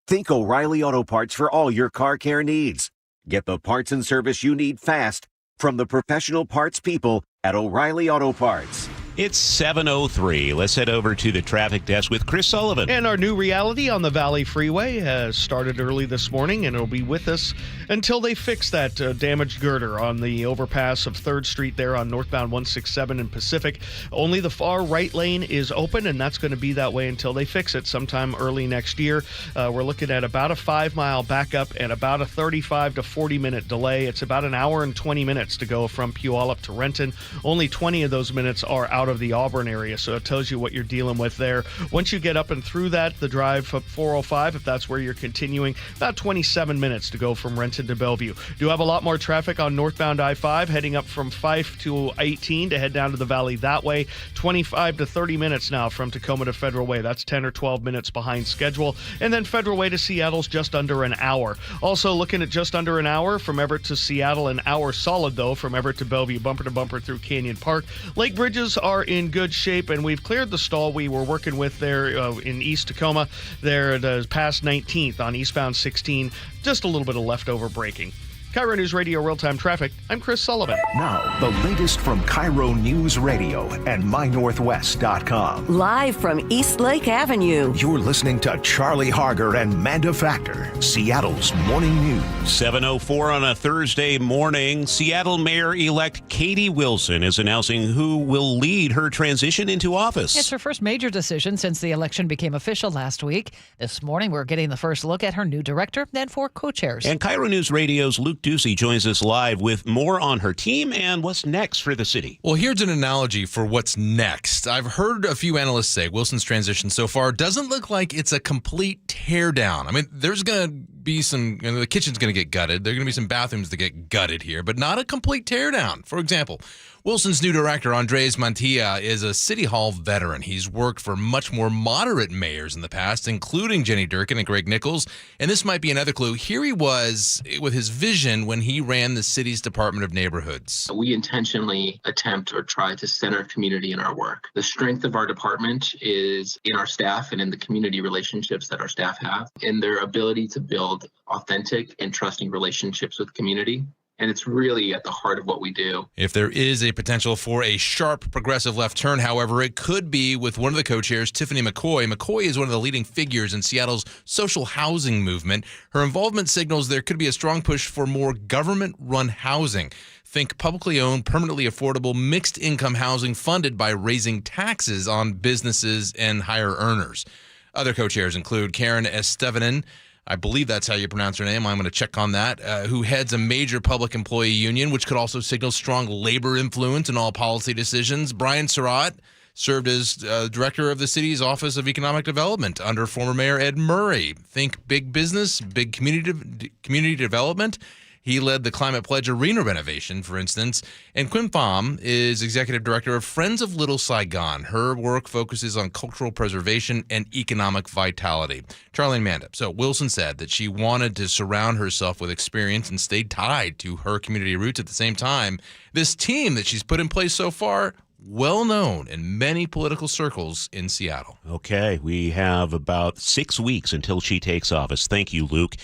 Think O'Reilly Auto Parts for all your car care needs. Get the parts and service you need fast from the professional parts people at O'Reilly Auto Parts. It's 7:03. Let's head over to the traffic desk with Chris Sullivan. And our new reality on the Valley Freeway has started early this morning, and it'll be with us until they fix that damaged girder on the overpass of 3rd Street there on northbound 167 in Pacific. Only the far right lane is open, and that's going to be that way until they fix it sometime early next year. We're looking at about a 5-mile backup and about a 35 to 40-minute delay. It's about an hour and 20 minutes to go from Puyallup to Renton. Only 20 of those minutes are out of the Auburn area, so it tells you what you're dealing with there. Once you get up and through that, the drive up 405, if that's where you're continuing, about 27 minutes to go from Renton to Bellevue. Do have a lot more traffic on northbound I-5 heading up from Fife to 18 to head down to the valley that way. 25 to 30 minutes now from Tacoma to Federal Way. That's 10 or 12 minutes behind schedule. And then Federal Way to Seattle's just under an hour. Also looking at just under an hour from Everett to Seattle, an hour solid though from Everett to Bellevue, bumper to bumper through Canyon Park. Lake bridges are in good shape, and we've cleared the stall we were working with there in East Tacoma there past 19th on eastbound 16. Just a little bit of leftover braking. KIRO Newsradio Real-Time Traffic, I'm Chris Sullivan. Now, the latest from KIRO News Radio and MyNorthwest.com. Live from East Lake Avenue. You're listening to Charlie Harger and Manda Factor, Seattle's morning news. 7:04 on a Thursday morning. Seattle Mayor-elect Katie Wilson is announcing who will lead her transition into office. It's her first major decision since the election became official last week. This morning, we're getting the first look at her new director and 4 co-chairs. And KIRO News Radio's Luke Ducey joins us live with more on her team and what's next for the city. Well, here's an analogy for what's next. I've heard a few analysts say Wilson's transition so far doesn't look like it's a complete teardown. I mean, there's going to be some, the kitchen's going to get gutted. There are going to be some bathrooms that get gutted here, but not a complete teardown. For example, Wilson's new director, Andres Mantilla, is a City Hall veteran. He's worked for much more moderate mayors in the past, including Jenny Durkin and Greg Nichols. And this might be another clue. Here he was with his vision when he ran the city's Department of Neighborhoods. We intentionally attempt or try to center community in our work. The strength of our department is in our staff and in the community relationships that our staff have, and their ability to build authentic and trusting relationships with community. And it's really at the heart of what we do. If there is a potential for a sharp progressive left turn, however, it could be with one of the co-chairs, Tiffany McCoy. McCoy is one of the leading figures in Seattle's social housing movement. Her involvement signals there could be a strong push for more government-run housing. Think publicly owned, permanently affordable, mixed-income housing funded by raising taxes on businesses and higher earners. Other co-chairs include Karen Estevanen, I believe that's how you pronounce her name. I'm going to check on that. Who heads a major public employee union, which could also signal strong labor influence in all policy decisions. Brian Surratt served as director of the city's Office of Economic Development under former Mayor Ed Murray. Think big business, big community development. He led the Climate Pledge Arena renovation, for instance. And Quinn Pham is executive director of Friends of Little Saigon. Her work focuses on cultural preservation and economic vitality. Charlie and Manda. So Wilson said that she wanted to surround herself with experience and stay tied to her community roots at the same time. This team that she's put in place so far, well known in many political circles in Seattle. Okay, we have about 6 weeks until she takes office. Thank you, Luke.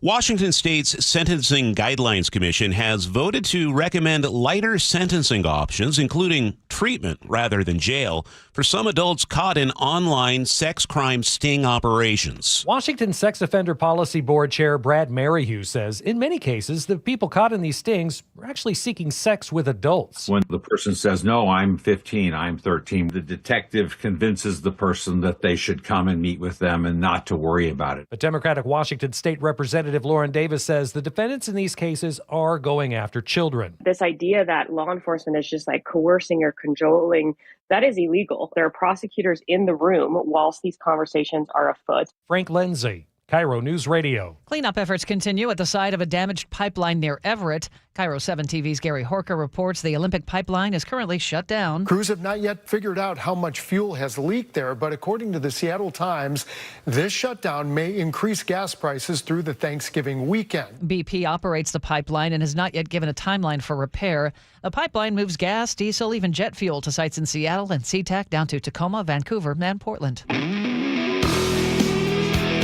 Washington State's Sentencing Guidelines Commission has voted to recommend lighter sentencing options, including treatment rather than jail, for some adults caught in online sex crime sting operations. Washington Sex Offender Policy Board Chair Brad Merrihew says in many cases, the people caught in these stings were actually seeking sex with adults. When the person says, no, I'm 15, I'm 13, the detective convinces the person that they should come and meet with them and not to worry about it. But Democratic Washington State Representative Lauren Davis says the defendants in these cases are going after children. This idea that law enforcement is just like coercing or cajoling, that is illegal. There are prosecutors in the room whilst these conversations are afoot. Frank Lindsay, KIRO News Radio. Cleanup efforts continue at the site of a damaged pipeline near Everett. KIRO 7 TV's Gary Horker reports the Olympic pipeline is currently shut down. Crews have not yet figured out how much fuel has leaked there, but according to the Seattle Times, this shutdown may increase gas prices through the Thanksgiving weekend. BP operates the pipeline and has not yet given a timeline for repair. The pipeline moves gas, diesel, even jet fuel to sites in Seattle and SeaTac down to Tacoma, Vancouver, and Portland.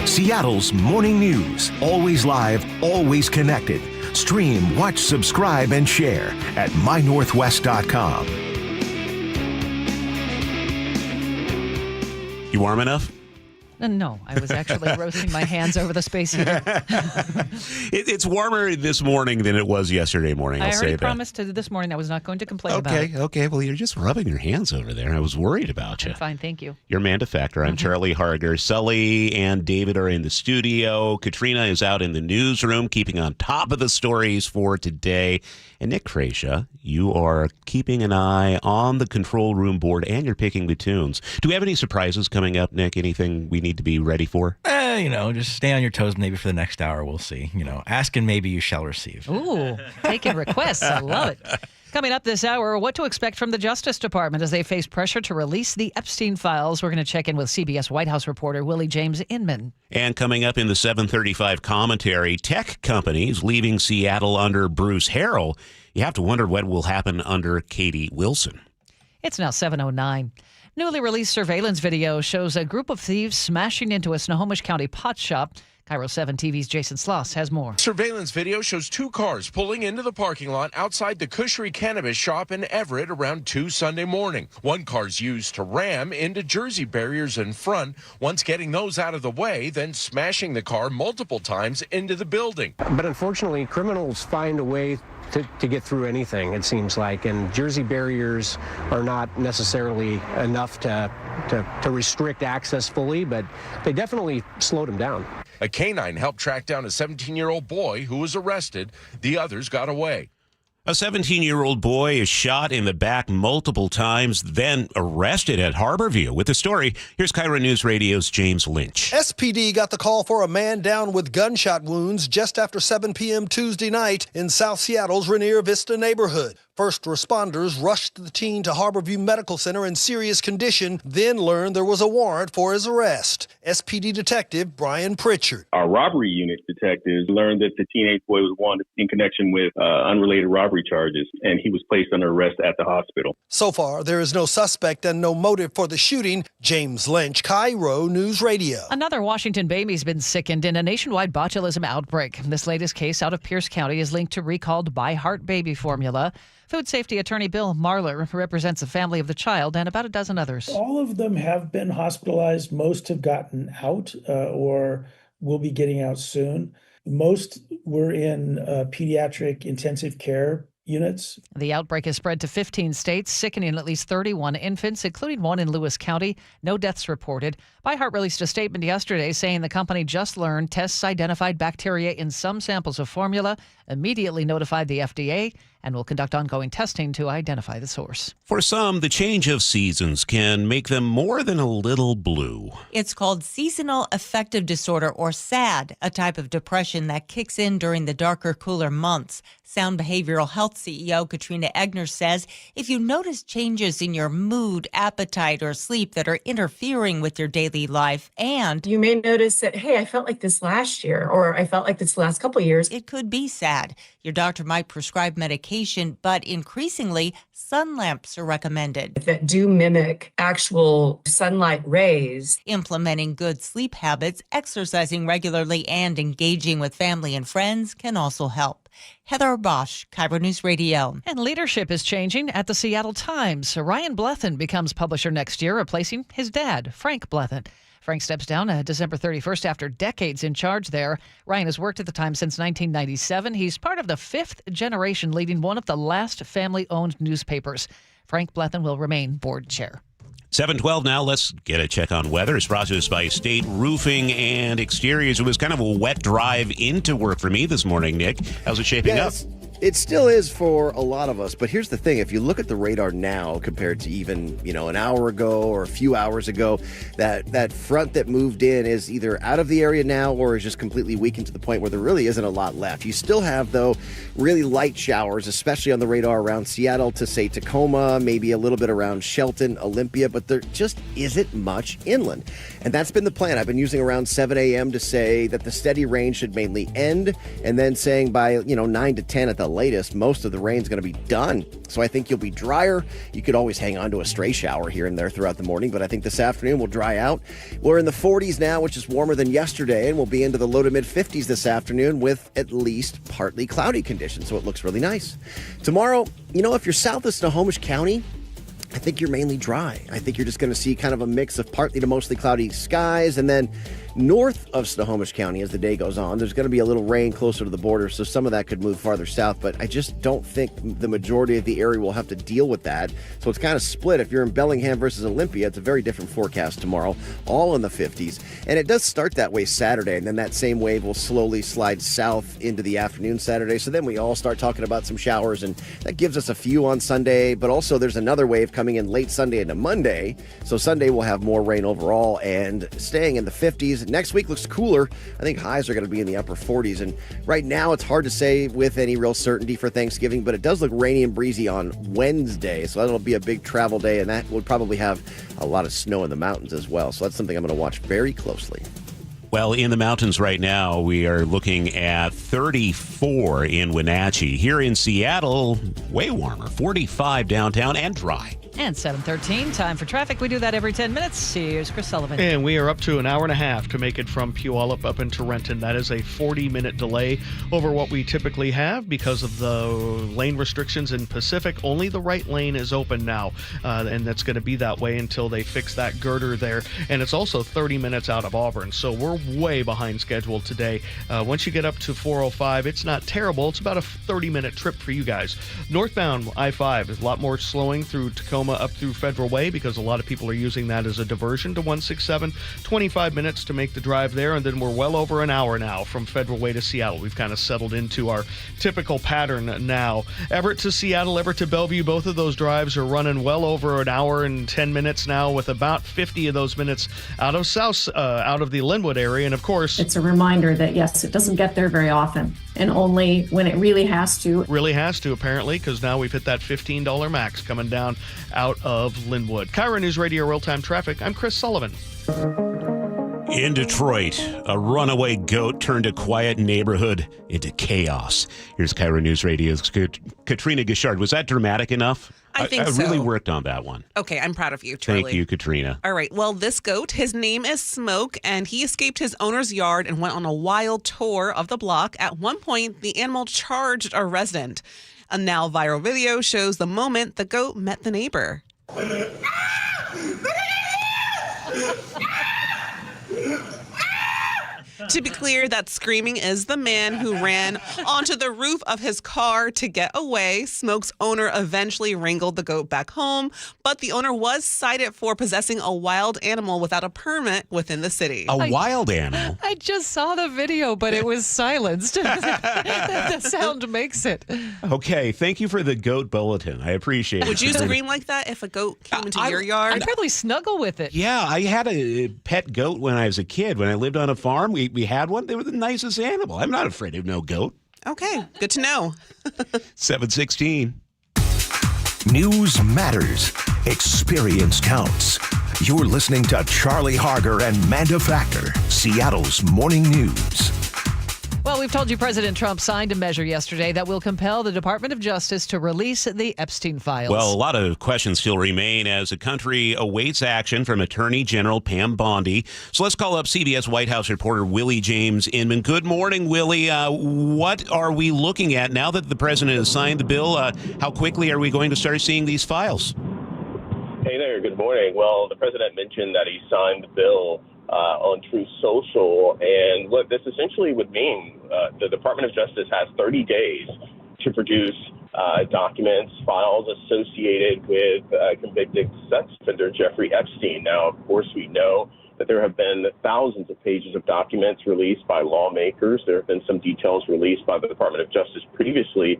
Seattle's morning news. Always live, always connected. Stream, watch, subscribe, and share at mynorthwest.com. You warm enough? No, I was actually roasting my hands over the space heater. It's warmer this morning than it was yesterday morning. I I'll say already that. promised this morning I was not going to complain about it. Okay. Well, you're just rubbing your hands over there. I was worried about you. Fine, thank you. You're Manda Factor. I'm Charlie Harger. Sully and David are in the studio. Katrina is out in the newsroom, keeping on top of the stories for today. And Nick Krasha, you are keeping an eye on the control room board, and you're picking the tunes. Do we have any surprises coming up, Nick? Anything we need to be ready for? Just stay on your toes maybe for the next hour. We'll see. Ask and maybe you shall receive. Ooh, taking requests. I love it. Coming up this hour, what to expect from the Justice Department as they face pressure to release the Epstein files. We're going to check in with CBS White House reporter Willie James Inman. And coming up in the 7:35 commentary, tech companies leaving Seattle under Bruce Harrell. You have to wonder what will happen under Katie Wilson. It's now 7:09. Newly released surveillance video shows a group of thieves smashing into a Snohomish County pot shop. KIRO 7 TV's Jason Sloss has more. Surveillance video shows two cars pulling into the parking lot outside the Cushery Cannabis Shop in Everett around 2 Sunday morning. One car's used to ram into Jersey barriers in front, once getting those out of the way, then smashing the car multiple times into the building. But unfortunately, criminals find a way to get through anything, it seems like, and Jersey barriers are not necessarily enough to restrict access fully, but they definitely slowed them down. A canine helped track down a 17-year-old boy who was arrested. The others got away. A 17-year-old boy is shot in the back multiple times, then arrested at Harborview. With the story, here's KIRO News Radio's James Lynch. SPD got the call for a man down with gunshot wounds just after 7 p.m. Tuesday night in South Seattle's Rainier Vista neighborhood. First responders rushed the teen to Harborview Medical Center in serious condition, then learned there was a warrant for his arrest. SPD Detective Brian Pritchard. Our robbery unit detectives learned that the teenage boy was wanted in connection with unrelated robbery charges, and he was placed under arrest at the hospital. So far, there is no suspect and no motive for the shooting. James Lynch, KIRO News Radio. Another Washington baby's been sickened in a nationwide botulism outbreak. This latest case out of Pierce County is linked to recalled By Heart baby formula. Food safety attorney Bill Marler represents the family of the child and about a dozen others. All of them have been hospitalized. Most have gotten out or will be getting out soon. Most were in pediatric intensive care units. The outbreak has spread to 15 states, sickening at least 31 infants, including one in Lewis County. No deaths reported. By Heart released a statement yesterday saying the company just learned tests identified bacteria in some samples of formula, immediately notified the FDA, and will conduct ongoing testing to identify the source. For some, the change of seasons can make them more than a little blue. It's called seasonal affective disorder, or SAD, a type of depression that kicks in during the darker, cooler months. Sound Behavioral Health CEO Katrina Egner says if you notice changes in your mood, appetite, or sleep that are interfering with your daily life, and you may notice that, hey, I felt like this last year, or I felt like this last couple of years. It could be SAD. Your doctor might prescribe medication, but increasingly, sun lamps are recommended that do mimic actual sunlight rays. Implementing good sleep habits, exercising regularly, and engaging with family and friends can also help. Heather Bosch, KIRO News Radio. And leadership is changing at the Seattle Times. Ryan Blethen becomes publisher next year, replacing his dad, Frank Blethen. Frank steps down December 31st after decades in charge there. Ryan has worked at the Times since 1997. He's part of the fifth generation leading one of the last family-owned newspapers. Frank Blethen will remain board chair. 7:12 now. Let's get a check on weather. It's brought to us by State Roofing and Exteriors. It was kind of a wet drive into work for me this morning, Nick. How's it shaping up? It still is for a lot of us, but here's the thing. If you look at the radar now compared to even, an hour ago or a few hours ago, that front that moved in is either out of the area now or is just completely weakened to the point where there really isn't a lot left. You still have, though, really light showers, especially on the radar around Seattle to, say, Tacoma, maybe a little bit around Shelton, Olympia, but there just isn't much inland. And that's been the plan. I've been using around 7 a.m. to say that the steady rain should mainly end, and then saying by, 9 to 10 at the latest, most of the rain's going to be done. So I think you'll be drier. You could always hang on to a stray shower here and there throughout the morning, but I think this afternoon will dry out. We're in the 40s now, which is warmer than yesterday, and we'll be into the low to mid 50s this afternoon with at least partly cloudy conditions, so it looks really nice. Tomorrow, if you're south of Snohomish County, I think you're mainly dry. I think you're just going to see kind of a mix of partly to mostly cloudy skies, and then north of Snohomish County as the day goes on, there's going to be a little rain closer to the border, so some of that could move farther south, but I just don't think the majority of the area will have to deal with that. So it's kind of split. If you're in Bellingham versus Olympia, it's a very different forecast tomorrow, all in the 50s. And it does start that way Saturday, and then that same wave will slowly slide south into the afternoon Saturday. So then we all start talking about some showers, and that gives us a few on Sunday, but also there's another wave coming in late Sunday into Monday. So Sunday we'll have more rain overall and staying in the 50s. Next week looks cooler. I think highs are going to be in the upper 40s. And right now it's hard to say with any real certainty for Thanksgiving, but it does look rainy and breezy on Wednesday. So that'll be a big travel day, and that will probably have a lot of snow in the mountains as well. So that's something I'm going to watch very closely. Well, in the mountains right now, we are looking at 34 in Wenatchee. Here in Seattle, way warmer, 45 downtown and dry. And 7:13, time for traffic. We do that every 10 minutes. Here's Chris Sullivan. And we are up to an hour and a half to make it from Puyallup up into Renton. That is a 40-minute delay over what we typically have because of the lane restrictions in Pacific. Only the right lane is open now, and that's going to be that way until they fix that girder there. And it's also 30 minutes out of Auburn, so we're way behind schedule today. Once you get up to 405, it's not terrible. It's about a 30-minute trip for you guys. Northbound I-5 is a lot more slowing through Tacoma up through Federal Way because a lot of people are using that as a diversion to 167. 25 minutes to make the drive there, and then we're well over an hour now from Federal Way to Seattle. We've kind of settled into our typical pattern now. Everett to Seattle, Everett to Bellevue, both of those drives are running well over an hour and 10 minutes now, with about 50 of those minutes out of the Linwood area. And of course, It's a reminder that, yes, it doesn't get there very often, and only when it really has to. Really has to, apparently, because now we've hit that $15 max coming down out of Linwood. KIRO Newsradio real-time traffic. I'm Chris Sullivan. In Detroit, a runaway goat turned a quiet neighborhood into chaos. Here's KIRO Newsradio's Katrina Gishard. Was that dramatic enough? I think I so. really worked on that one. Okay, I'm proud of you, Charlie. Thank you, Katrina. All right, well, this goat, his name is Smoke, and he escaped his owner's yard and went on a wild tour of the block. At one point, the animal charged a resident. A now viral video shows the moment the goat met the neighbor. To be clear, that screaming is the man who ran onto the roof of his car to get away. Smoke's owner eventually wrangled the goat back home, but the owner was cited for possessing a wild animal without a permit within the city. A wild animal? I just saw the video, but it was silenced. The sound makes it. Okay, thank you for the goat bulletin. I appreciate it. Would you scream like that if a goat came into your yard? I'd probably snuggle with it. Yeah, I had a pet goat when I was a kid. When I lived on a farm, we had one. They were the nicest animal. I'm not afraid of no goat. Okay, good to know. 7:16. News matters. Experience counts. You're listening to Charlie Harger and Manda Factor, Seattle's morning news. Well, we've told you President Trump signed a measure yesterday that will compel the Department of Justice to release the Epstein files. Well, a lot of questions still remain as the country awaits action from Attorney General Pam Bondi. So let's call up CBS White House reporter Willie James Inman. Good morning, Willie. What are we looking at now that the president has signed the bill? How quickly are we going to start seeing these files? Hey there. Good morning. Well, the president mentioned that he signed the bill on Truth Social, and what this essentially would mean, the Department of Justice has 30 days to produce documents, files associated with convicted sex offender Jeffrey Epstein. Now, of course, we know that there have been thousands of pages of documents released by lawmakers. There have been some details released by the Department of Justice previously,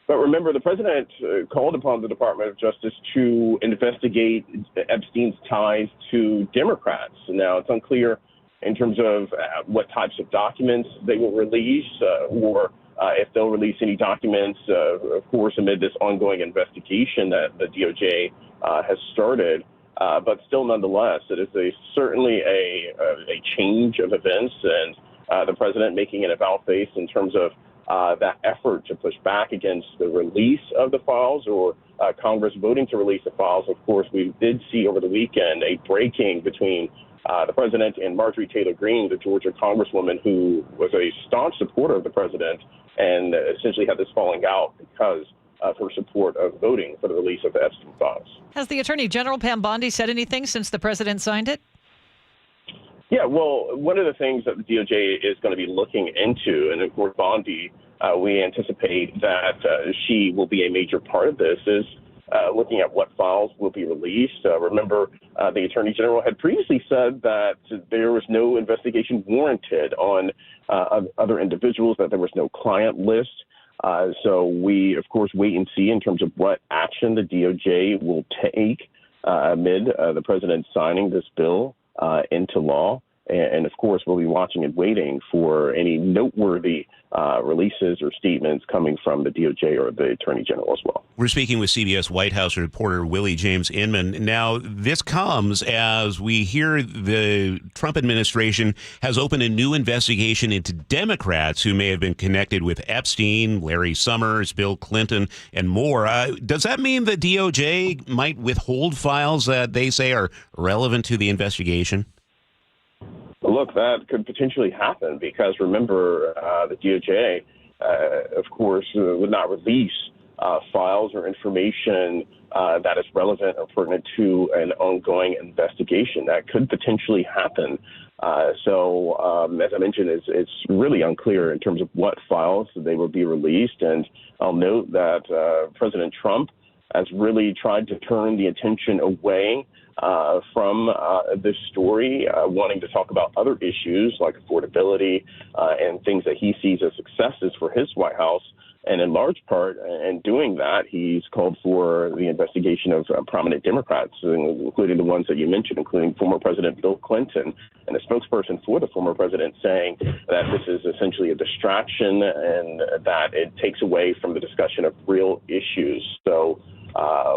But remember, the president called upon the Department of Justice to investigate Epstein's ties to Democrats. Now, it's unclear in terms of what types of documents they will release or if they'll release any documents, of course, amid this ongoing investigation that the DOJ has started. But still, nonetheless, it is certainly a change of events, and the president making an about-face in terms of that effort to push back against the release of the files or Congress voting to release the files. Of course, we did see over the weekend a breaking between the president and Marjorie Taylor Greene, the Georgia congresswoman who was a staunch supporter of the president and essentially had this falling out because of her support of voting for the release of the Epstein files. Has the Attorney General, Pam Bondi, said anything since the president signed it? Yeah, well, one of the things that the DOJ is going to be looking into, and of course, Bondi, we anticipate that she will be a major part of this, is looking at what files will be released. Remember, the Attorney General had previously said that there was no investigation warranted on other individuals, that there was no client list. So we, of course, wait and see in terms of what action the DOJ will take amid the president signing this bill into law. And of course, we'll be watching and waiting for any noteworthy releases or statements coming from the DOJ or the Attorney General as well. We're speaking with CBS White House reporter Willie James Inman. Now, this comes as we hear the Trump administration has opened a new investigation into Democrats who may have been connected with Epstein, Larry Summers, Bill Clinton, and more. Does that mean the DOJ might withhold files that they say are relevant to the investigation? Look, that could potentially happen because, remember, the DOJ, of course, would not release files or information that is relevant or pertinent to an ongoing investigation. That could potentially happen. So, as I mentioned, it's really unclear in terms of what files they will be released. And I'll note that President Trump has really tried to turn the attention away from this story, wanting to talk about other issues like affordability and things that he sees as successes for his White House. And in large part, in doing that, he's called for the investigation of prominent Democrats, including the ones that you mentioned, including former President Bill Clinton, and a spokesperson for the former president saying that this is essentially a distraction and that it takes away from the discussion of real issues. So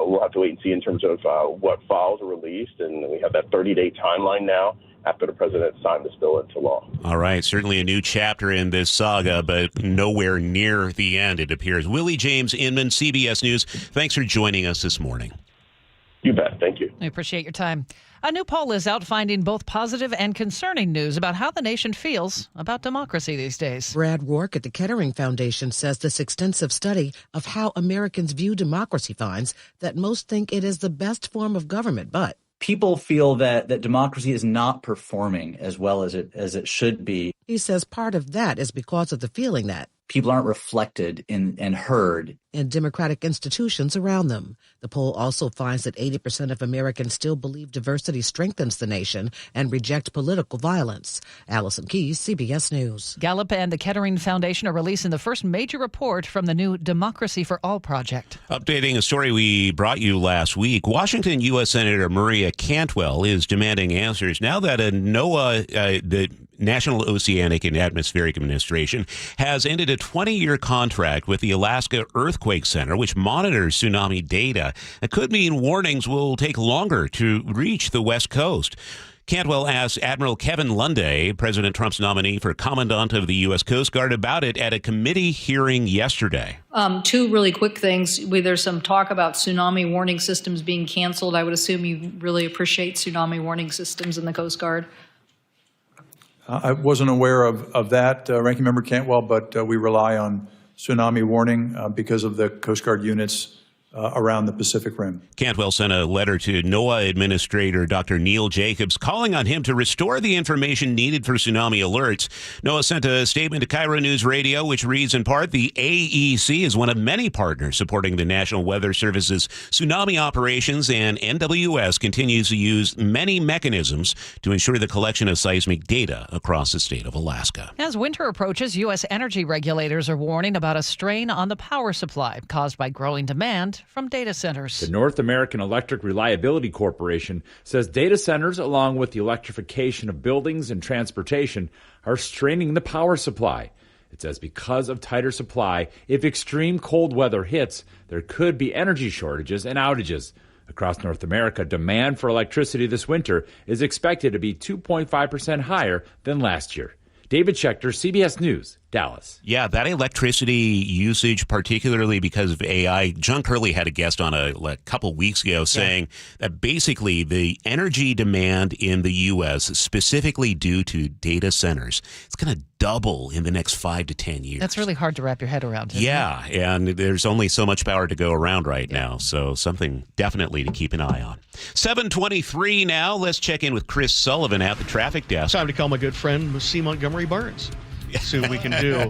we'll have to wait and see in terms of what files are released, and we have that 30-day timeline now after the president signed this bill into law. All right, certainly a new chapter in this saga, but nowhere near the end, it appears. Willie James Inman, CBS News, thanks for joining us this morning. You bet. Thank you. I appreciate your time. A new poll is out finding both positive and concerning news about how the nation feels about democracy these days. Brad Rourke at the Kettering Foundation says this extensive study of how Americans view democracy finds that most think it is the best form of government, but people feel that democracy is not performing as well as it should be. He says part of that is because of the feeling that people aren't reflected and heard in democratic institutions around them. The poll also finds that 80% of Americans still believe diversity strengthens the nation and reject political violence. Allison Keyes, CBS News. Gallup and the Kettering Foundation are releasing the first major report from the new Democracy for All project. Updating a story we brought you last week, Washington U.S. Senator Maria Cantwell is demanding answers now that NOAA, the National Oceanic and Atmospheric Administration, has ended a 20-year contract with the Alaska Earthquake Center, which monitors tsunami data. It could mean warnings will take longer to reach the West Coast. Cantwell asked Admiral Kevin Lunde, President Trump's nominee for Commandant of the U.S. Coast Guard, about it at a committee hearing yesterday. Two really quick things. There's some talk about tsunami warning systems being canceled. I would assume you really appreciate tsunami warning systems in the Coast Guard. I wasn't aware of that, Ranking Member Cantwell, but we rely on tsunami warning because of the Coast Guard units around the Pacific Rim. Cantwell sent a letter to NOAA Administrator Dr. Neil Jacobs calling on him to restore the information needed for tsunami alerts. NOAA sent a statement to KIRO Newsradio, which reads in part, the AEC is one of many partners supporting the National Weather Service's tsunami operations, and NWS continues to use many mechanisms to ensure the collection of seismic data across the state of Alaska. As winter approaches, U.S. energy regulators are warning about a strain on the power supply caused by growing demand from data centers. The North American Electric Reliability Corporation says data centers, along with the electrification of buildings and transportation, are straining the power supply. It says because of tighter supply, if extreme cold weather hits, there could be energy shortages and outages. Across North America, demand for electricity this winter is expected to be 2.5% higher than last year. David Schechter, CBS News, Dallas. Yeah, that electricity usage, particularly because of AI. John Curley had a guest on a couple weeks ago saying that basically the energy demand in the U.S., specifically due to data centers, it's going to double in the next 5 to 10 years. That's really hard to wrap your head around. Yeah, and there's only so much power to go around right now, so something definitely to keep an eye on. 7:23 now. Let's check in with Chris Sullivan at the traffic desk. Time to call my good friend C. Montgomery Burns. See what we can do.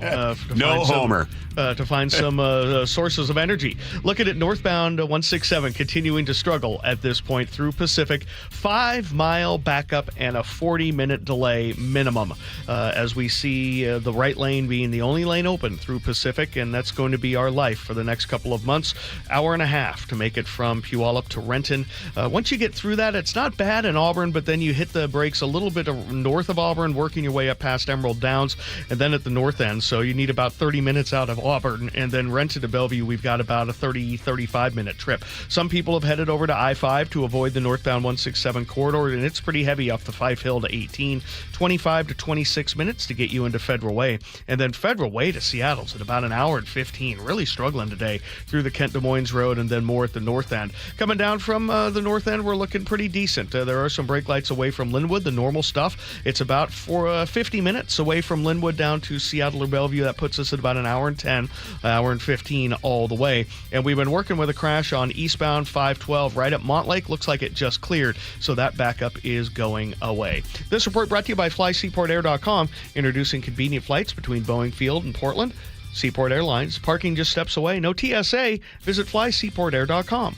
To find some sources of energy. Looking at northbound 167, continuing to struggle at this point through Pacific. 5-mile backup and a 40-minute delay minimum as we see the right lane being the only lane open through Pacific, and that's going to be our life for the next couple of months. Hour and a half to make it from Puyallup to Renton. Once you get through that, it's not bad in Auburn, but then you hit the brakes a little bit north of Auburn, working your way up past Emerald Downs, and then at the north end. So you need about 30 minutes out of Auburn, and then Renton to Bellevue, we've got about a 35 minute trip. Some people have headed over to I-5 to avoid the northbound 167 corridor, and it's pretty heavy off the Fife Hill to 18, 25 to 26 minutes to get you into Federal Way. And then Federal Way to Seattle's at about an hour and 15. Really struggling today through the Kent Des Moines Road, and then more at the north end. Coming down from the north end, we're looking pretty decent. There are some brake lights away from Linwood, the normal stuff. It's about 50 minutes away from Linwood down to Seattle or Bellevue. That puts us at about an hour and 10, hour and 15 all the way. And we've been working with a crash on eastbound 512 right at Montlake. Looks like it just cleared, so that backup is going away. This report brought to you by FlySeaportAir.com, introducing convenient flights between Boeing Field and Portland. Seaport Airlines, parking just steps away. No TSA. Visit FlySeaportAir.com.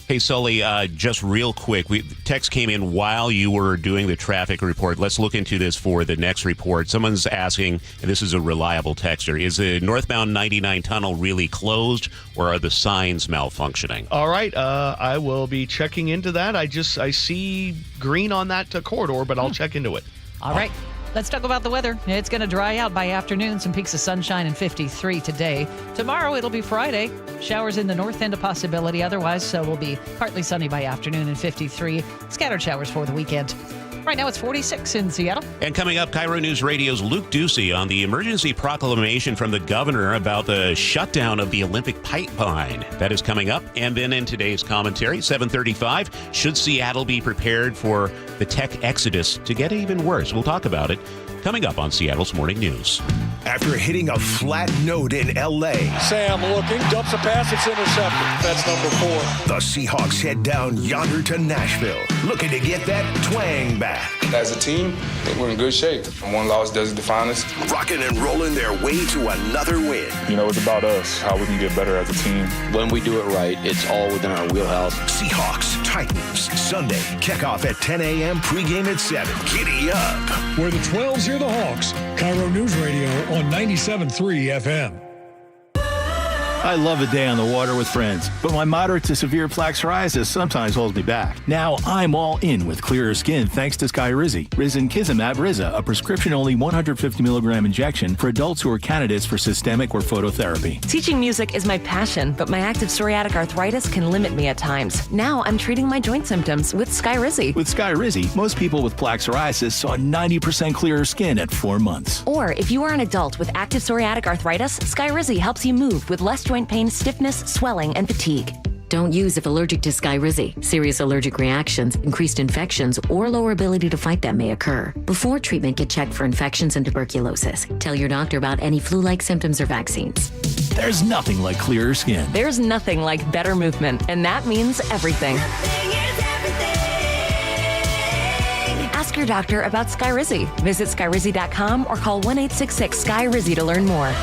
Hey, Sully, just real quick, text came in while you were doing the traffic report. Let's look into this for the next report. Someone's asking, and this is a reliable texter, is the northbound 99 tunnel really closed, or are the signs malfunctioning? All right, I will be checking into that. I see green on that corridor, but I'll check into it. All right. Let's talk about the weather. It's going to dry out by afternoon. Some peaks of sunshine and 53 today. Tomorrow, it'll be Friday. Showers in the north end a possibility. Otherwise, we'll be partly sunny by afternoon and 53. Scattered showers for the weekend. Right now, it's 46 in Seattle. And coming up, KIRO News Radio's Luke Ducey on the emergency proclamation from the governor about the shutdown of the Olympic pipeline. That is coming up. And then in today's commentary, 7:35, should Seattle be prepared for the tech exodus to get even worse? We'll talk about it coming up on Seattle's Morning News. After hitting a flat note in L.A., Sam looking, dumps a pass, it's intercepted. That's number 4. The Seahawks head down yonder to Nashville, looking to get that twang back. As a team, I think we're in good shape. One loss doesn't define us. Rocking and rolling their way to another win. You know, it's about us, how we can get better as a team. When we do it right, it's all within our wheelhouse. Seahawks, Titans, Sunday, kickoff at 10 a.m., pregame at 7. Giddy up. Where the 12s hear the Hawks, KIRO News Radio on 97.3 FM. I love a day on the water with friends, but my moderate to severe plaque psoriasis sometimes holds me back. Now I'm all in with clearer skin thanks to Skyrizi. Risankizumab Riza, a prescription-only 150 milligram injection for adults who are candidates for systemic or phototherapy. Teaching music is my passion, but my active psoriatic arthritis can limit me at times. Now I'm treating my joint symptoms with Skyrizi. With Skyrizi, most people with plaque psoriasis saw 90% clearer skin at 4 months. Or if you are an adult with active psoriatic arthritis, Skyrizi helps you move with less joint pain, stiffness, swelling, and fatigue. Don't use if allergic to Skyrizi. Serious allergic reactions, increased infections, or lower ability to fight them may occur. Before treatment, get checked for infections and tuberculosis. Tell your doctor about any flu-like symptoms or vaccines. There's nothing like clearer skin. There's nothing like better movement, and that means everything. Ask your doctor about Skyrizi. Visit Skyrizi.com or call 1-866-SKY-RIZZI to learn more.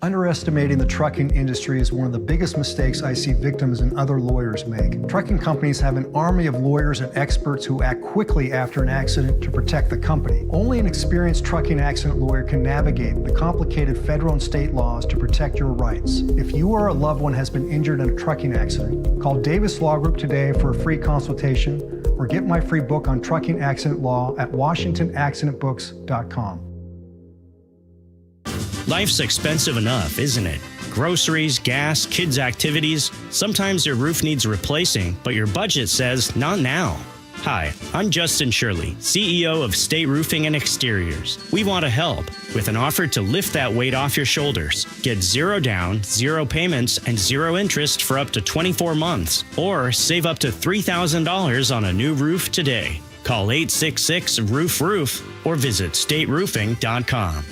Underestimating the trucking industry is one of the biggest mistakes I see victims and other lawyers make. Trucking companies have an army of lawyers and experts who act quickly after an accident to protect the company. Only an experienced trucking accident lawyer can navigate the complicated federal and state laws to protect your rights. If you or a loved one has been injured in a trucking accident, call Davis Law Group today for a free consultation or get my free book on trucking accident law at WashingtonAccidentBooks.com. Life's expensive enough, isn't it? Groceries, gas, kids' activities. Sometimes your roof needs replacing, but your budget says not now. Hi, I'm Justin Shirley, CEO of State Roofing and Exteriors. We want to help with an offer to lift that weight off your shoulders. Get 0 down, 0 payments, and 0 interest for up to 24 months. Or save up to $3,000 on a new roof today. Call 866-ROOF-ROOF or visit stateroofing.com.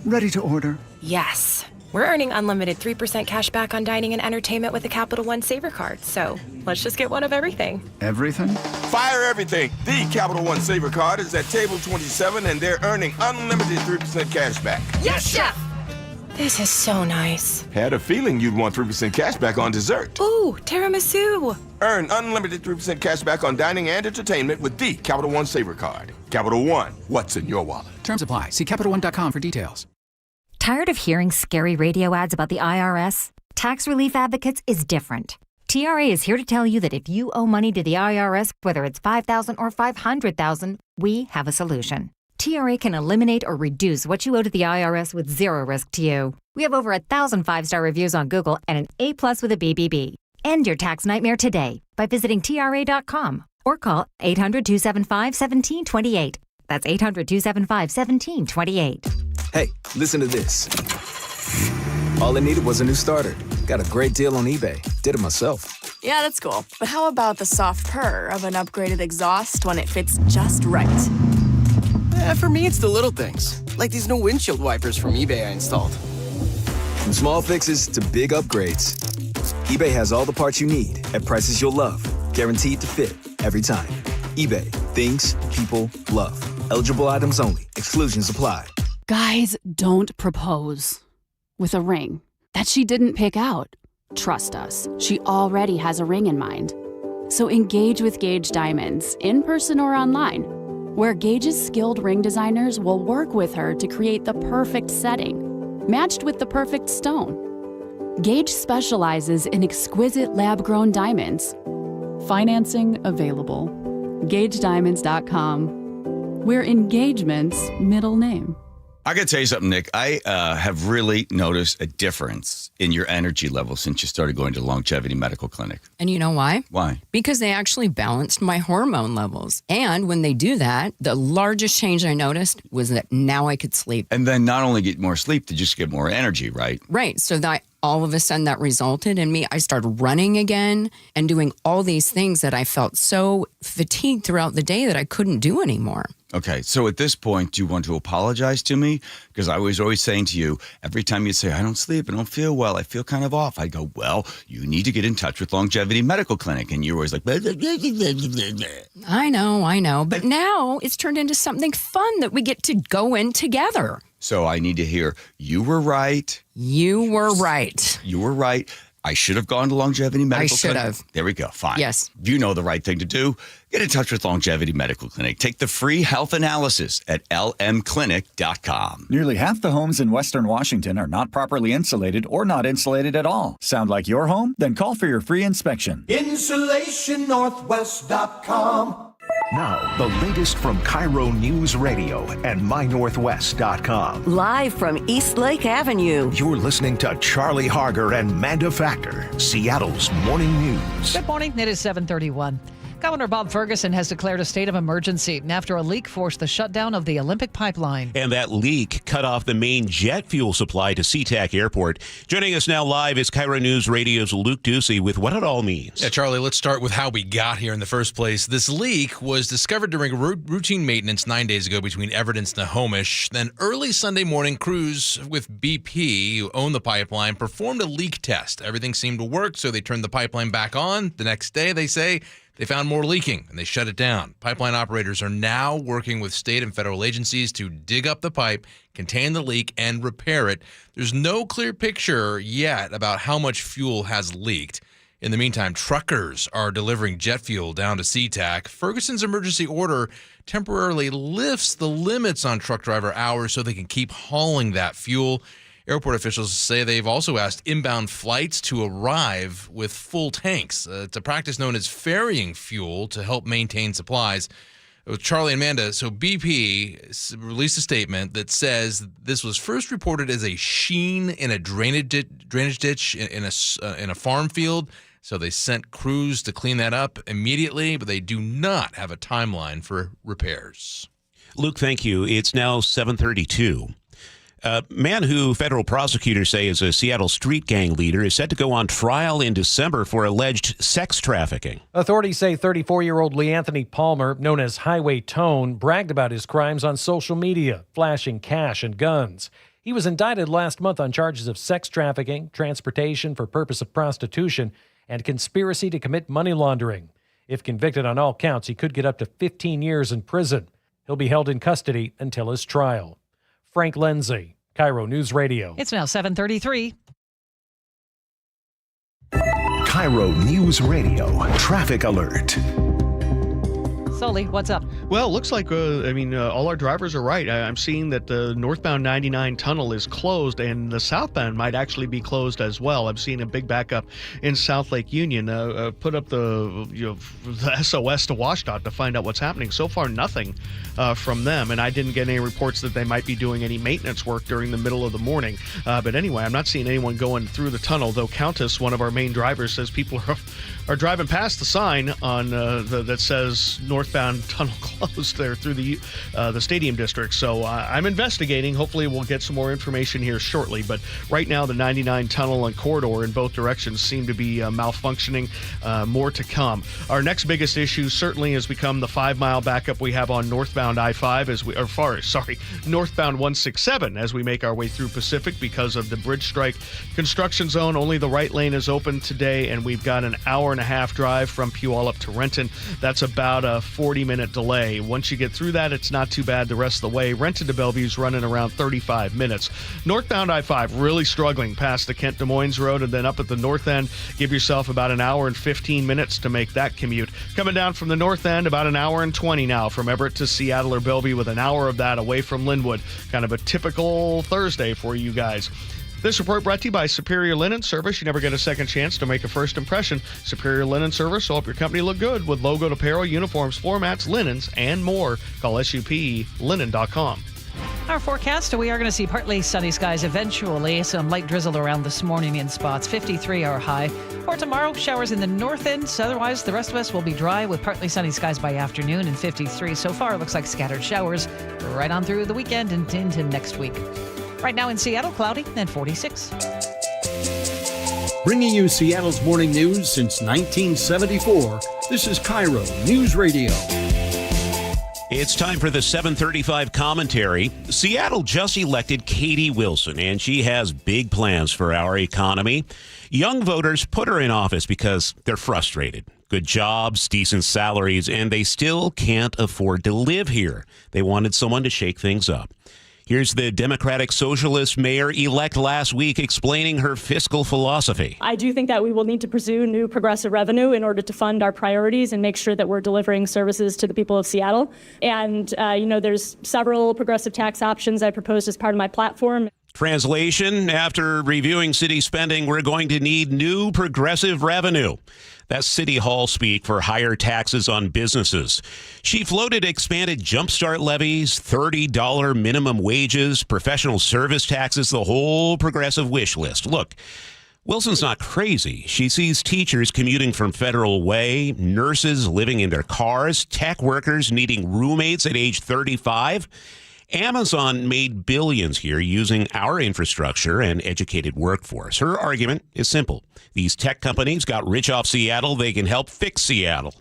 Ready to order? Yes. We're earning unlimited 3% cash back on dining and entertainment with the Capital One Saver Card. So let's just get one of everything. Everything? Fire everything. The Capital One Saver Card is at table 27 and they're earning unlimited 3% cash back. Yes, Chef! This is so nice. Had a feeling you'd want 3% cash back on dessert. Ooh, tiramisu. Earn unlimited 3% cash back on dining and entertainment with the Capital One Saver Card. Capital One, what's in your wallet? Terms apply. See CapitalOne.com for details. Tired of hearing scary radio ads about the IRS? Tax Relief Advocates is different. TRA is here to tell you that if you owe money to the IRS, whether it's $5,000 or $500,000, we have a solution. TRA can eliminate or reduce what you owe to the IRS with zero risk to you. We have over 1,000 5-star reviews on Google and an A+ with a BBB. End your tax nightmare today by visiting TRA.com or call 800-275-1728. That's 800-275-1728. Hey, listen to this. All I needed was a new starter. Got a great deal on eBay. Did it myself. Yeah, that's cool. But how about the soft purr of an upgraded exhaust when it fits just right? For me, it's the little things, like these new windshield wipers from eBay I installed. From small fixes to big upgrades, eBay has all the parts you need at prices you'll love, guaranteed to fit every time. eBay, things people love. Eligible items only. Exclusions apply. Guys, don't propose with a ring that she didn't pick out. Trust us, she already has a ring in mind. So engage with Gage Diamonds, in person or online, where Gage's skilled ring designers will work with her to create the perfect setting, matched with the perfect stone. Gage specializes in exquisite lab-grown diamonds. Financing available. GageDiamonds.com. We're engagement's middle name. I got to tell you something, Nick. I have really noticed a difference in your energy level since you started going to the Longevity Medical Clinic. And you know why? Why? Because they actually balanced my hormone levels. And when they do that, the largest change I noticed was that now I could sleep. And then not only get more sleep, to just get more energy, right? Right. So that all of a sudden that resulted in me, I started running again and doing all these things that I felt so fatigued throughout the day that I couldn't do anymore. Okay, so at this point, do you want to apologize to me? Because I was always saying to you, every time you say, I don't sleep, I don't feel well, I feel kind of off, I go, well, you need to get in touch with Longevity Medical Clinic. And you're always like, blah, blah, blah, blah, blah, blah. I know. But now it's turned into something fun that we get to go in together. So I need to hear, you were right. You were right. You were right. I should have gone to Longevity Medical Clinic. I should have. There we go. Fine. Yes. You know the right thing to do. Get in touch with Longevity Medical Clinic. Take the free health analysis at lmclinic.com. Nearly half the homes in Western Washington are not properly insulated or not insulated at all. Sound like your home? Then call for your free inspection. InsulationNorthwest.com. Now, the latest from KIRO Newsradio and MyNorthwest.com. Live from East Lake Avenue. You're listening to Charlie Harger and Manda Factor, Seattle's morning news. Good morning. It is 7:31. Governor Bob Ferguson has declared a state of emergency after a leak forced the shutdown of the Olympic pipeline. And that leak cut off the main jet fuel supply to SeaTac Airport. Joining us now live is KIRO News Radio's Luke Ducey with what it all means. Yeah, Charlie, let's start with how we got here in the first place. This leak was discovered during routine maintenance 9 days ago between Everett and Snohomish. Then early Sunday morning, crews with BP, who own the pipeline, performed a leak test. Everything seemed to work, so they turned the pipeline back on. The next day, they say, they found more leaking, and they shut it down. Pipeline operators are now working with state and federal agencies to dig up the pipe, contain the leak, and repair it. There's no clear picture yet about how much fuel has leaked. In the meantime, truckers are delivering jet fuel down to SeaTac. Ferguson's emergency order temporarily lifts the limits on truck driver hours so they can keep hauling that fuel. Airport officials say they've also asked inbound flights to arrive with full tanks. It's a practice known as ferrying fuel to help maintain supplies. With Charlie and Amanda, so BP released a statement that says this was first reported as a sheen in a drainage ditch in a farm field. So they sent crews to clean that up immediately, but they do not have a timeline for repairs. Luke, thank you. It's now 7:32. A man who federal prosecutors say is a Seattle street gang leader is set to go on trial in December for alleged sex trafficking. Authorities say 34-year-old Lee Anthony Palmer, known as Highway Tone, bragged about his crimes on social media, flashing cash and guns. He was indicted last month on charges of sex trafficking, transportation for purpose of prostitution, and conspiracy to commit money laundering. If convicted on all counts, he could get up to 15 years in prison. He'll be held in custody until his trial. Frank Lindsay, KIRO News Radio. It's now 7:33. KIRO News Radio Traffic Alert. Sully, what's up? Well, it looks like, all our drivers are right. I'm seeing that the northbound 99 tunnel is closed, and the southbound might actually be closed as well. I'm seeing a big backup in South Lake Union. Put up the SOS to WashDOT to find out what's happening. So far, nothing from them, and I didn't get any reports that they might be doing any maintenance work during the middle of the morning. But anyway, I'm not seeing anyone going through the tunnel, though Countess, one of our main drivers, says people are driving past the sign on that says northbound tunnel closed there through the stadium district. So I'm investigating. Hopefully we'll get some more information here shortly. But right now the 99 tunnel and corridor in both directions seem to be malfunctioning. More to come. Our next biggest issue certainly has become the 5-mile backup we have on northbound I-5 northbound 167 as we make our way through Pacific because of the bridge strike construction zone. Only the right lane is open today, and we've got an hour-and-a-half drive from Puyallup to Renton. That's about a 40-minute delay. Once you get through that, it's not too bad the rest of the way. Renton to Bellevue's running around 35 minutes. Northbound I-5 really struggling past the Kent Des Moines Road, and then up at the north end, give yourself about an hour and 15 minutes to make that commute. Coming down from the north end, about an hour and 20 now from Everett to Seattle or Bellevue, with an hour of that away from Linwood. Kind of a typical Thursday for you guys. This report brought to you by Superior Linen Service. You never get a second chance to make a first impression. Superior Linen Service will help your company look good with logoed apparel, uniforms, floor mats, linens, and more. Call SUPLinen.com. Our forecast, we are going to see partly sunny skies eventually. Some light drizzle around this morning in spots. 53 our high. For tomorrow, showers in the north end. So otherwise, the rest of us will be dry with partly sunny skies by afternoon and 53. So far, it looks like scattered showers right on through the weekend and into next week. Right now in Seattle, cloudy and 46. Bringing you Seattle's morning news since 1974, this is KIRO News Radio. It's time for the 7:35 commentary. Seattle just elected Katie Wilson, and she has big plans for our economy. Young voters put her in office because they're frustrated. Good jobs, decent salaries, and they still can't afford to live here. They wanted someone to shake things up. Here's the Democratic Socialist mayor-elect last week explaining her fiscal philosophy. I do think that we will need to pursue new progressive revenue in order to fund our priorities and make sure that we're delivering services to the people of Seattle. And, there's several progressive tax options I proposed as part of my platform. Translation, after reviewing city spending, we're going to need new progressive revenue. That's City Hall speak for higher taxes on businesses. She floated expanded jumpstart levies, $30 minimum wages, professional service taxes, the whole progressive wish list. Look, Wilson's not crazy. She sees teachers commuting from Federal Way, nurses living in their cars, tech workers needing roommates at age 35. Amazon made billions here using our infrastructure and educated workforce. Her argument is simple. These tech companies got rich off Seattle. They can help fix Seattle.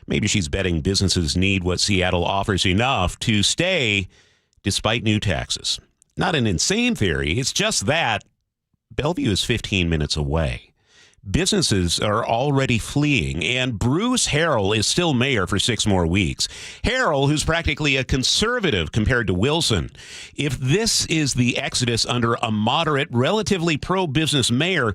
Maybe she's betting businesses need what Seattle offers enough to stay despite new taxes. Not an insane theory. It's just that Bellevue is 15 minutes away. Businesses are already fleeing, and Bruce Harrell is still mayor for 6 more weeks. Harrell, who's practically a conservative compared to Wilson. If this is the exodus under a moderate, relatively pro-business mayor,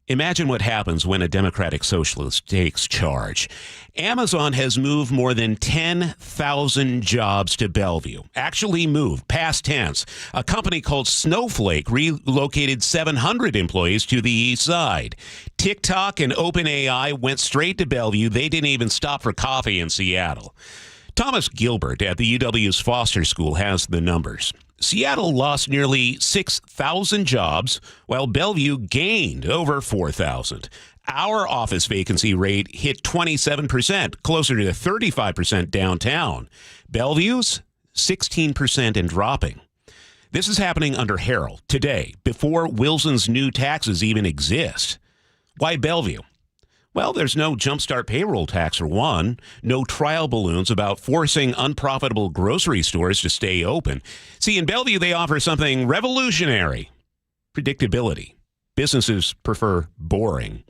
imagine what happens when a Democratic socialist takes charge. Amazon has moved more than 10,000 jobs to Bellevue. Actually moved, past tense. A company called Snowflake relocated 700 employees to the east side. TikTok and OpenAI went straight to Bellevue. They didn't even stop for coffee in Seattle. Thomas Gilbert at the UW's Foster School has the numbers. Seattle lost nearly 6,000 jobs, while Bellevue gained over 4,000. Our office vacancy rate hit 27%, closer to 35% downtown. Bellevue's 16% and dropping. This is happening under Harrell today, before Wilson's new taxes even exist. Why Bellevue? Well, there's no jumpstart payroll tax for one, no trial balloons about forcing unprofitable grocery stores to stay open. See, in Bellevue, they offer something revolutionary: predictability. Businesses prefer boring.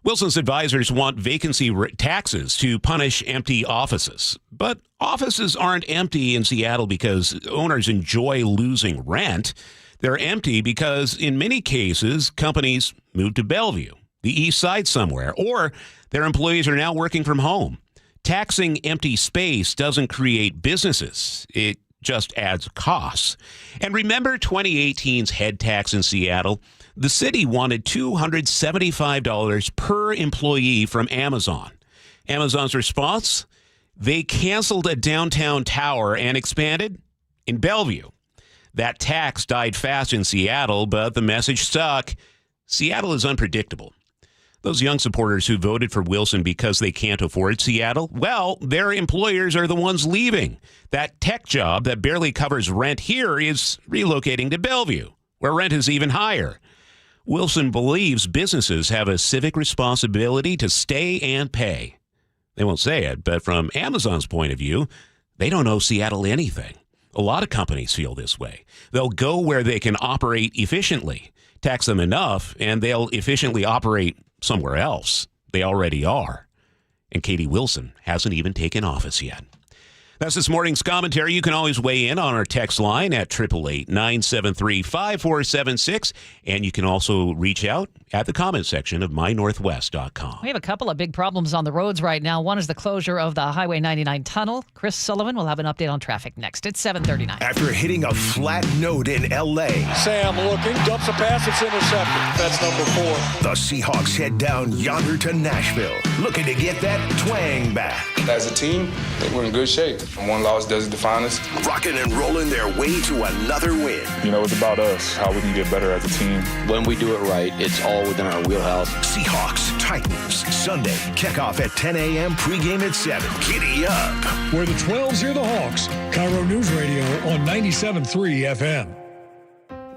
Wilson's advisors want vacancy taxes to punish empty offices. But offices aren't empty in Seattle because owners enjoy losing rent. They're empty because, in many cases, companies move to Bellevue, the east side somewhere, or their employees are now working from home. Taxing empty space doesn't create businesses. It just adds costs. And remember 2018's head tax in Seattle? The city wanted $275 per employee from Amazon. Amazon's response? They canceled a downtown tower and expanded in Bellevue. That tax died fast in Seattle, but the message stuck. Seattle is unpredictable. Those young supporters who voted for Wilson because they can't afford Seattle, well, their employers are the ones leaving. That tech job that barely covers rent here is relocating to Bellevue, where rent is even higher. Wilson believes businesses have a civic responsibility to stay and pay. They won't say it, but from Amazon's point of view, they don't owe Seattle anything. A lot of companies feel this way. They'll go where they can operate efficiently, tax them enough, and they'll efficiently operate somewhere else. They already are. And Katie Wilson hasn't even taken office yet. That's this morning's commentary. You can always weigh in on our text line at 888-973-5476. And you can also reach out at the comment section of mynorthwest.com. We have a couple of big problems on the roads right now. One is the closure of the Highway 99 tunnel. Chris Sullivan will have an update on traffic next. It's 7:39. After hitting a flat note in L.A., Sam looking, dumps a pass, it's intercepted. That's number 4. The Seahawks head down yonder to Nashville, looking to get that twang back. As a team, I think we're in good shape. One loss doesn't define us. Rocking and rolling their way to another win. You know, it's about us, how we can get better as a team. When we do it right, it's all within our wheelhouse. Seahawks, Titans, Sunday. Kickoff at 10 a.m., pregame at 7. Giddy up. Where the 12s hear the Hawks. KIRO Newsradio on 97.3 FM.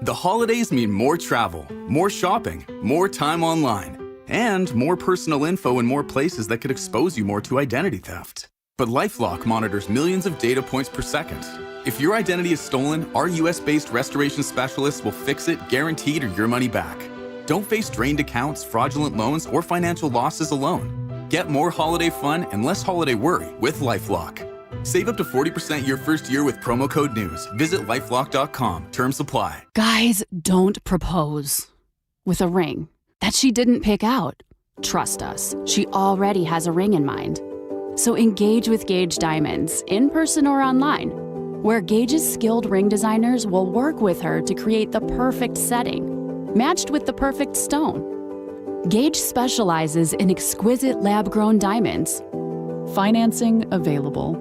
The holidays mean more travel, more shopping, more time online, and more personal info in more places that could expose you more to identity theft. But LifeLock monitors millions of data points per second. If your identity is stolen, our US-based restoration specialists will fix it, guaranteed, or your money back. Don't face drained accounts, fraudulent loans, or financial losses alone. Get more holiday fun and less holiday worry with LifeLock. Save up to 40% your first year with promo code NEWS. Visit lifelock.com. Terms apply. Guys, don't propose with a ring that she didn't pick out. Trust us, she already has a ring in mind. So engage with Gage Diamonds, in person or online, where Gage's skilled ring designers will work with her to create the perfect setting, matched with the perfect stone. Gage specializes in exquisite lab-grown diamonds. Financing available.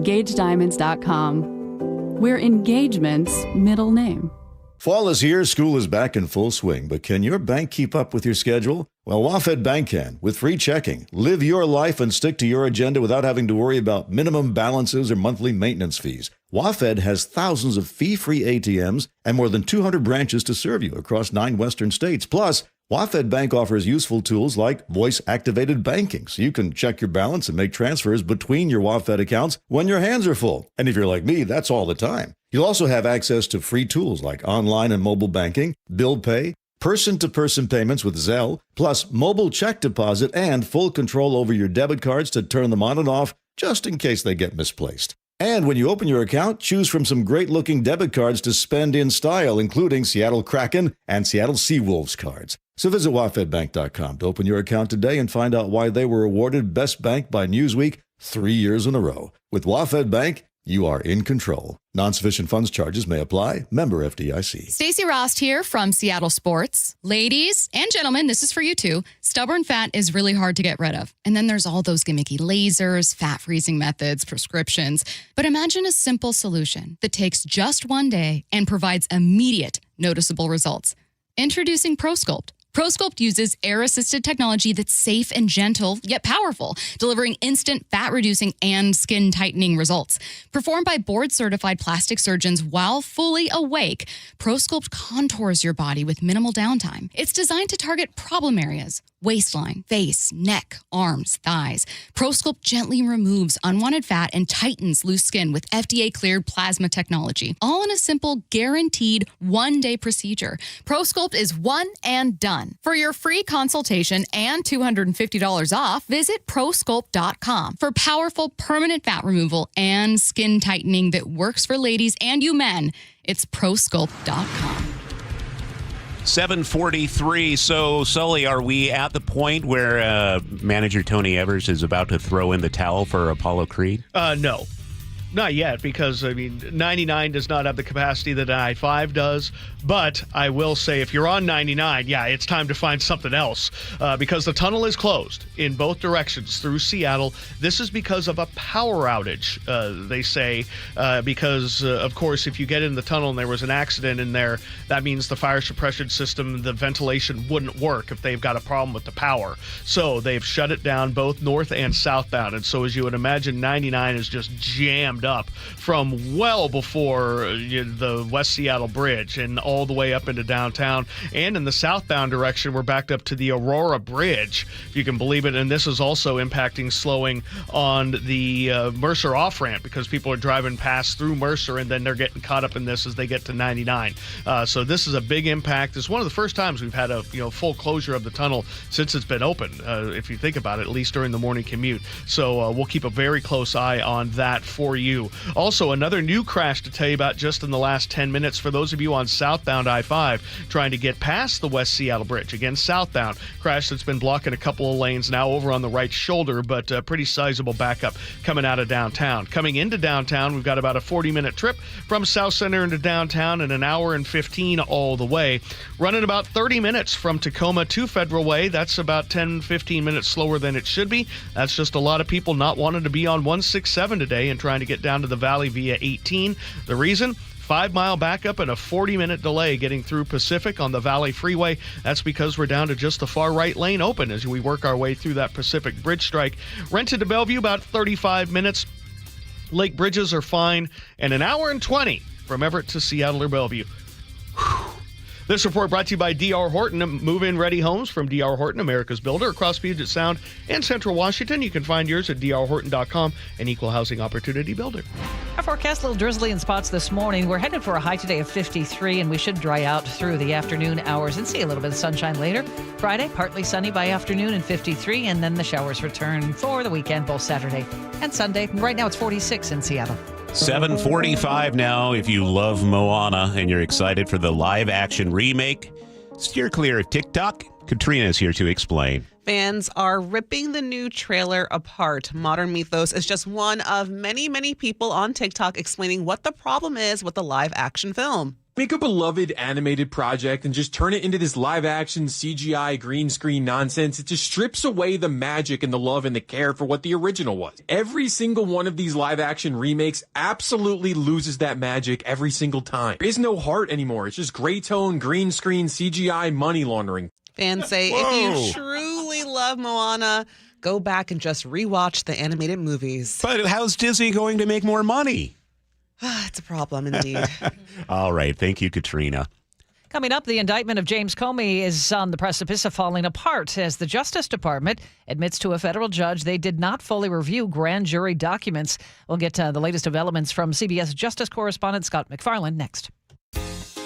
GageDiamonds.com, where engagement's middle name. Fall is here, school is back in full swing, but can your bank keep up with your schedule? Well, WaFd Bank can, with free checking. Live your life and stick to your agenda without having to worry about minimum balances or monthly maintenance fees. WaFd has thousands of fee-free ATMs and more than 200 branches to serve you across 9 western states. Plus, WaFd Bank offers useful tools like voice-activated banking, so you can check your balance and make transfers between your WaFd accounts when your hands are full. And if you're like me, that's all the time. You'll also have access to free tools like online and mobile banking, bill pay, person-to-person payments with Zelle, plus mobile check deposit and full control over your debit cards to turn them on and off just in case they get misplaced. And when you open your account, choose from some great-looking debit cards to spend in style, including Seattle Kraken and Seattle Seawolves cards. So visit wafdbank.com to open your account today and find out why they were awarded Best Bank by Newsweek 3 years in a row. With WaFd Bank, you are in control. Non-sufficient funds charges may apply. Member FDIC. Stacey Rost here from Seattle Sports. Ladies and gentlemen, this is for you too. Stubborn fat is really hard to get rid of. And then there's all those gimmicky lasers, fat freezing methods, prescriptions. But imagine a simple solution that takes just one day and provides immediate, noticeable results. Introducing ProSculpt. ProSculpt uses air-assisted technology that's safe and gentle, yet powerful, delivering instant fat-reducing and skin-tightening results. Performed by board-certified plastic surgeons while fully awake, ProSculpt contours your body with minimal downtime. It's designed to target problem areas: waistline, face, neck, arms, thighs. ProSculpt gently removes unwanted fat and tightens loose skin with FDA-cleared plasma technology, all in a simple, guaranteed one-day procedure. ProSculpt is one and done. For your free consultation and $250 off, visit ProSculpt.com for powerful permanent fat removal and skin tightening that works for ladies and you men. It's ProSculpt.com. 7:43. So, Sully, are we at the point where manager Tony Evers is about to throw in the towel for Apollo Creed? No. Not yet, because, 99 does not have the capacity that an I-5 does. But I will say, if you're on 99, yeah, it's time to find something else, because the tunnel is closed in both directions through Seattle. This is because of a power outage, they say, because, of course, if you get in the tunnel and there was an accident in there, that means the fire suppression system, the ventilation wouldn't work if they've got a problem with the power. So they've shut it down both north and southbound. And so, as you would imagine, 99 is just jammed up from well before the West Seattle Bridge and all the way up into downtown. And in the southbound direction, we're backed up to the Aurora Bridge, if you can believe it. And this is also impacting slowing on the Mercer off-ramp, because people are driving past through Mercer and then they're getting caught up in this as they get to 99. So this is a big impact. It's one of the first times we've had a full closure of the tunnel since it's been open, if you think about it, at least during the morning commute. So we'll keep a very close eye on that for you. Also, another new crash to tell you about just in the last 10 minutes for those of you on southbound I-5 trying to get past the West Seattle Bridge. Again, southbound crash that's been blocking a couple of lanes now over on the right shoulder, but a pretty sizable backup coming out of downtown. Coming into downtown, we've got about a 40-minute trip from South Center into downtown and an hour and 15 all the way. Running about 30 minutes from Tacoma to Federal Way. That's about 10-15 minutes slower than it should be. That's just a lot of people not wanting to be on 167 today and trying to get down to the valley via 18. The reason? 5-mile backup and a 40-minute delay getting through Pacific on the Valley Freeway. That's because we're down to just the far right lane open as we work our way through that Pacific Bridge strike. Rented to Bellevue, about 35 minutes. Lake Bridges are fine. And an hour and 20 from Everett to Seattle or Bellevue. Whew. This report brought to you by D.R. Horton. Move-in ready homes from D.R. Horton, America's builder, across Puget Sound and Central Washington. You can find yours at drhorton.com, an equal housing opportunity builder. Our forecast, a little drizzly in spots this morning. We're headed for a high today of 53, and we should dry out through the afternoon hours and see a little bit of sunshine later. Friday, partly sunny by afternoon and 53, and then the showers return for the weekend, both Saturday and Sunday. Right now it's 46 in Seattle. 7:45 now. If you love Moana and you're excited for the live-action remake, steer clear of TikTok. Katrina's here to explain. Fans are ripping the new trailer apart. Modern Mythos is just one of many, many people on TikTok explaining what the problem is with the live-action film. Make a beloved animated project and just turn it into this live-action CGI green screen nonsense. It just strips away the magic and the love and the care for what the original was. Every single one of these live-action remakes absolutely loses that magic every single time. There is no heart anymore. It's just gray tone, green screen, CGI money laundering. Fans say if you truly love Moana, go back and just rewatch the animated movies. But how's Disney going to make more money? It's a problem indeed. All right. Thank you, Katrina. Coming up, the indictment of James Comey is on the precipice of falling apart as the Justice Department admits to a federal judge they did not fully review grand jury documents. We'll get the latest developments from CBS Justice correspondent Scott McFarland next.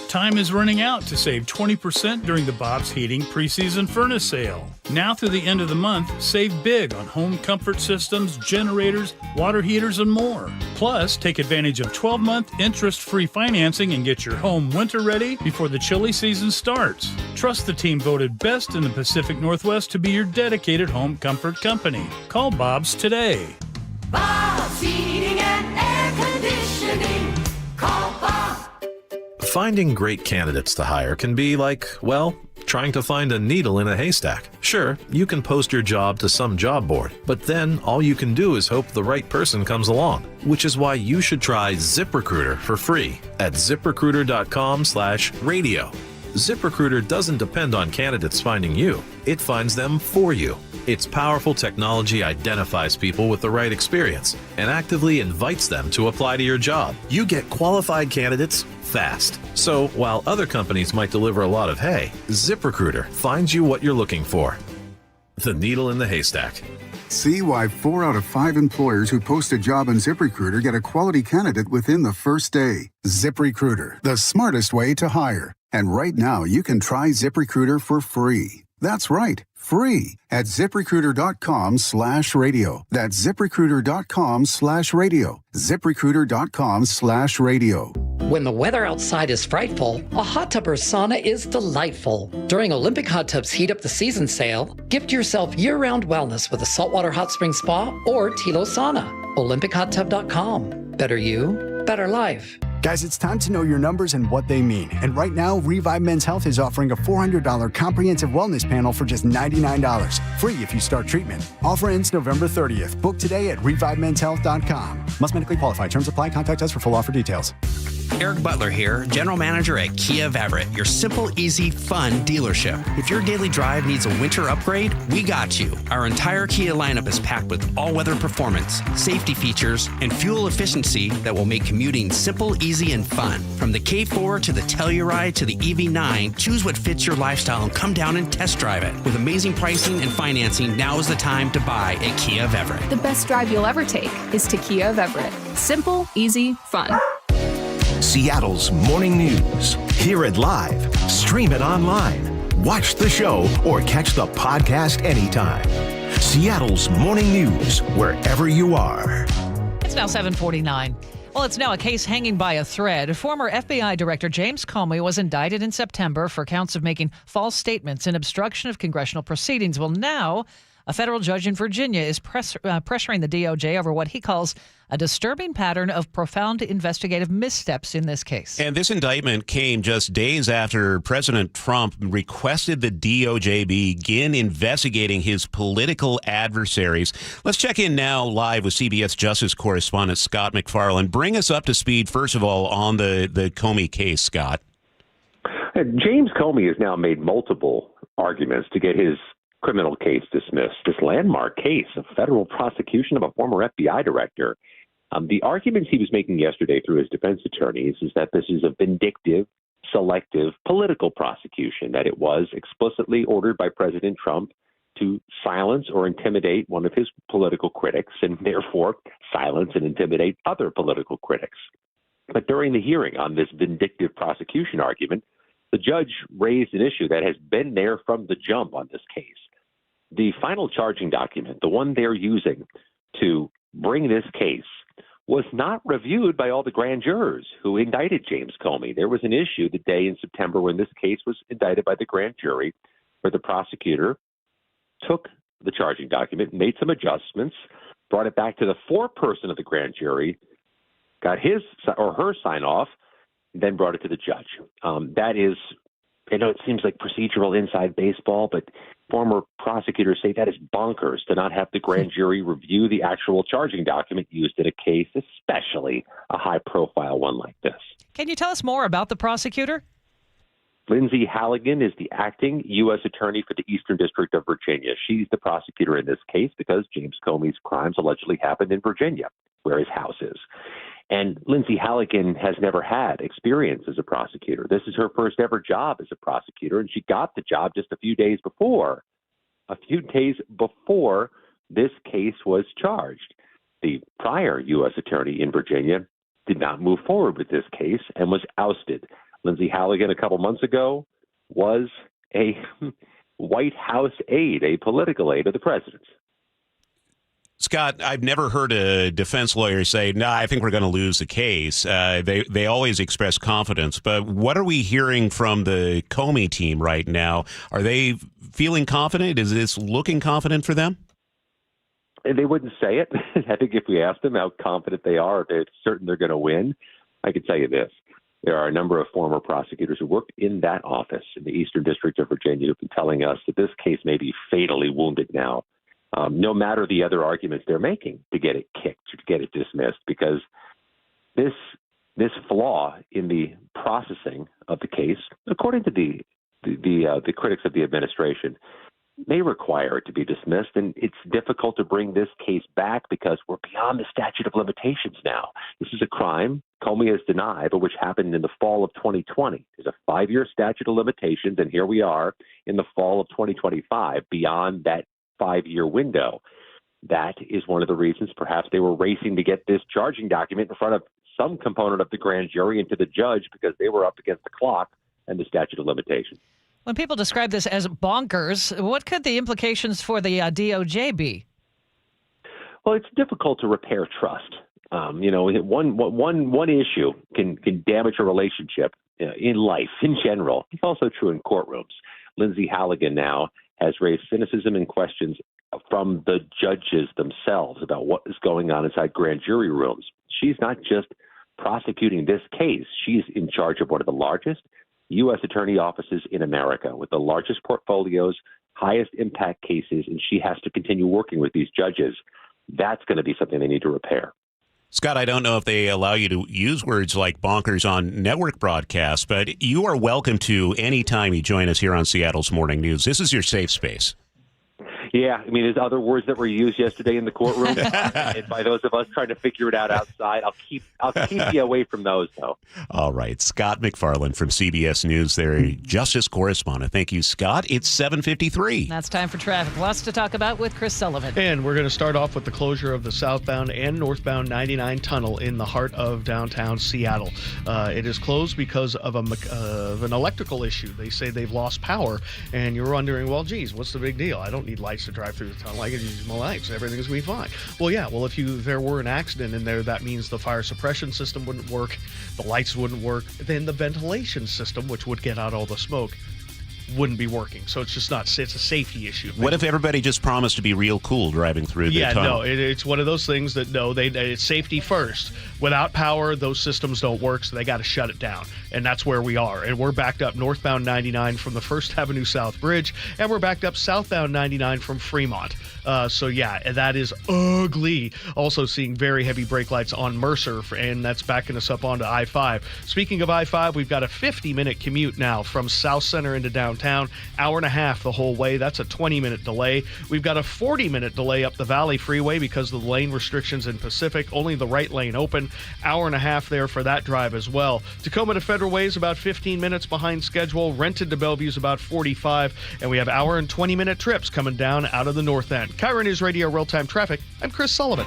Time is running out to save 20% during the Bob's Heating preseason furnace sale. Now through the end of the month, save big on home comfort systems, generators, water heaters, and more. Plus, take advantage of 12-month interest-free financing and get your home winter-ready before the chilly season starts. Trust the team voted best in the Pacific Northwest to be your dedicated home comfort company. Call Bob's today. Bob's Heating and Air Conditioning. Call Bob. Finding great candidates to hire can be like, well, trying to find a needle in a haystack. Sure, you can post your job to some job board, but then all you can do is hope the right person comes along, which is why you should try ZipRecruiter for free at ZipRecruiter.com/radio. ZipRecruiter doesn't depend on candidates finding you. It finds them for you. Its powerful technology identifies people with the right experience and actively invites them to apply to your job. You get qualified candidates fast. So while other companies might deliver a lot of hay, ZipRecruiter finds you what you're looking for. The needle in the haystack. See why 4 out of 5 employers who post a job on ZipRecruiter get a quality candidate within the first day. ZipRecruiter, the smartest way to hire. And right now, you can try ZipRecruiter for free. That's right, free at ZipRecruiter.com/radio. That's ZipRecruiter.com/radio. ZipRecruiter.com/radio. When the weather outside is frightful, a hot tub or sauna is delightful. During Olympic Hot Tub's Heat Up the Season sale, gift yourself year-round wellness with a saltwater hot spring spa or Tilo sauna. OlympicHotTub.com. Better you, better life. Guys, it's time to know your numbers and what they mean. And right now, Revive Men's Health is offering a $400 comprehensive wellness panel for just $99. Free if you start treatment. Offer ends November 30th. Book today at ReviveMen'sHealth.com. Must medically qualify. Terms apply. Contact us for full offer details. Eric Butler here, General Manager at Kia of Everett, your simple, easy, fun dealership. If your daily drive needs a winter upgrade, we got you. Our entire Kia lineup is packed with all-weather performance, safety features, and fuel efficiency that will make commuting simple, easy, and fun. From the K4 to the Telluride to the EV9, choose what fits your lifestyle and come down and test drive it. With amazing pricing and financing, now is the time to buy a Kia of Everett. The best drive you'll ever take is to Kia of Everett. Simple, easy, fun. Seattle's morning news. Hear it live, stream it online, watch the show, or catch the podcast anytime. Seattle's morning news, wherever you are. It's now 7:49. Well, it's now a case hanging by a thread. Former FBI Director James Comey was indicted in September for counts of making false statements and obstruction of congressional proceedings. Well, now a federal judge in Virginia is pressuring the DOJ over what he calls a disturbing pattern of profound investigative missteps in this case. And this indictment came just days after President Trump requested the DOJ begin investigating his political adversaries. Let's check in now live with CBS Justice correspondent Scott McFarland. Bring us up to speed, first of all, on the Comey case, Scott. James Comey has now made multiple arguments to get his criminal case dismissed. This landmark case of federal prosecution of a former FBI director. The arguments he was making yesterday through his defense attorneys is that this is a vindictive, selective political prosecution, that it was explicitly ordered by President Trump to silence or intimidate one of his political critics and therefore silence and intimidate other political critics. But during the hearing on this vindictive prosecution argument, the judge raised an issue that has been there from the jump on this case. The final charging document, the one they're using to bring this case, was not reviewed by all the grand jurors who indicted James Comey. There was an issue the day in September when this case was indicted by the grand jury where the prosecutor took the charging document, made some adjustments, brought it back to the foreperson of the grand jury, got his or her sign off, then brought it to the judge. That is, I know it seems like procedural inside baseball, but former prosecutors say that is bonkers to not have the grand jury review the actual charging document used in a case, especially a high-profile one like this. Can you tell us more about the prosecutor? Lindsay Halligan is the acting U.S. attorney for the Eastern District of Virginia. She's the prosecutor in this case because James Comey's crimes allegedly happened in Virginia, where his house is. And Lindsay Halligan has never had experience as a prosecutor. This is her first ever job as a prosecutor, and she got the job just a few days before this case was charged. The prior U.S. attorney in Virginia did not move forward with this case and was ousted. Lindsay Halligan a couple months ago was a White House aide, a political aide of the president's. Scott, I've never heard a defense lawyer say, "No, I think we're going to lose the case." They always express confidence. But what are we hearing from the Comey team right now? Are they feeling confident? Is this looking confident for them? They wouldn't say it. I think if we asked them how confident they are, if they're certain they're going to win, I can tell you this. There are a number of former prosecutors who worked in that office in the Eastern District of Virginia who've been telling us that this case may be fatally wounded now. No matter the other arguments they're making to get it kicked, to get it dismissed, because this flaw in the processing of the case, according to the critics of the administration, may require it to be dismissed. And it's difficult to bring this case back because we're beyond the statute of limitations now. This is a crime Comey has denied, but which happened in the fall of 2020. There's a 5-year statute of limitations, and here we are in the fall of 2025, beyond that 5-year window. That is one of the reasons perhaps they were racing to get this charging document in front of some component of the grand jury and to the judge because they were up against the clock and the statute of limitations. When people describe this as bonkers, what could the implications for the DOJ be? Well, it's difficult to repair trust. One issue can damage a relationship in life in general. It's also true in courtrooms. Lindsay Halligan now has raised cynicism and questions from the judges themselves about what is going on inside grand jury rooms. She's not just prosecuting this case. She's in charge of one of the largest U.S. attorney offices in America with the largest portfolios, highest impact cases, and she has to continue working with these judges. That's going to be something they need to repair. Scott, I don't know if they allow you to use words like bonkers on network broadcasts, but you are welcome to any time you join us here on Seattle's Morning News. This is your safe space. Yeah, I mean, there's other words that were used yesterday in the courtroom, and by those of us trying to figure it out outside. I'll keep you away from those, though. All right, Scott McFarland from CBS News, their justice correspondent. Thank you, Scott. It's 7:53. That's time for traffic. Lots to talk about with Chris Sullivan. And we're going to start off with the closure of the southbound and northbound 99 tunnel in the heart of downtown Seattle. It is closed because of an electrical issue. They say they've lost power, and you're wondering, well, geez, what's the big deal? I don't need lights to drive through the tunnel. I can use my lights. Everything's going to be fine. Well, yeah. Well, if there were an accident in there, that means the fire suppression system wouldn't work, the lights wouldn't work, then the ventilation system, which would get out all the smoke, wouldn't be working. So it's a safety issue. What if everybody just promised to be real cool driving through the tunnel? No, it's one of those things that it's safety first. Without power, those systems don't work, so they got to shut it down. And that's where we are. And we're backed up northbound 99 from the First Avenue South Bridge, and we're backed up southbound 99 from Fremont. That is ugly. Also seeing very heavy brake lights on Mercer, and that's backing us up onto I-5. Speaking of I-5, we've got a 50-minute commute now from South Center into downtown, hour and a half the whole way. That's a 20-minute delay. We've got a 40-minute delay up the Valley Freeway because of the lane restrictions in Pacific. Only the right lane open. Hour and a half there for that drive as well. Tacoma to Federal Way is about 15 minutes behind schedule. Rented to Bellevue is about 45. And we have hour and 20-minute trips coming down out of the north end. KIRO Newsradio Real-Time Traffic. I'm Chris Sullivan.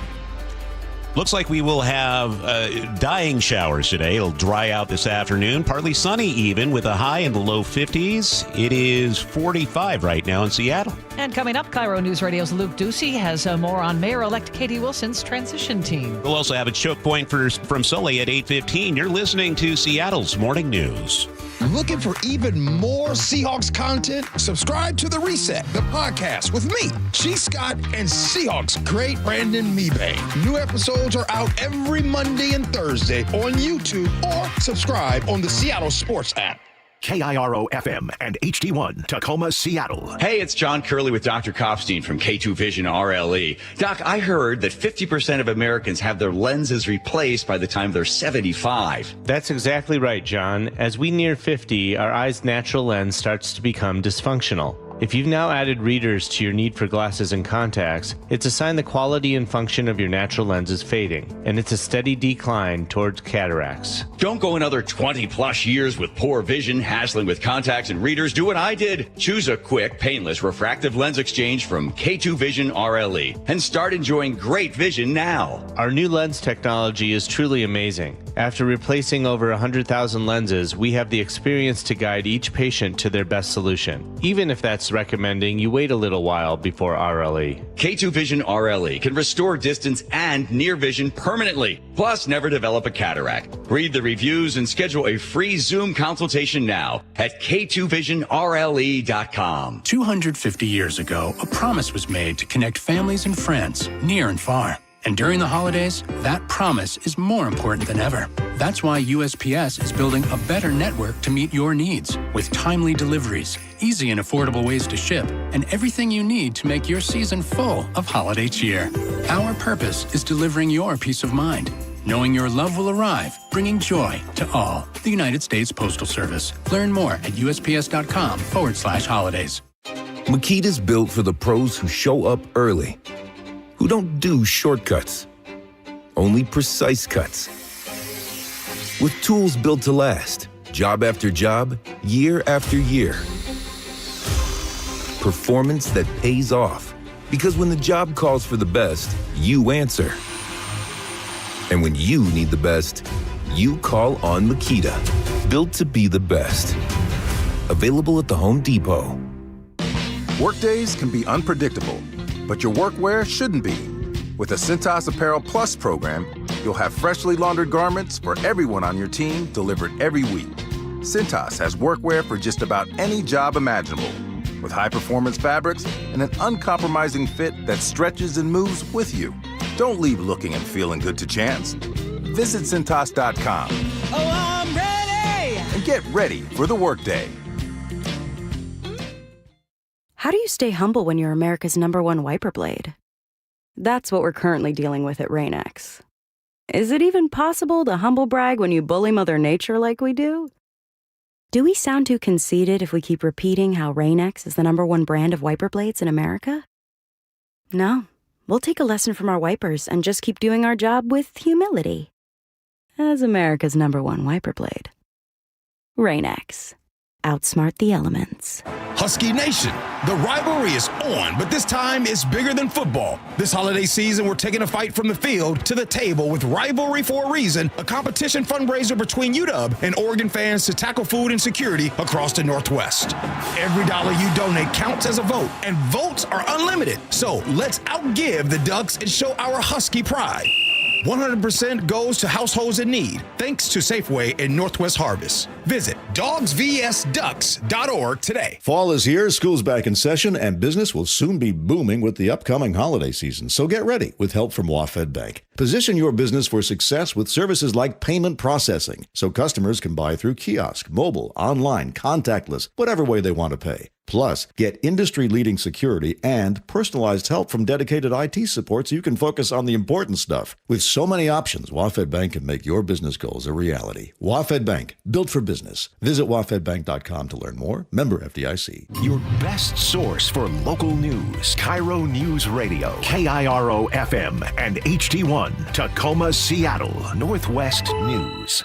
Looks like we will have dying showers today. It'll dry out this afternoon. Partly sunny even with a high in the low 50s. It is 45 right now in Seattle. And coming up, KIRO News Radio's Luke Ducey has more on Mayor-elect Katie Wilson's transition team. We'll also have a choke point from Sully at 8:15. You're listening to Seattle's Morning News. Looking for even more Seahawks content? Subscribe to The Reset, the podcast with me, G. Scott, and Seahawks great Brandon Mebane. New episodes are out every Monday and Thursday on YouTube or subscribe on the Seattle Sports app. KIRO FM and HD1 Tacoma, Seattle. Hey, it's John Curley with Dr. Kopstein from K2 Vision RLE. Doc, I heard that 50% of Americans have their lenses replaced by the time they're 75. That's exactly right, John. As we near 50, our eye's natural lens starts to become dysfunctional. If you've now added readers to your need for glasses and contacts, it's a sign the quality and function of your natural lens is fading, and it's a steady decline towards cataracts. Don't go another 20 plus years with poor vision, hassling with contacts and readers. Do what I did. Choose a quick, painless refractive lens exchange from K2 Vision RLE and start enjoying great vision now. Our new lens technology is truly amazing. After replacing over 100,000 lenses, we have the experience to guide each patient to their best solution, even if that's recommending you wait a little while before RLE. K2 Vision RLE can restore distance and near vision permanently, plus never develop a cataract. Read the reviews and schedule a free Zoom consultation now at k2visionrle.com. 250 years ago, a promise was made to connect families and friends near and far. And during the holidays, that promise is more important than ever. That's why USPS is building a better network to meet your needs with timely deliveries, easy and affordable ways to ship, and everything you need to make your season full of holiday cheer. Our purpose is delivering your peace of mind, knowing your love will arrive, bringing joy to all. The United States Postal Service. Learn more at USPS.com/holidays. Makita's built for the pros who show up early, who don't do shortcuts, only precise cuts. With tools built to last, job after job, year after year. Performance that pays off, because when the job calls for the best, you answer. And when you need the best, you call on Makita. Built to be the best. Available at the Home Depot. Workdays can be unpredictable, but your workwear shouldn't be. With the Cintas Apparel Plus program, you'll have freshly laundered garments for everyone on your team delivered every week. Cintas has workwear for just about any job imaginable, with high-performance fabrics and an uncompromising fit that stretches and moves with you. Don't leave looking and feeling good to chance. Visit Cintas.com. Oh, I'm ready! And get ready for the workday. How do you stay humble when you're America's #1 wiper blade? That's what we're currently dealing with at Rain-X. Is it even possible to humble brag when you bully Mother Nature like we do? Do we sound too conceited if we keep repeating how Rain-X is the #1 brand of wiper blades in America? No, we'll take a lesson from our wipers and just keep doing our job with humility. As America's #1 wiper blade. Rain-X. Outsmart the elements. Husky Nation, the rivalry is on, but this time it's bigger than football. This holiday season, we're taking a fight from the field to the table with Rivalry for a Reason, a competition fundraiser between UW and Oregon fans to tackle food insecurity across the Northwest. Every dollar you donate counts as a vote, and votes are unlimited. So let's outgive the Ducks and show our Husky pride. 100% goes to households in need, thanks to Safeway and Northwest Harvest. Visit dogsvsducks.org today. Fall is here, school's back in session, and business will soon be booming with the upcoming holiday season. So get ready with help from WaFd Bank. Position your business for success with services like payment processing, so customers can buy through kiosk, mobile, online, contactless, whatever way they want to pay. Plus, get industry-leading security and personalized help from dedicated IT support so you can focus on the important stuff. With so many options, WaFd Bank can make your business goals a reality. WaFd Bank, built for business. Visit wafdbank.com to learn more. Member FDIC. Your best source for local news. KIRO Newsradio. KIRO FM and HD1 Tacoma, Seattle. Northwest News.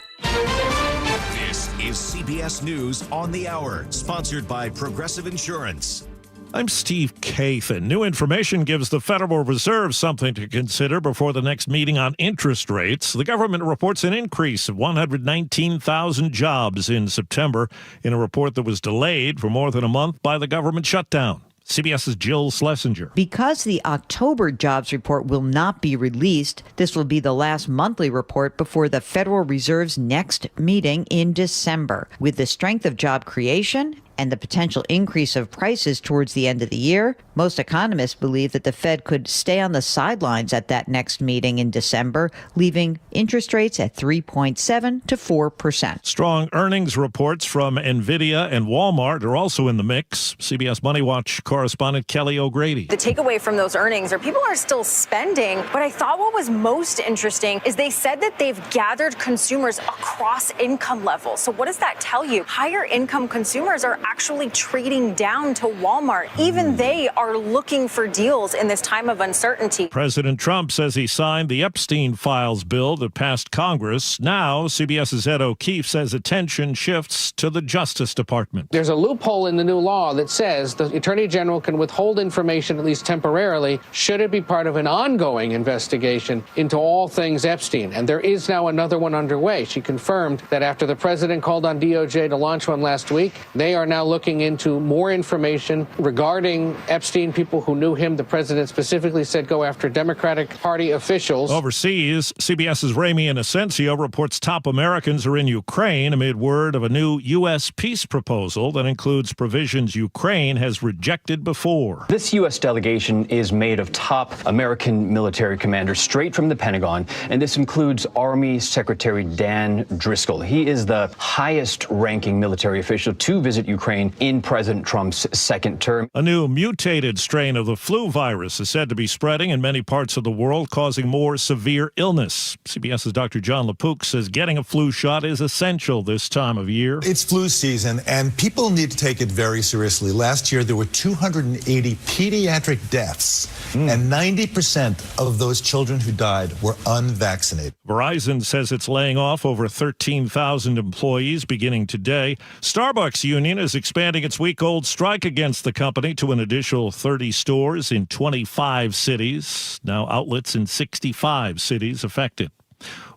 This is CBS News on the Hour, sponsored by Progressive Insurance. I'm Steve Kathan. New information gives the Federal Reserve something to consider before the next meeting on interest rates. The government reports an increase of 119,000 jobs in September in a report that was delayed for more than a month by the government shutdown. CBS's Jill Schlesinger. Because the October jobs report will not be released, this will be the last monthly report before the Federal Reserve's next meeting in December. With the strength of job creation and the potential increase of prices towards the end of the year, most economists believe that the Fed could stay on the sidelines at that next meeting in December, leaving interest rates at 3.7 to 4%. Strong earnings reports from NVIDIA and Walmart are also in the mix. CBS Money Watch correspondent Kelly O'Grady. The takeaway from those earnings are people are still spending, but I thought what was most interesting is they said that they've gathered consumers across income levels. So what does that tell you? Higher income consumers are actually trading down to Walmart. Even they are looking for deals in this time of uncertainty. President Trump says he signed the Epstein Files bill that passed Congress. Now, CBS's Ed O'Keefe says attention shifts to the Justice Department. There's a loophole in the new law that says the Attorney General can withhold information, at least temporarily, should it be part of an ongoing investigation into all things Epstein. And there is now another one underway. She confirmed that after the president called on DOJ to launch one last week, they are now looking into more information regarding Epstein, people who knew him. The president specifically said go after Democratic Party officials. Overseas, CBS's Ramy Inocencio reports top Americans are in Ukraine amid word of a new U.S. peace proposal that includes provisions Ukraine has rejected before. This U.S. delegation is made of top American military commanders straight from the Pentagon, and this includes Army Secretary Dan Driscoll. He is the highest-ranking military official to visit Ukraine in President Trump's second term. A new mutated strain of the flu virus is said to be spreading in many parts of the world, causing more severe illness. CBS's Dr. John LaPook says getting a flu shot is essential this time of year. It's flu season, and people need to take it very seriously. Last year, there were 280 pediatric deaths, and 90% of those children who died were unvaccinated. Verizon says it's laying off over 13,000 employees beginning today. Starbucks Union is expanding its week-old strike against the company to an additional 30 stores in 25 cities. Now outlets in 65 cities affected.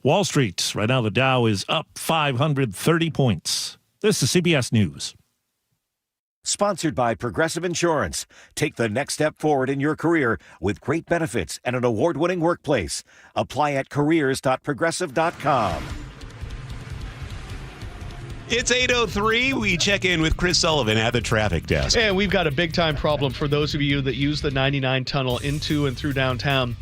Wall Street, right now the Dow is up 530 points. This is CBS News. Sponsored by Progressive Insurance. Take the next step forward in your career with great benefits and an award-winning workplace. Apply at careers.progressive.com. It's 8:03. We check in with Chris Sullivan at the traffic desk. And we've got a big-time problem for those of you that use the 99 tunnel into and through downtown.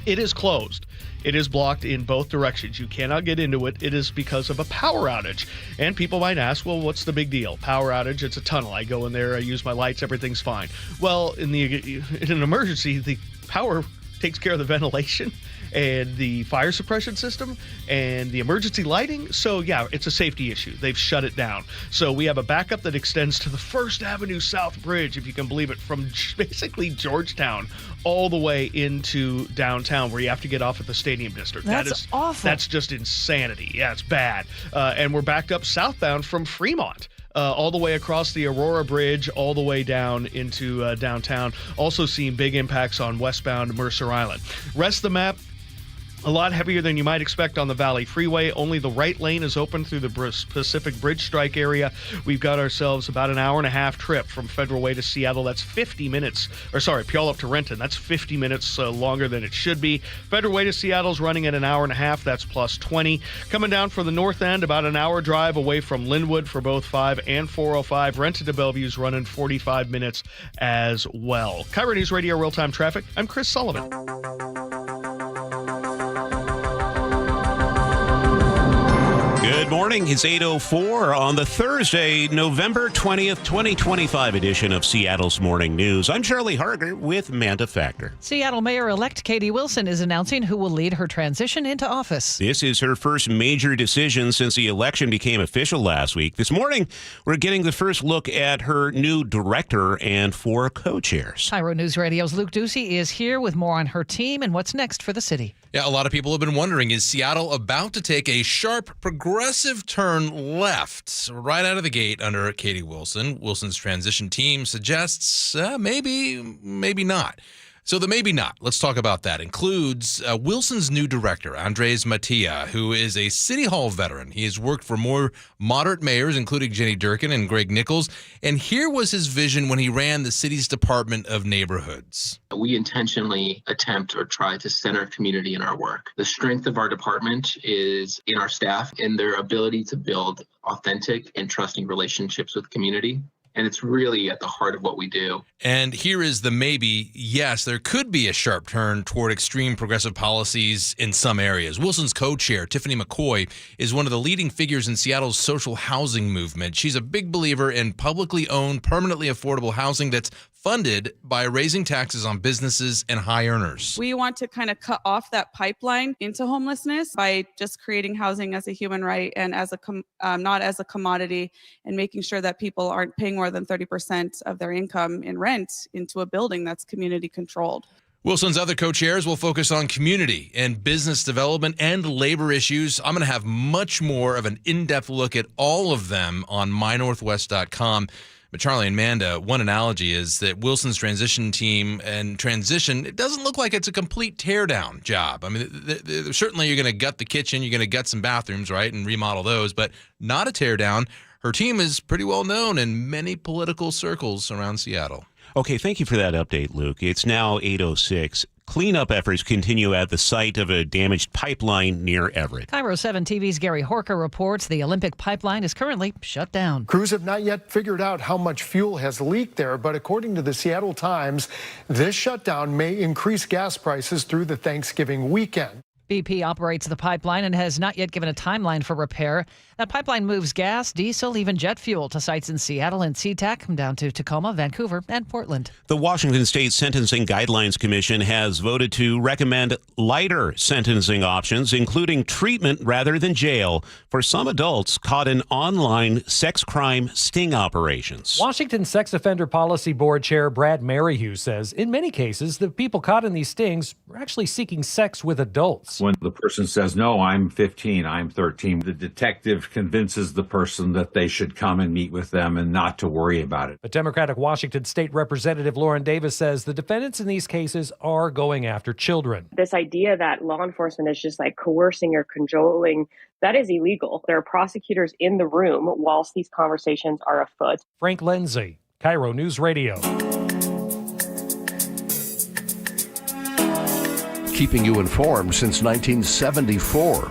It is closed. It is blocked in both directions. You cannot get into it. It is because of a power outage. And people might ask, well, what's the big deal? Power outage, it's a tunnel. I go in there, I use my lights, everything's fine. Well, in an emergency, the power takes care of the ventilation and the fire suppression system and the emergency lighting. So, yeah, it's a safety issue. They've shut it down. So we have a backup that extends to the First Avenue South Bridge, if you can believe it, from basically Georgetown all the way into downtown, where you have to get off at the Stadium District. That's awful. That's just insanity. Yeah, it's bad. And we're backed up southbound from Fremont. All the way across the Aurora Bridge, all the way down into downtown. Also seeing big impacts on westbound Mercer Island. Rest of the map, a lot heavier than you might expect on the Valley Freeway. Only the right lane is open through the Pacific Bridge Strike area. We've got ourselves about an hour-and-a-half trip from Federal Way to Seattle. That's 50 minutes. Puyallup to Renton. That's 50 minutes longer than it should be. Federal Way to Seattle's running at an hour-and-a-half. That's plus 20. Coming down for the north end, about an hour drive away from Linwood for both 5 and 405. Renton to Bellevue's running 45 minutes as well. KIRO Newsradio Real-Time Traffic. I'm Chris Sullivan. Good morning. It's 8:04 on the Thursday, November 20th, 2025 edition of Seattle's Morning News. I'm Charlie Harger with Manda Factor. Seattle Mayor-elect Katie Wilson is announcing who will lead her transition into office. This is her first major decision since the election became official last week. This morning, we're getting the first look at her new director and 4 co-chairs. KIRO Newsradio's Luke Ducey is here with more on her team and what's next for the city. Yeah, a lot of people have been wondering, is Seattle about to take a sharp, progressive turn left right out of the gate under Katie Wilson? Wilson's transition team suggests maybe not. So the maybe not, let's talk about that, includes Wilson's new director, Andres Mattia, who is a City Hall veteran. He has worked for more moderate mayors, including Jenny Durkin and Greg Nichols. And here was his vision when he ran the city's Department of Neighborhoods. We intentionally attempt or try to center community in our work. The strength of our department is in our staff and their ability to build authentic and trusting relationships with community. And it's really at the heart of what we do. And here is the maybe. Yes, there could be a sharp turn toward extreme progressive policies in some areas. Wilson's co-chair, Tiffany McCoy, is one of the leading figures in Seattle's social housing movement. She's a big believer in publicly owned, permanently affordable housing that's funded by raising taxes on businesses and high earners. We want to kind of cut off that pipeline into homelessness by just creating housing as a human right and as not as a commodity, and making sure that people aren't paying more than 30% of their income in rent into a building that's community controlled. Wilson's other co-chairs will focus on community and business development and labor issues. I'm going to have much more of an in-depth look at all of them on mynorthwest.com. But Charlie and Manda, one analogy is that Wilson's transition team and transition, it doesn't look like it's a complete teardown job. I mean, certainly you're going to gut the kitchen, you're going to gut some bathrooms, right, and remodel those, but not a teardown. Her team is pretty well known in many political circles around Seattle. Okay, thank you for that update, Luke. It's now 8:06. Cleanup efforts continue at the site of a damaged pipeline near Everett. KIRO 7 TV's Gary Horker reports the Olympic pipeline is currently shut down. Crews have not yet figured out how much fuel has leaked there, but according to the Seattle Times, this shutdown may increase gas prices through the Thanksgiving weekend. BP operates the pipeline and has not yet given a timeline for repair. That pipeline moves gas, diesel, even jet fuel to sites in Seattle and SeaTac, down to Tacoma, Vancouver, and Portland. The Washington State Sentencing Guidelines Commission has voted to recommend lighter sentencing options, including treatment rather than jail, for some adults caught in online sex crime sting operations. Washington Sex Offender Policy Board Chair Brad Maryhew says in many cases, the people caught in these stings are actually seeking sex with adults. When the person says, no, I'm 15, I'm 13, the detective convinces the person that they should come and meet with them and not to worry about it. But Democratic Washington State Representative Lauren Davis says the defendants in these cases are going after children. This idea that law enforcement is just like coercing or cajoling, that is illegal. There are prosecutors in the room whilst these conversations are afoot. Frank Lindsay, KIRO News Radio. Keeping you informed since 1974.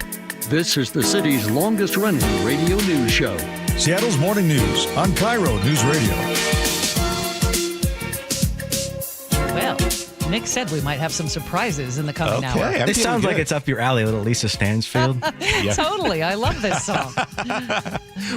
This is the city's longest-running radio news show. Seattle's Morning News on KIRO News Radio. Well, Nick said we might have some surprises in the coming hour. This sounds like it's up your alley, a little Lisa Stansfield. Totally. I love this song.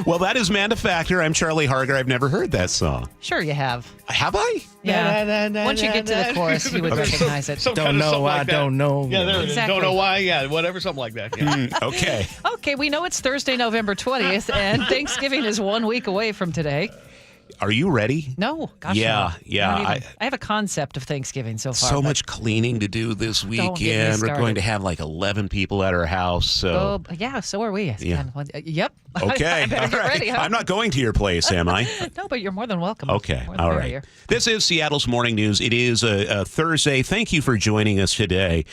Well, that is Manda Factor. I'm Charlie Harger. I've never heard that song. Sure you have. Have I? Yeah. Once you get to the chorus, you would recognize it. Don't know, I don't know. Yeah, there it is. Exactly. Don't know why. Yeah, whatever, something like that. Yeah. Okay. Okay, we know it's Thursday, November 20th, and Thanksgiving is 1 week away from today. Are you ready? No, gosh, Yeah, no. yeah. Not even. I have a concept of Thanksgiving so far. So much cleaning to do this Don't get me weekend. We're started. going to have like 11 people at our house. So Yeah, so are we. Yeah. Yep. Okay. I better All get right. ready. Huh? I'm not going to your place, am I? No, but you're more than welcome. Okay. More than All merrier. right. This is Seattle's Morning News. It is a Thursday. Thank you for joining us today.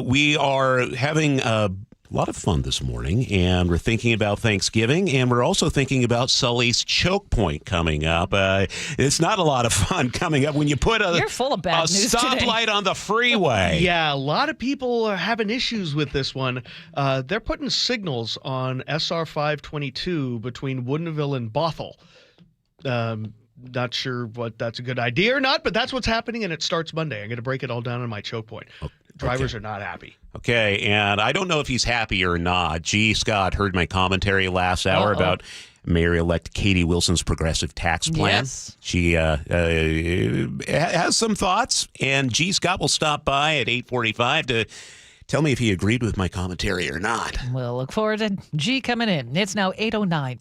We are having a lot of fun this morning, and we're thinking about Thanksgiving, and we're also thinking about Sully's Choke Point coming up. It's not a lot of fun coming up when you put You're full of bad news today. stoplight on the freeway. Yeah, a lot of people are having issues with this one. They're putting signals on SR 522 between Woodinville and Bothell. Not sure what that's a good idea or not, but that's what's happening, and it starts Monday. I'm going to break it all down on my choke point. Drivers are not happy. Okay, and I don't know if he's happy or not. G. Scott heard my commentary last hour about Mayor-elect Katie Wilson's progressive tax plan. Yes. She has some thoughts, and G. Scott will stop by at 8:45 to tell me if he agreed with my commentary or not. We'll look forward to G coming in. It's now 8:09.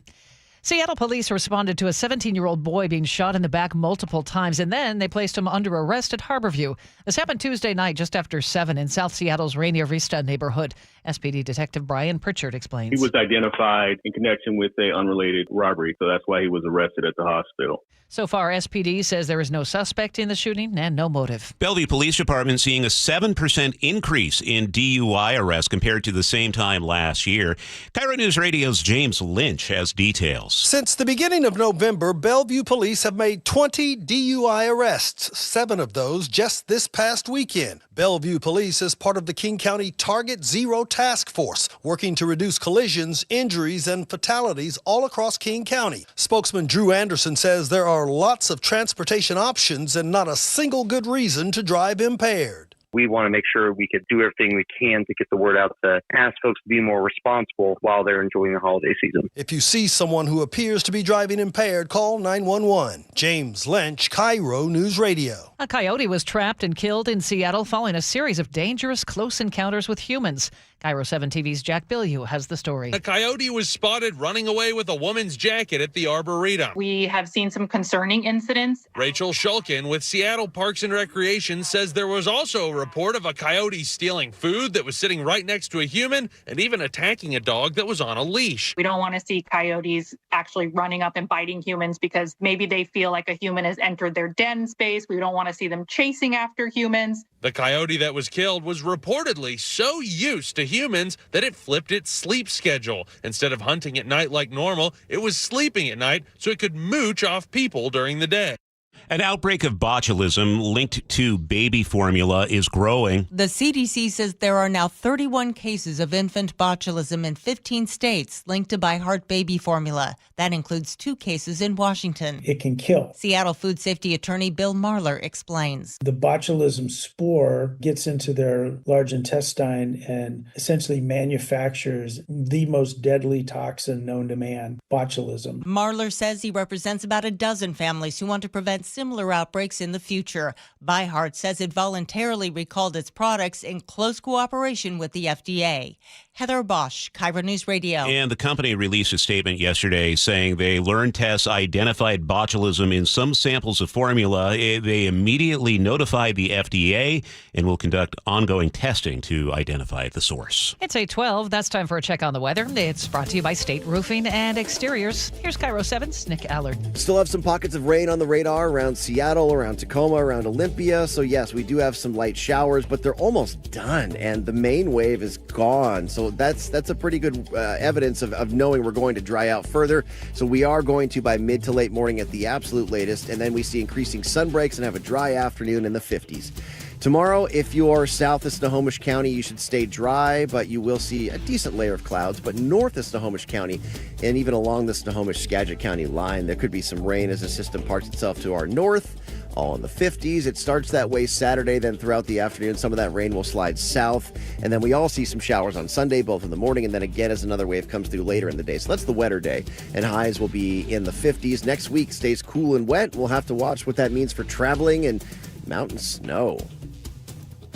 Seattle police responded to a 17-year-old boy being shot in the back multiple times, and then they placed him under arrest at Harborview. This happened Tuesday night just after 7 in South Seattle's Rainier Vista neighborhood. SPD Detective Brian Pritchard explains. He was identified in connection with an unrelated robbery, so that's why he was arrested at the hospital. So far, SPD says there is no suspect in the shooting and no motive. Bellevue Police Department seeing a 7% increase in DUI arrests compared to the same time last year. KIRO News Radio's James Lynch has details. Since the beginning of November, Bellevue police have made 20 DUI arrests, 7 of those just this past weekend. Bellevue Police is part of the King County Target Zero Task Force, working to reduce collisions, injuries, and fatalities all across King County. Spokesman Drew Anderson says there are lots of transportation options and not a single good reason to drive impaired. We want to make sure we could do everything we can to get the word out to ask folks to be more responsible while they're enjoying the holiday season. If you see someone who appears to be driving impaired, call 911. James Lynch, KIRO News Radio. A coyote was trapped and killed in Seattle following a series of dangerous close encounters with humans. KIRO 7 TV's Jack Bilyeu has the story. A coyote was spotted running away with a woman's jacket at the Arboretum. We have seen some concerning incidents. Rachel Shulkin with Seattle Parks and Recreation says there was also a report of a coyote stealing food that was sitting right next to a human and even attacking a dog that was on a leash. We don't want to see coyotes actually running up and biting humans because maybe they feel like a human has entered their den space. We don't want to see them chasing after humans. The coyote that was killed was reportedly so used to humans that it flipped its sleep schedule. Instead of hunting at night like normal, it was sleeping at night so it could mooch off people during the day. An outbreak of botulism linked to baby formula is growing. The CDC says there are now 31 cases of infant botulism in 15 states linked to By Heart baby formula. That includes 2 cases in Washington. It can kill. Seattle food safety attorney Bill Marler explains. The botulism spore gets into their large intestine and essentially manufactures the most deadly toxin known to man, botulism. Marler says he represents about a dozen families who want to prevent similar outbreaks in the future. By Heart says it voluntarily recalled its products in close cooperation with the FDA. Heather Bosch, KIRO News Radio. And the company released a statement yesterday saying they learned tests identified botulism in some samples of formula. They immediately notified the FDA and will conduct ongoing testing to identify the source. It's 8:12. That's time for a check on the weather. It's brought to you by State Roofing and Exteriors. Here's KIRO 7's Nick Allard. Still have some pockets of rain on the radar around Seattle, around Tacoma, around Olympia. So yes, we do have some light showers, but they're almost done and the main wave is gone. So that's a pretty good evidence of knowing we're going to dry out further. So we are going to by mid to late morning at the absolute latest, and then we see increasing sun breaks and have a dry afternoon in the 50s. Tomorrow, if you're south of Snohomish County, you should stay dry, but you will see a decent layer of clouds. But north of Snohomish County and even along the Snohomish-Skagit County line, there could be some rain as the system parts itself to our north. All in the 50s. It starts that way Saturday, then throughout the afternoon, some of that rain will slide south. And then we all see some showers on Sunday, both in the morning and then again as another wave comes through later in the day. So that's the wetter day. And highs will be in the 50s. Next week stays cool and wet. We'll have to watch what that means for traveling and mountain snow.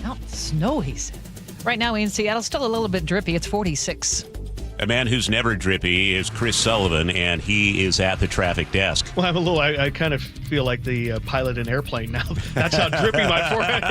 Mountain snow, he said. Right now in Seattle, still a little bit drippy. It's 46. A man who's never drippy is Chris Sullivan, and he is at the traffic desk. Well, I kind of feel like the pilot in Airplane now. That's how drippy my forehead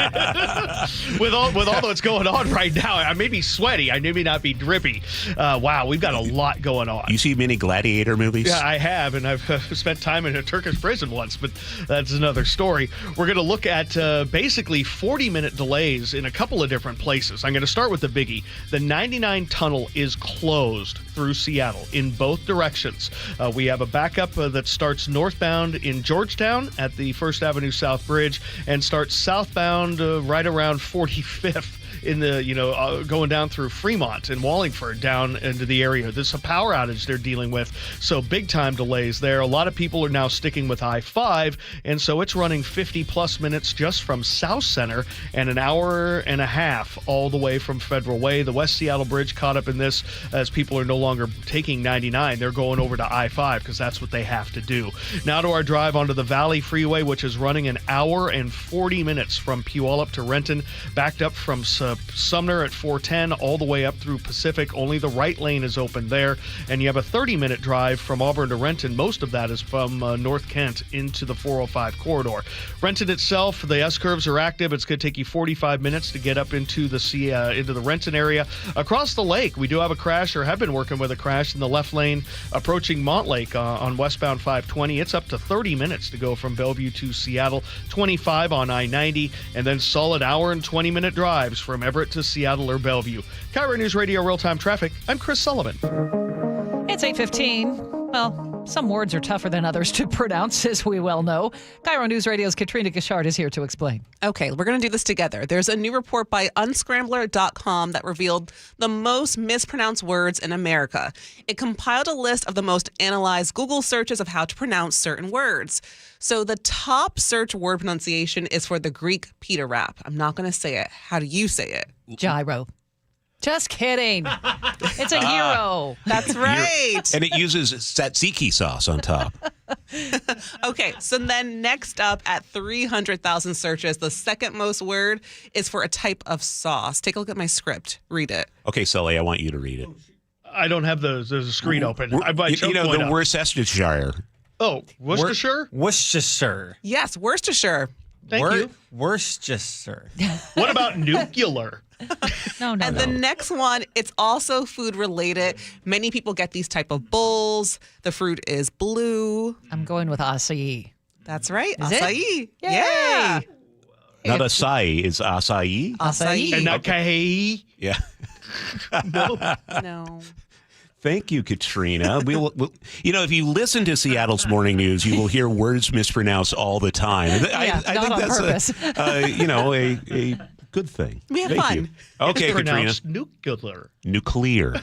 is. with all that's going on right now, I may be sweaty. I may not be drippy. Wow, we've got a lot going on. You see many gladiator movies? Yeah, I have, and I've spent time in a Turkish prison once, but that's another story. We're going to look at basically 40-minute delays in a couple of different places. I'm going to start with the biggie. The 99 tunnel is closed through Seattle in both directions. We have a backup that starts northbound in Georgetown at the First Avenue South Bridge and starts southbound right around 45th in the, going down through Fremont and Wallingford down into the area. This is a power outage they're dealing with, so big time delays there. A lot of people are now sticking with I-5, and so it's running 50-plus minutes just from South Center and an hour and a half all the way from Federal Way. The West Seattle Bridge caught up in this as people are no longer taking 99. They're going over to I-5 because that's what they have to do. Now to our drive onto the Valley Freeway, which is running an hour and 40 minutes from Puyallup to Renton, backed up from Sumner at 410 all the way up through Pacific. Only the right lane is open there. And you have a 30-minute drive from Auburn to Renton. Most of that is from North Kent into the 405 corridor. Renton itself, the S-curves are active. It's going to take you 45 minutes to get up into the Renton area. Across the lake, we do have a crash, or have been working with a crash in the left lane approaching Montlake on westbound 520. It's up to 30 minutes to go from Bellevue to Seattle. 25 on I-90, and then solid hour and 20-minute drives from Everett to Seattle or Bellevue. KIRO News Radio Real-Time Traffic. I'm Chris Sullivan. It's 8:15. Well, some words are tougher than others to pronounce, as we well know. KIRO News Radio's Katrina Gishard is here to explain. Okay, we're going to do this together. There's a new report by unscrambler.com that revealed the most mispronounced words in America. It compiled a list of the most analyzed Google searches of how to pronounce certain words. So the top search word pronunciation is for the Greek pita wrap. I'm not going to say it. How do you say it? Gyro. Just kidding. It's a gyro. That's right. And it uses tzatziki sauce on top. Okay, so then next up at 300,000 searches, the second most word is for a type of sauce. Take a look at my script. Read it. Okay, Sully, I want you to read it. I don't have there's a screen open. The Worcestershire. Oh, Worcestershire? Worcestershire. Yes, Worcestershire. Thank you. Worcestershire. What about nuclear? No. And the next one, it's also food related. Many people get these type of bowls. The fruit is blue. I'm going with acai. That's right. Is acai. it? Yeah. Not acai, it's acai. Acai. And not kahei. Yeah. No. Thank you, Katrina. We'll, if you listen to Seattle's Morning News, you will hear words mispronounced all the time. I not think on that's purpose. a good thing. We have Thank fun. you. Okay, It's Katrina. pronounced nuclear. Nuclear.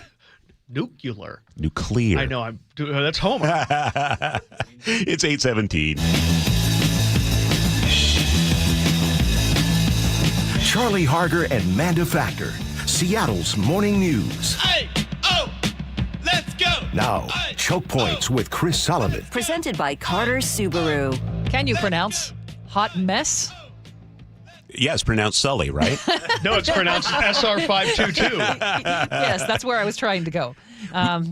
Nuclear. I know. That's Homer. It's 8:17. Charlie Harger and Manda Factor, Seattle's morning news. Let's go! Now, Choke Points with Chris Sullivan. Presented by Carter Subaru. Can you pronounce hot mess? Yeah, it's pronounced Sully, right? No, it's pronounced SR522. Yes, that's where I was trying to go.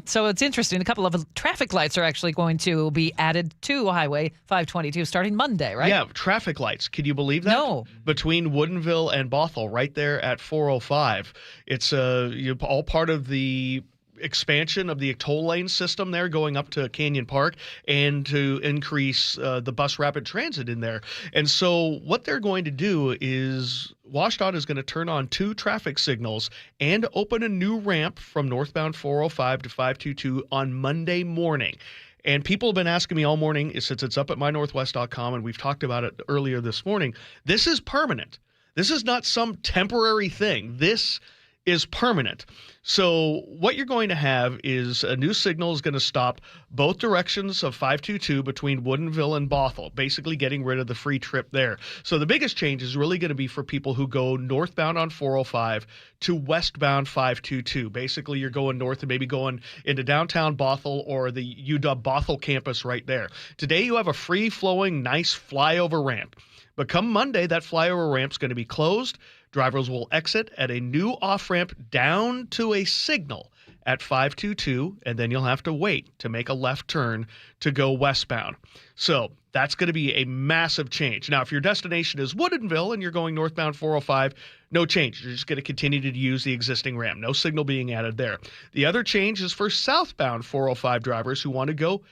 So it's interesting. A couple of traffic lights are actually going to be added to Highway 522 starting Monday, right? Yeah, traffic lights. Can you believe that? No. Between Woodinville and Bothell, right there at 405. It's all part of the expansion of the toll lane system there going up to Canyon Park and to increase the bus rapid transit in there. And so what they're going to do is WashDOT is going to turn on 2 traffic signals and open a new ramp from northbound 405 to 522 on Monday morning. And people have been asking me all morning, since it's up at mynorthwest.com, and we've talked about it earlier this morning, this is permanent. This is not some temporary thing. This is permanent. So what you're going to have is a new signal is going to stop both directions of 522 between Woodinville and Bothell, basically getting rid of the free trip there. So the biggest change is really going to be for people who go northbound on 405 to westbound 522. Basically, you're going north and maybe going into downtown Bothell or the UW Bothell campus right there. Today, you have a free-flowing, nice flyover ramp. But come Monday, that flyover ramp's going to be closed. Drivers will exit at a new off-ramp down to a signal at 522, and then you'll have to wait to make a left turn to go westbound. So that's going to be a massive change. Now, if your destination is Woodinville and you're going northbound 405, no change. You're just going to continue to use the existing ramp. No signal being added there. The other change is for southbound 405 drivers who want to go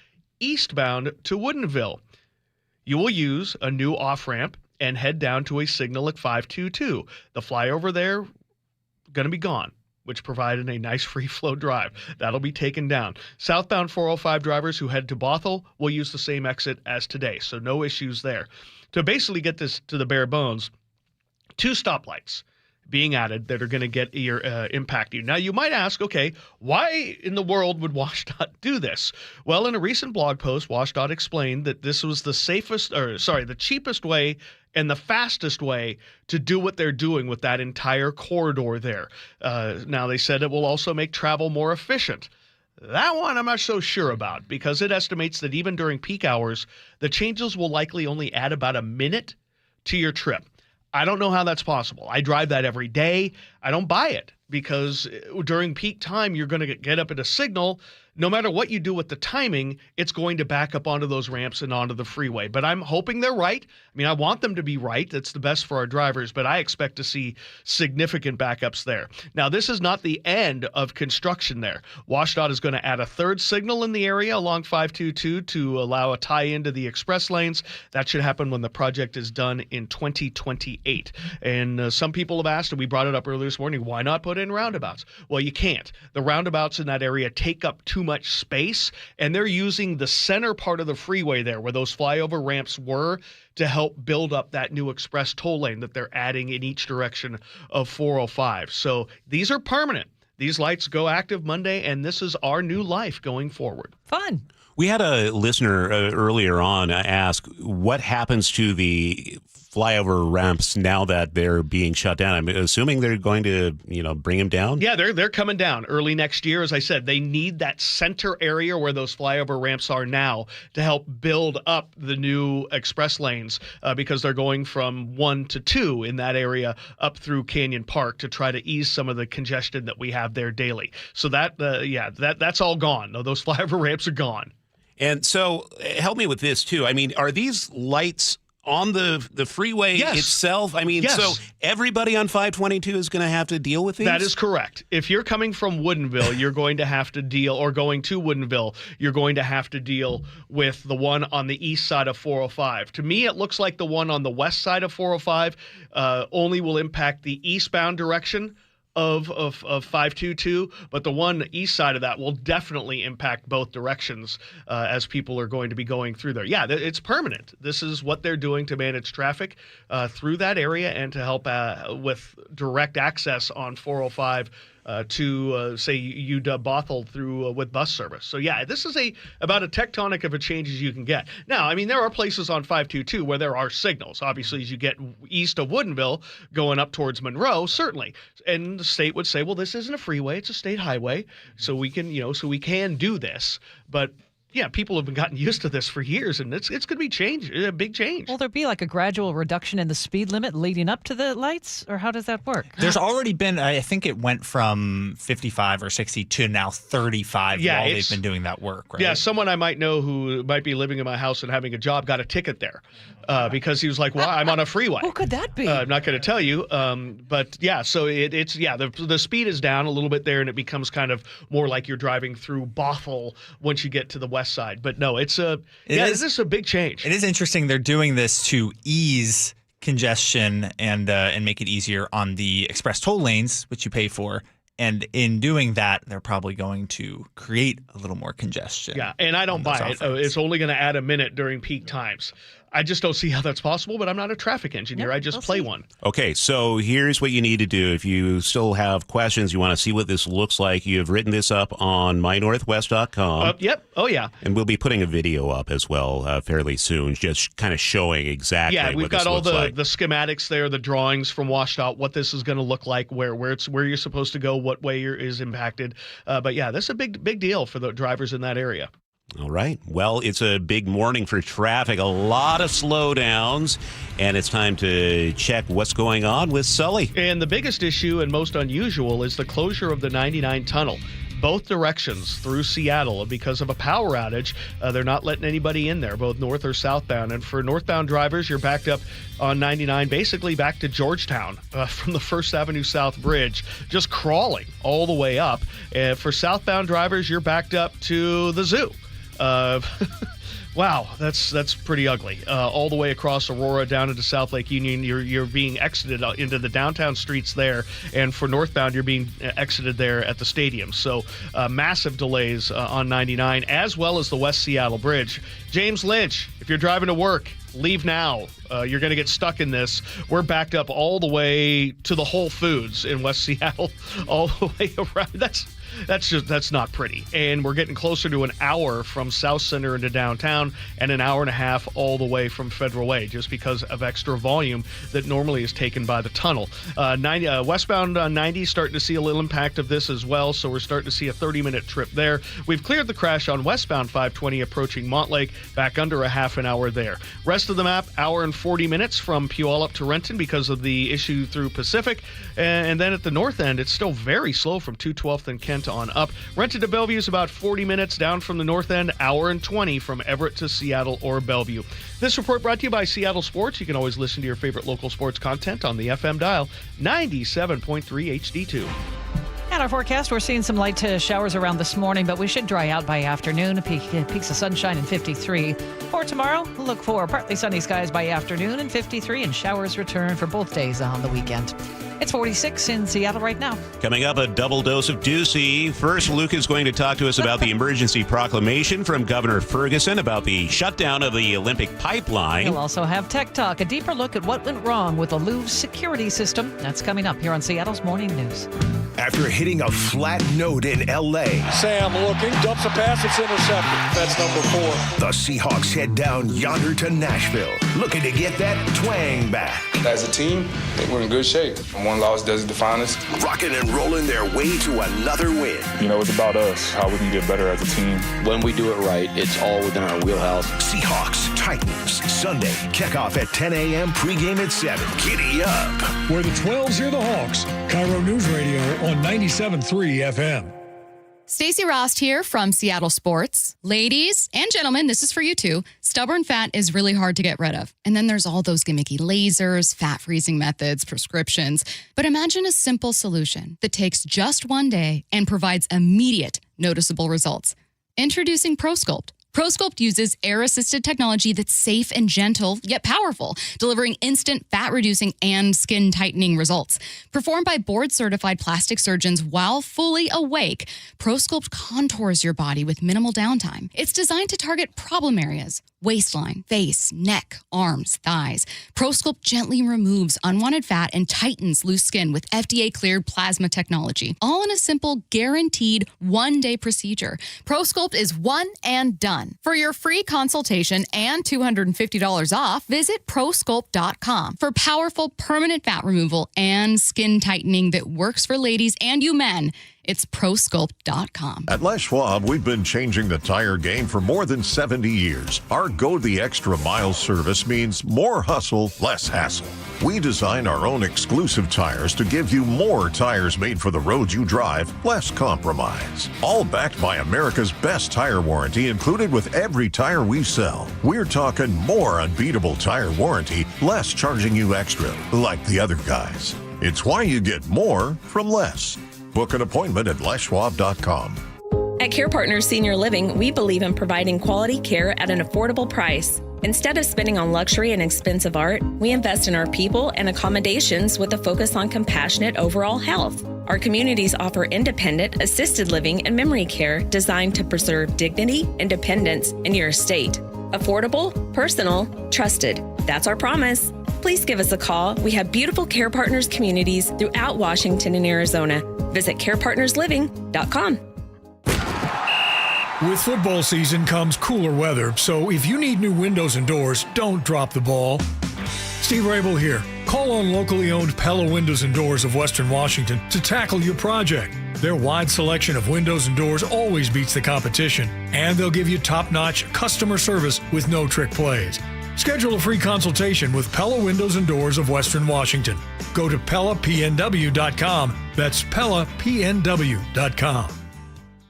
eastbound to Woodinville. You will use a new off-ramp and head down to a signal at 522. The flyover there going to be gone, which provided a nice free flow drive. That'll be taken down. Southbound 405 drivers who head to Bothell will use the same exit as today, so no issues there. To basically get this to the bare bones, 2 stoplights being added that are going to get your impact you. Now, you might ask, okay, why in the world would WashDOT do this? Well, in a recent blog post, WashDOT explained that this was the cheapest way and the fastest way to do what they're doing with that entire corridor there. Now, they said it will also make travel more efficient. That one I'm not so sure about, because it estimates that even during peak hours, the changes will likely only add about a minute to your trip. I don't know how that's possible. I drive that every day. I don't buy it because during peak time, you're going to get up at a signal. No matter what you do with the timing, it's going to back up onto those ramps and onto the freeway. But I'm hoping they're right. I mean, I want them to be right. That's the best for our drivers, but I expect to see significant backups there. Now, this is not the end of construction there. WashDOT is going to add a third signal in the area along 522 to allow a tie-in to the express lanes. That should happen when the project is done in 2028. And some people have asked, and we brought it up earlier this morning, why not put in roundabouts? Well, you can't. The roundabouts in that area take up too much space, and they're using the center part of the freeway there where those flyover ramps were to help build up that new express toll lane that they're adding in each direction of 405. So these are permanent. These lights go active Monday, and this is our new life going forward. Fun. We had a listener earlier on ask what happens to the flyover ramps now that they're being shut down. I'm assuming they're going to, bring them down? Yeah, they're coming down early next year. As I said, they need that center area where those flyover ramps are now to help build up the new express lanes because they're going from 1 to 2 in that area up through Canyon Park to try to ease some of the congestion that we have there daily. So that's all gone. No, those flyover ramps are gone. And so help me with this, too. I mean, are these lights on the freeway itself? I mean, so everybody on 522 is going to have to deal with these? That is correct. If you're coming from Woodinville, you're going to have to deal, or going to Woodinville, you're going to have to deal with the one on the east side of 405. To me, it looks like the one on the west side of 405 only will impact the eastbound direction of 522, but the one east side of that will definitely impact both directions as people are going to be going through there. Yeah, it's permanent. This is what they're doing to manage traffic through that area and to help with direct access on 405 to say UW Bothell through with bus service. So yeah, this is about a tectonic of a change as you can get. Now, I mean, there are places on 522 where there are signals. Obviously, as you get east of Woodinville going up towards Monroe, certainly. And the state would say, well, this isn't a freeway, it's a state highway, so we can, we can do this. But yeah, people have been gotten used to this for years, and it's going to be a big change. Will there be like a gradual reduction in the speed limit leading up to the lights, or how does that work? There's already been, I think it went from 55 or 60 to now 35 while they've been doing that work, right? Yeah, someone I might know who might be living in my house and having a job got a ticket there because he was like, well, I'm on a freeway. Who could that be? I'm not going to tell you, but yeah, so the speed is down a little bit there, and it becomes kind of more like you're driving through Bothell once you get to the west side. But no, this is a big change. It is interesting they're doing this to ease congestion and make it easier on the express toll lanes, which you pay for. And in doing that, they're probably going to create a little more congestion. Yeah, and I don't buy it. It's only going to add a minute during peak times. I just don't see how that's possible, but I'm not a traffic engineer. Yep, I just play one. Okay, so here's what you need to do. If you still have questions, you want to see what this looks like, you have written this up on mynorthwest.com. Yep. Oh, yeah. And we'll be putting a video up as well fairly soon, just kind of showing exactly what this looks like. Yeah, we've got all the schematics there, the drawings from WashDOT, what this is going to look like, where you're supposed to go, what way is impacted. But yeah, this is a big deal for the drivers in that area. All right. Well, it's a big morning for traffic, a lot of slowdowns, and it's time to check what's going on with Sully. And the biggest issue and most unusual is the closure of the 99 tunnel. Both directions through Seattle because of a power outage. They're not letting anybody in there, both north or southbound. And for northbound drivers, you're backed up on 99, basically back to Georgetown from the First Avenue South Bridge, just crawling all the way up. For southbound drivers, you're backed up to the zoo. Wow, that's pretty ugly. All the way across Aurora down into South Lake Union, you're being exited into the downtown streets there, and for northbound, you're being exited there at the stadium. So massive delays on 99, as well as the West Seattle Bridge. James Lynch, if you're driving to work, leave now. You're going to get stuck in this. We're backed up all the way to the Whole Foods in West Seattle, all the way around. that's not pretty. And we're getting closer to an hour from South Center into downtown and an hour and a half all the way from Federal Way, just because of extra volume that normally is taken by the tunnel. Westbound 90 starting to see a little impact of this as well, so we're starting to see a 30-minute trip there. We've cleared the crash on westbound 520 approaching Montlake, back under a half an hour there. Rest of the map, hour and 40 minutes from Puyallup to Renton because of the issue through Pacific. And then at the north end, it's still very slow from 212th and Kent on up. Renton to Bellevue is about 40 minutes down from the north end, hour and 20 from Everett to Seattle or Bellevue. This report brought to you by Seattle Sports. You can always listen to your favorite local sports content on the FM dial, 97.3 HD2. At our forecast, we're seeing some light showers around this morning, but we should dry out by afternoon. Peaks of sunshine in 53. For tomorrow, we'll look for partly sunny skies by afternoon and 53, and showers return for both days on the weekend. It's 46 in Seattle right now. Coming up, a double dose of Doocy. First, Luke is going to talk to us about the emergency proclamation from Governor Ferguson about the shutdown of the Olympic pipeline. We'll also have Tech Talk, a deeper look at what went wrong with the Louvre's security system. That's coming up here on Seattle's Morning News. After hitting a flat note in L.A., Sam looking, dumps a pass, it's intercepted. That's number 4. The Seahawks head down yonder to Nashville, looking to get that twang back. As a team, I think we're in good shape. One loss doesn't define us. Rocking and rolling their way to another win. You know, it's about us, how we can get better as a team. When we do it right, it's all within our wheelhouse. Seahawks, Titans, Sunday. Kickoff at 10 a.m., pregame at 7. Giddy up. Where the 12s hear the Hawks. KIRO Newsradio on 97.3 FM. Stacey Rost here from Seattle Sports. Ladies and gentlemen, this is for you too. Stubborn fat is really hard to get rid of. And then there's all those gimmicky lasers, fat freezing methods, prescriptions. But imagine a simple solution that takes just one day and provides immediate, noticeable results. Introducing ProSculpt. ProSculpt uses air-assisted technology that's safe and gentle, yet powerful, delivering instant fat-reducing and skin-tightening results. Performed by board-certified plastic surgeons while fully awake, ProSculpt contours your body with minimal downtime. It's designed to target problem areas: waistline, face, neck, arms, thighs. ProSculpt gently removes unwanted fat and tightens loose skin with FDA-cleared plasma technology, all in a simple, guaranteed one-day procedure. ProSculpt is one and done. For your free consultation and $250 off, visit ProSculpt.com for powerful permanent fat removal and skin tightening that works for ladies and you men. It's ProSculpt.com. At Les Schwab, we've been changing the tire game for more than 70 years. Our Go the Extra Mile service means more hustle, less hassle. We design our own exclusive tires to give you more tires made for the road you drive, less compromise. All backed by America's best tire warranty included with every tire we sell. We're talking more unbeatable tire warranty, less charging you extra, like the other guys. It's why you get more from less. Book an appointment at leschwab.com. At Care Partners Senior Living, we believe in providing quality care at an affordable price. Instead of spending on luxury and expensive art, we invest in our people and accommodations with a focus on compassionate overall health. Our communities offer independent, assisted living, and memory care designed to preserve dignity, independence, and your estate. Affordable, personal, trusted. That's our promise. Please give us a call. We have beautiful Care Partners communities throughout Washington and Arizona. Visit carepartnersliving.com. With football season comes cooler weather, so if you need new windows and doors, don't drop the ball. Steve Rabel here. Call on locally owned Pella Windows and Doors of Western Washington to tackle your project. Their wide selection of windows and doors always beats the competition, and they'll give you top-notch customer service with no trick plays. Schedule a free consultation with Pella Windows and Doors of Western Washington. Go to PellaPNW.com. That's PellaPNW.com.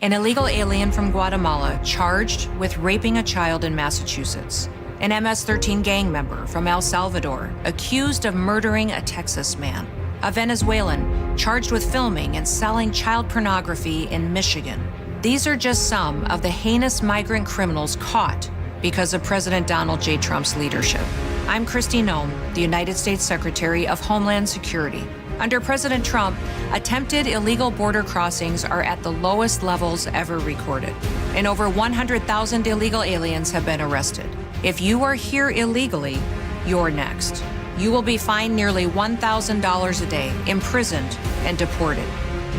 An illegal alien from Guatemala charged with raping a child in Massachusetts. An MS-13 gang member from El Salvador accused of murdering a Texas man. A Venezuelan charged with filming and selling child pornography in Michigan. These are just some of the heinous migrant criminals caught because of President Donald J. Trump's leadership. I'm Kristi Noem, the United States Secretary of Homeland Security. Under President Trump, attempted illegal border crossings are at the lowest levels ever recorded, and over 100,000 illegal aliens have been arrested. If you are here illegally, you're next. You will be fined nearly $1,000 a day, imprisoned, and deported.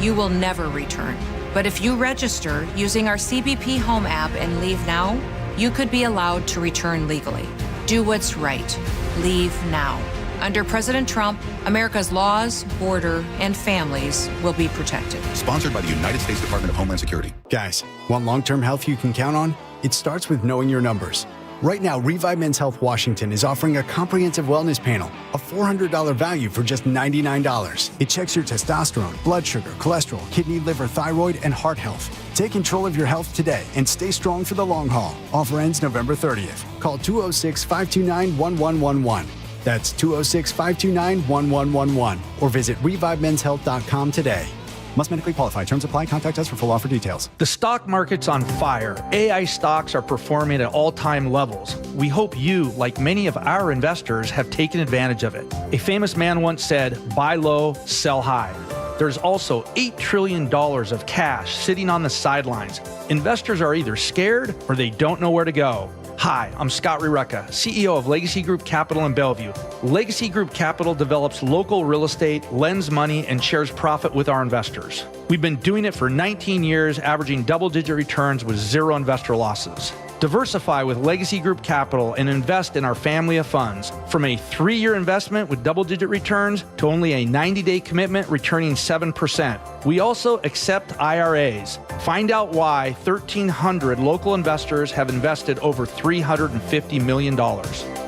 You will never return. But if you register using our CBP Home app and leave now, you could be allowed to return legally. Do what's right. Leave now. Under President Trump, America's laws, border, and families will be protected. Sponsored by the United States Department of Homeland Security. Guys, want long-term health you can count on? It starts with knowing your numbers. Right now, Revive Men's Health Washington is offering a comprehensive wellness panel, a $400 value for just $99. It checks your testosterone, blood sugar, cholesterol, kidney, liver, thyroid, and heart health. Take control of your health today and stay strong for the long haul. Offer ends November 30th. Call 206-529-1111. That's 206-529-1111. Or visit revivemenshealth.com today. Must medically qualify. Terms apply. Contact us for full offer details. The stock market's on fire. AI stocks are performing at all-time levels. We hope you, like many of our investors, have taken advantage of it. A famous man once said, buy low, sell high. There's also $8 trillion of cash sitting on the sidelines. Investors are either scared or they don't know where to go. Hi, I'm Scott Rireka, CEO of Legacy Group Capital in Bellevue. Legacy Group Capital develops local real estate, lends money, and shares profit with our investors. We've been doing it for 19 years, averaging double-digit returns with zero investor losses. Diversify with Legacy Group Capital and invest in our family of funds. From a 3-year investment with double-digit returns to only a 90-day commitment returning 7%. We also accept IRAs. Find out why 1,300 local investors have invested over $350 million.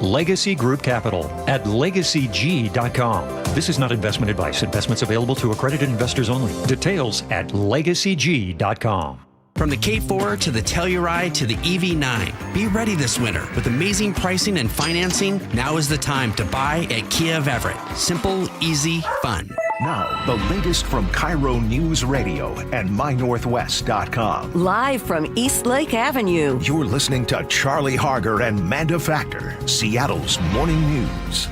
Legacy Group Capital at LegacyG.com. This is not investment advice. Investments available to accredited investors only. Details at LegacyG.com. From the K4 to the Telluride to the EV9, be ready this winter with amazing pricing and financing. Now is the time to buy at Kia of Everett. Simple, easy, fun. Now, the latest from KIRO Newsradio and MyNorthwest.com. Live from Eastlake Avenue. You're listening to Charlie Harger and Manda Factor, Seattle's morning news.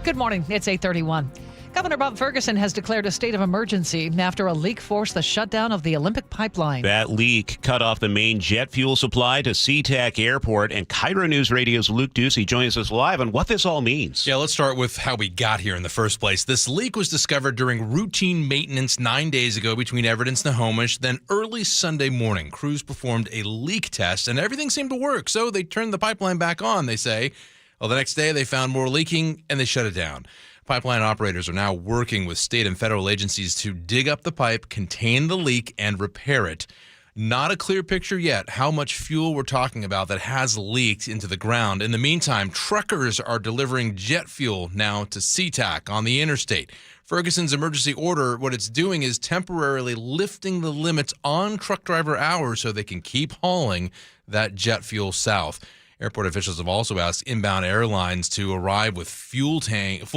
Good morning. It's 8:31. Governor Bob Ferguson has declared a state of emergency after a leak forced the shutdown of the Olympic pipeline. That leak cut off the main jet fuel supply to SeaTac Airport, and KIRO News Radio's Luke Ducey joins us live on what this all means. Yeah, let's start with how we got here in the first place. This leak was discovered during routine maintenance 9 days ago between Everett and Snohomish. Then early Sunday morning, crews performed a leak test, and everything seemed to work, so they turned the pipeline back on, they say. Well, the next day, they found more leaking, and they shut it down. Pipeline operators are now working with state and federal agencies to dig up the pipe, contain the leak, and repair it. Not a clear picture yet how much fuel we're talking about that has leaked into the ground. In the meantime, truckers are delivering jet fuel now to SeaTac on the interstate. Ferguson's emergency order, what it's doing is temporarily lifting the limits on truck driver hours so they can keep hauling that jet fuel south. Airport officials have also asked inbound airlines to arrive with full tanks,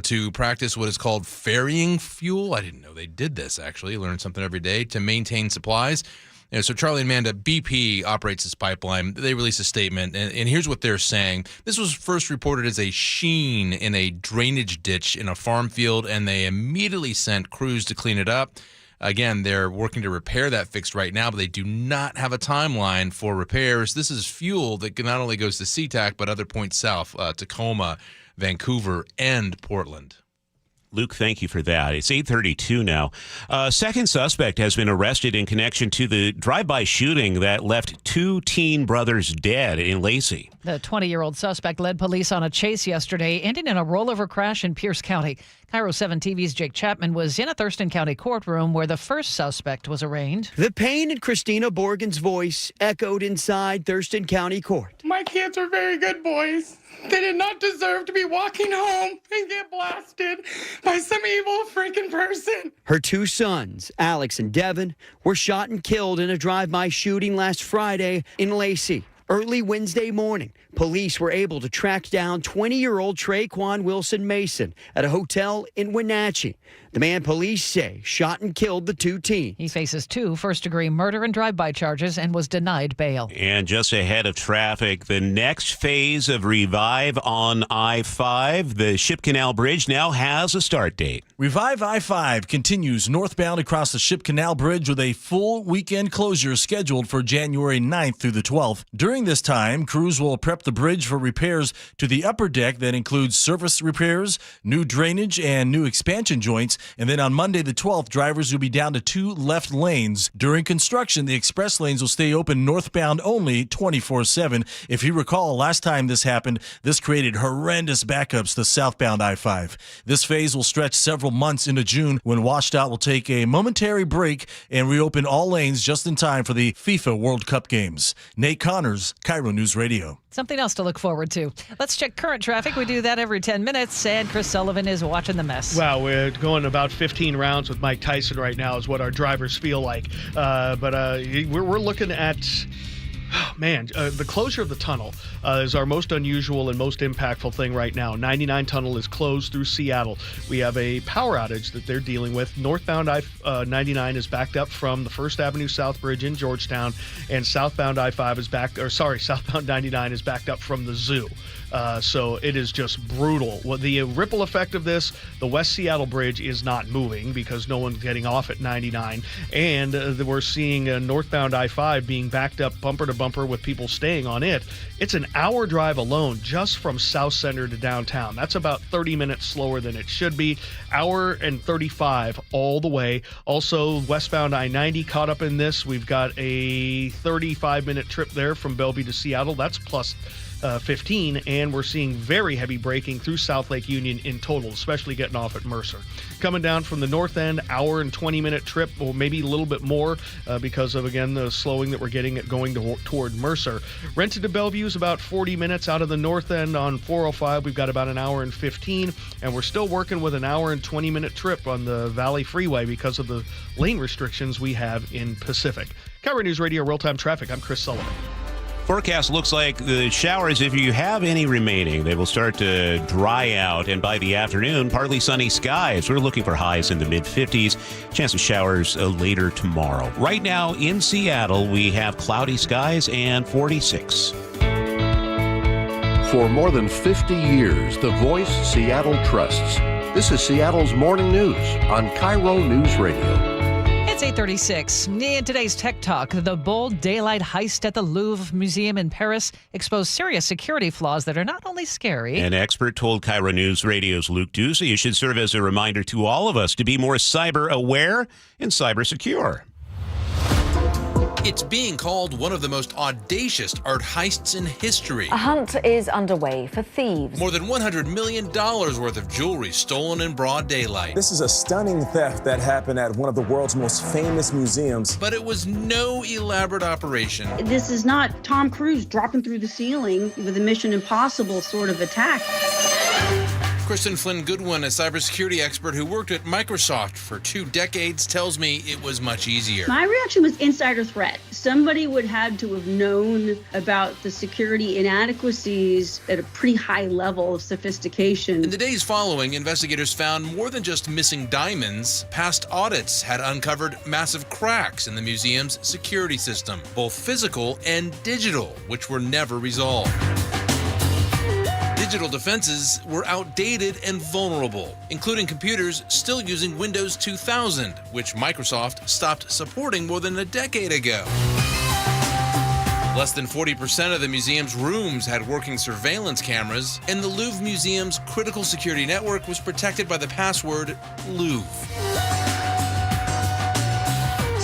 to practice what is called ferrying fuel. I didn't know they did this, actually. Learn something every day to maintain supplies. So Charlie and Manda, BP operates this pipeline. They released a statement, and here's what they're saying. This was first reported as a sheen in a drainage ditch in a farm field, and they immediately sent crews to clean it up. Again, they're working to repair that fix right now, but they do not have a timeline for repairs. This is fuel that not only goes to SeaTac, but other points south, Tacoma, Vancouver, and Portland. Luke, thank you for that. It's 8:32 now. A second suspect has been arrested in connection to the drive-by shooting that left 2 teen brothers dead in Lacey. The 20-year-old suspect led police on a chase yesterday, ending in a rollover crash in Pierce County. KIRO 7 TV's Jake Chapman was in a Thurston County courtroom where the first suspect was arraigned. The pain in Christina Borgen's voice echoed inside Thurston County Court. My kids are very good boys. They did not deserve to be walking home and get blasted by some evil freaking person. Her 2 sons, Alex and Devin, were shot and killed in a drive-by shooting last Friday in Lacey. Early Wednesday morning, police were able to track down 20-year-old Traquan Wilson Mason at a hotel in Wenatchee. The man police say shot and killed the 2 teens. He faces 2 first-degree murder and drive-by charges and was denied bail. And just ahead of traffic, the next phase of Revive on I-5, the Ship Canal Bridge, now has a start date. Revive I-5 continues northbound across the Ship Canal Bridge with a full weekend closure scheduled for January 9th through the 12th. During this time, crews will prep the bridge for repairs to the upper deck that includes surface repairs, new drainage, and new expansion joints. And then on Monday the 12th, drivers will be down to 2 left lanes. During construction, the express lanes will stay open northbound only 24/7. If you recall, last time this happened, this created horrendous backups to southbound I-5. This phase will stretch several months into June, when WashDOT will take a momentary break and reopen all lanes just in time for the FIFA World Cup games. Nate Connors, KIRO News Radio. Something else to look forward to. Let's check current traffic. We do that every 10 minutes, and Chris Sullivan is watching the mess. Wow, we're going about 15 rounds with Mike Tyson right now is what our drivers feel like. But we're looking at... the closure of the tunnel is our most unusual and most impactful thing right now. 99 tunnel is closed through Seattle. We have a power outage that they're dealing with. Northbound I-99 is backed up from the First Avenue South Bridge in Georgetown, and southbound I-5 is southbound 99 is backed up from the zoo. So it is just brutal. Well, the ripple effect of this, the West Seattle Bridge is not moving because no one's getting off at 99. And we're seeing northbound I-5 being backed up bumper to bumper with people staying on it. It's an hour drive alone just from South Center to downtown. That's about 30 minutes slower than it should be. Hour and 35 all the way. Also, westbound I-90 caught up in this. We've got a 35-minute trip there from Bellevue to Seattle. That's plus 15, and we're seeing very heavy braking through South Lake Union in total, especially getting off at Mercer. Coming down from the north end, hour and 20-minute trip, or maybe a little bit more because of, again, the slowing that we're getting going toward Mercer. Rented to Bellevue is about 40 minutes. Out of the north end on 405, we've got about an hour and 15, and we're still working with an hour and 20-minute trip on the Valley Freeway because of the lane restrictions we have in Pacific. KIRO News Radio Real-Time Traffic, I'm Chris Sullivan. Forecast looks like the showers, if you have any remaining, they will start to dry out. And by the afternoon, partly sunny skies. We're looking for highs in the mid-50s. Chance of showers later tomorrow. Right now in Seattle, we have cloudy skies and 46. For more than 50 years, the voice Seattle trusts. This is Seattle's Morning News on KIRO Newsradio. It's 8:36. In today's Tech Talk, the bold daylight heist at the Louvre Museum in Paris exposed serious security flaws that are not only scary. An expert told KIRO News Radio's Luke Ducey it should serve as a reminder to all of us to be more cyber aware and cyber secure. It's being called one of the most audacious art heists in history. A hunt is underway for thieves. More than $100 million worth of jewelry stolen in broad daylight. This is a stunning theft that happened at one of the world's most famous museums. But it was no elaborate operation. This is not Tom Cruise dropping through the ceiling with a Mission Impossible sort of attack. Kristen Flynn Goodwin, a cybersecurity expert who worked at Microsoft for 2 decades, tells me it was much easier. My reaction was insider threat. Somebody would have to have known about the security inadequacies at a pretty high level of sophistication. In the days following, investigators found more than just missing diamonds. Past audits had uncovered massive cracks in the museum's security system, both physical and digital, which were never resolved. Digital defenses were outdated and vulnerable, including computers still using Windows 2000, which Microsoft stopped supporting more than a decade ago. Less than 40% of the museum's rooms had working surveillance cameras, and the Louvre Museum's critical security network was protected by the password Louvre.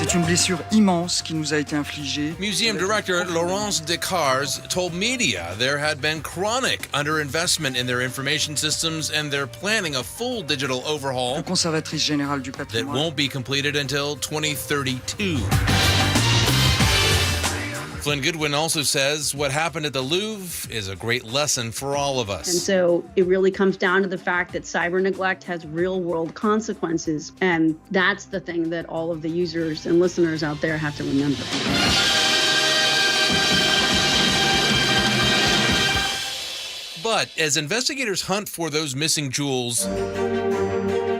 C'est une blessure immense qui nous a été infligée. Museum director Laurence Descartes told media there had been chronic underinvestment in their information systems, and they're planning a full digital overhaul Conservatrice générale du patrimoine. that won't be completed until 2032. Flynn Goodwin also says what happened at the Louvre is a great lesson for all of us. And so it really comes down to the fact that cyber neglect has real world consequences. And that's the thing that all of the users and listeners out there have to remember. But as investigators hunt for those missing jewels,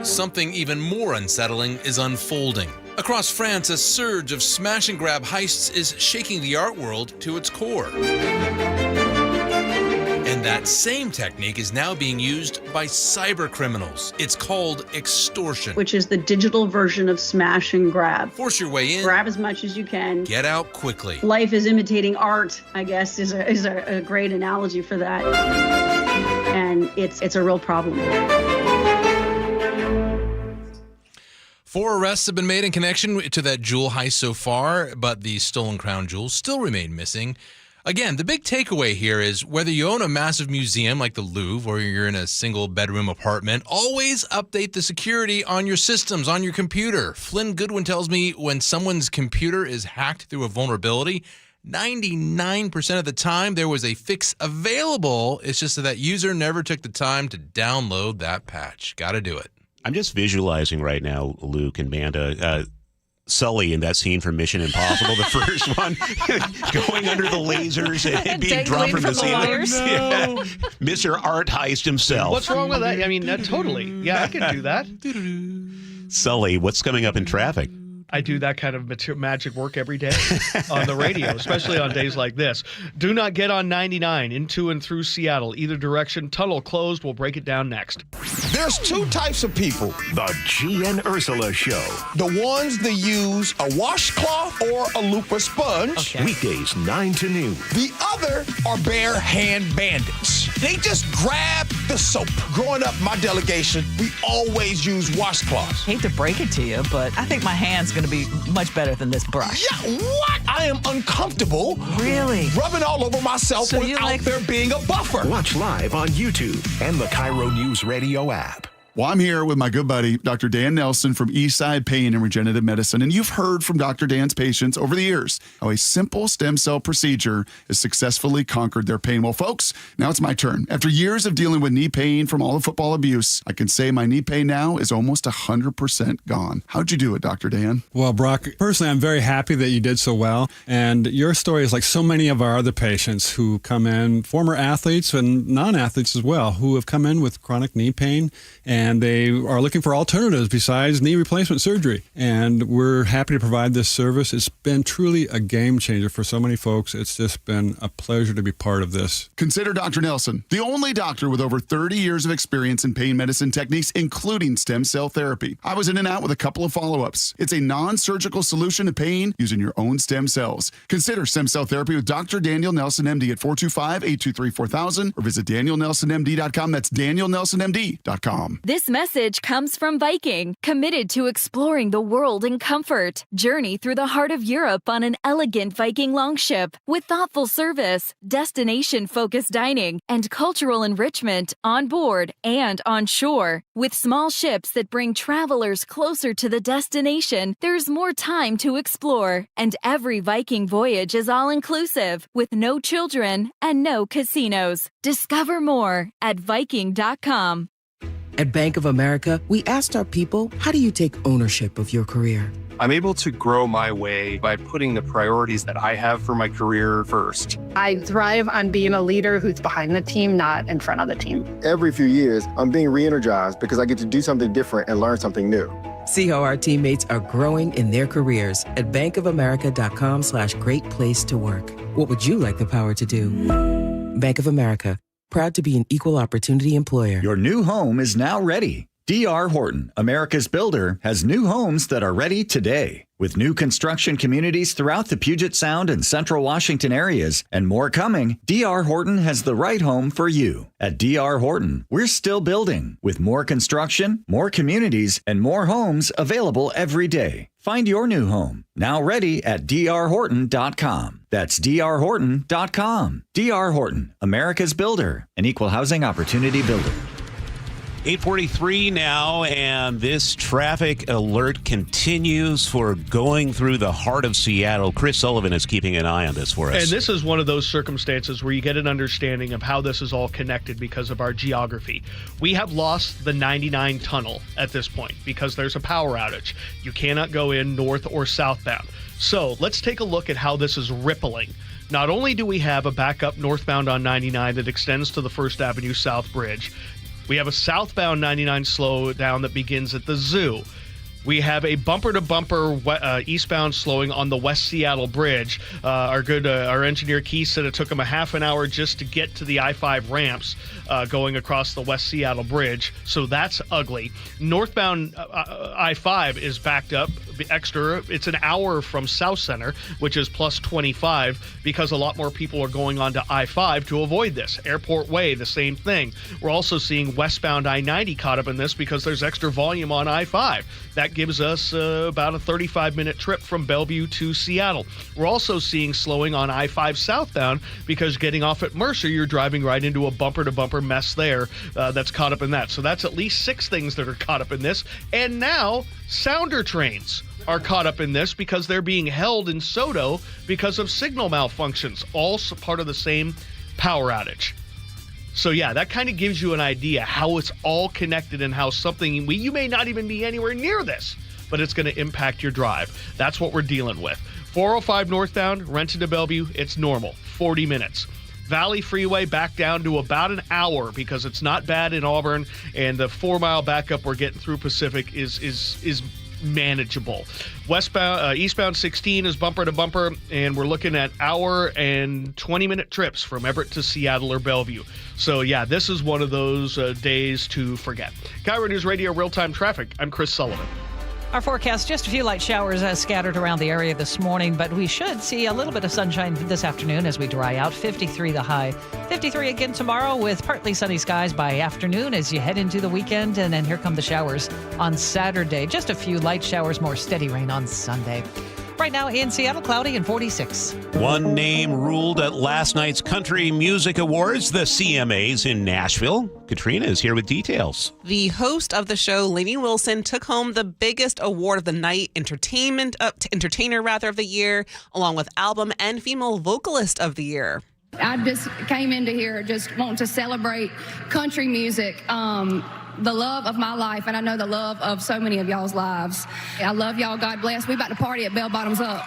something even more unsettling is unfolding. Across France, a surge of smash-and-grab heists is shaking the art world to its core. And that same technique is now being used by cyber criminals. It's called extortion. Which is the digital version of smash and grab. Force your way in. Grab as much as you can. Get out quickly. Life is imitating art, I guess, is a great analogy for that. And it's a real problem. 4 arrests have been made in connection to that jewel heist so far, but the stolen crown jewels still remain missing. Again, the big takeaway here is whether you own a massive museum like the Louvre or you're in a single-bedroom apartment, always update the security on your systems, on your computer. Flynn Goodwin tells me when someone's computer is hacked through a vulnerability, 99% of the time there was a fix available. It's just that user never took the time to download that patch. Got to do it. I'm just visualizing right now, Luke and Manda, Sully in that scene from Mission Impossible, the first one, going under the lasers and being dropped from the ceiling. No. Mr. Art Heist himself. What's wrong with that? I mean, totally. Yeah, I can do that. Sully, what's coming up in traffic? I do that kind of magic work every day on the radio, especially on days like this. Do not get on 99 into and through Seattle. Either direction, tunnel closed. We'll break it down next. There's 2 types of people. The G and Ursula Show. The ones that use a washcloth or a Lupa sponge. Okay. Weekdays 9 to noon. The other are bare hand bandits. They just grab the soap. Growing up, my delegation, we always use washcloths. Hate to break it to you, but I think my hand's going to be much better than this brush. Yeah, what? I am uncomfortable. Really? Rubbing all over myself without there being a buffer. Watch live on YouTube and the KIRO Newsradio app. Well, I'm here with my good buddy, Dr. Dan Nelson from Eastside Pain and Regenerative Medicine. And you've heard from Dr. Dan's patients over the years how a simple stem cell procedure has successfully conquered their pain. Well, folks, now it's my turn. After years of dealing with knee pain from all the football abuse, I can say my knee pain now is almost 100% gone. How'd you do it, Dr. Dan? Well, Brock, personally, I'm very happy that you did so well. And your story is like so many of our other patients who come in, former athletes and non-athletes as well, who have come in with chronic knee pain, and they are looking for alternatives besides knee replacement surgery. And we're happy to provide this service. It's been truly a game changer for so many folks. It's just been a pleasure to be part of this. Consider Dr. Nelson, the only doctor with over 30 years of experience in pain medicine techniques, including stem cell therapy. I was in and out with a couple of follow-ups. It's a non-surgical solution to pain using your own stem cells. Consider stem cell therapy with Dr. Daniel Nelson, MD at 425-823-4000 or visit danielnelsonmd.com. That's danielnelsonmd.com. This message comes from Viking, committed to exploring the world in comfort. Journey through the heart of Europe on an elegant Viking longship with thoughtful service, destination-focused dining, and cultural enrichment on board and on shore. With small ships that bring travelers closer to the destination, there's more time to explore. And every Viking voyage is all-inclusive, with no children and no casinos. Discover more at Viking.com. At Bank of America, we asked our people, how do you take ownership of your career? I'm able to grow my way by putting the priorities that I have for my career first. I thrive on being a leader who's behind the team, not in front of the team. Every few years, I'm being re-energized because I get to do something different and learn something new. See how our teammates are growing in their careers at bankofamerica.com/great place to work. What would you like the power to do? Bank of America. Proud to be an equal opportunity employer. Your new home is now ready. D.R. Horton, America's builder, has new homes that are ready today. With new construction communities throughout the Puget Sound and Central Washington areas and more coming, D.R. Horton has the right home for you. At D.R. Horton, we're still building with more construction, more communities, and more homes available every day. Find your new home, now ready at drhorton.com. That's drhorton.com. D.R. Horton, America's builder, an equal housing opportunity builder. 8:43 now, and this traffic alert continues for going through the heart of Seattle. Chris Sullivan is keeping an eye on this for us. And this is one of those circumstances where you get an understanding of how this is all connected because of our geography. We have lost the 99 tunnel at this point because there's a power outage. You cannot go in north or southbound. So let's take a look at how this is rippling. Not only do we have a backup northbound on 99 that extends to the First Avenue South Bridge, we have a southbound 99 slowdown that begins at the zoo. We have a bumper-to-bumper eastbound slowing on the West Seattle Bridge. Our engineer Keith said it took him a half an hour just to get to the I-5 ramps going across the West Seattle Bridge. So that's ugly. Northbound I-5 is backed up extra. It's an hour from South Center, which is plus 25, because a lot more people are going on to I-5 to avoid this. Airport Way, the same thing. We're also seeing westbound I-90 caught up in this because there's extra volume on I-5. That gives us about a 35-minute trip from Bellevue to Seattle. We're also seeing slowing on I-5 southbound because getting off at Mercer, you're driving right into a bumper-to-bumper mess there that's caught up in that. So that's at least 6 things that are caught up in this. And now Sounder trains are caught up in this because they're being held in SoDo because of signal malfunctions, all part of the same power outage. So yeah, that kind of gives you an idea how it's all connected and how something, you may not even be anywhere near this, but it's going to impact your drive. That's what we're dealing with. 405 northbound, Renton to Bellevue, it's normal, 40 minutes. Valley Freeway back down to about an hour because it's not bad in Auburn, and the 4-mile backup we're getting through Pacific is manageable. Eastbound 16 is bumper to bumper, and we're looking at hour and 20-minute trips from Everett to Seattle or Bellevue. So yeah, this is one of those days to forget. KIRO Newsradio real-time traffic. I'm Chris Sullivan. Our forecast, just a few light showers scattered around the area this morning, but we should see a little bit of sunshine this afternoon as we dry out. 53 the high. 53 again tomorrow with partly sunny skies by afternoon as you head into the weekend. And then here come the showers on Saturday. Just a few light showers, more steady rain on Sunday. Right now in Seattle, cloudy and 46. One name ruled at last night's Country Music Awards, the CMAs in Nashville. Katrina is here with details. The host of the show, Lainey Wilson, took home the biggest award of the night, Entertainer of the Year, along with Album and Female Vocalist of the Year. I just came into here just wanting to celebrate country music. The love of my life, and I know the love of so many of y'all's lives. I love y'all. God bless. We about to party at Bell Bottoms Up.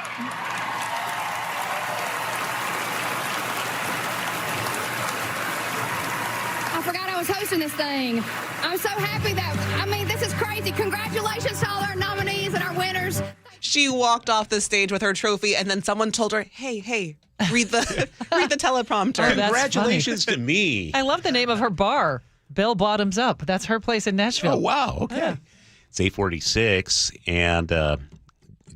I forgot I was hosting this thing. I'm so happy this is crazy. Congratulations to all our nominees and our winners. She walked off the stage with her trophy, and then someone told her, hey, read the teleprompter. Oh, Congratulations to me. I love the name of her bar. Bell Bottoms Up. That's her place in Nashville. Oh, wow. Okay. Yeah. It's 8:46, and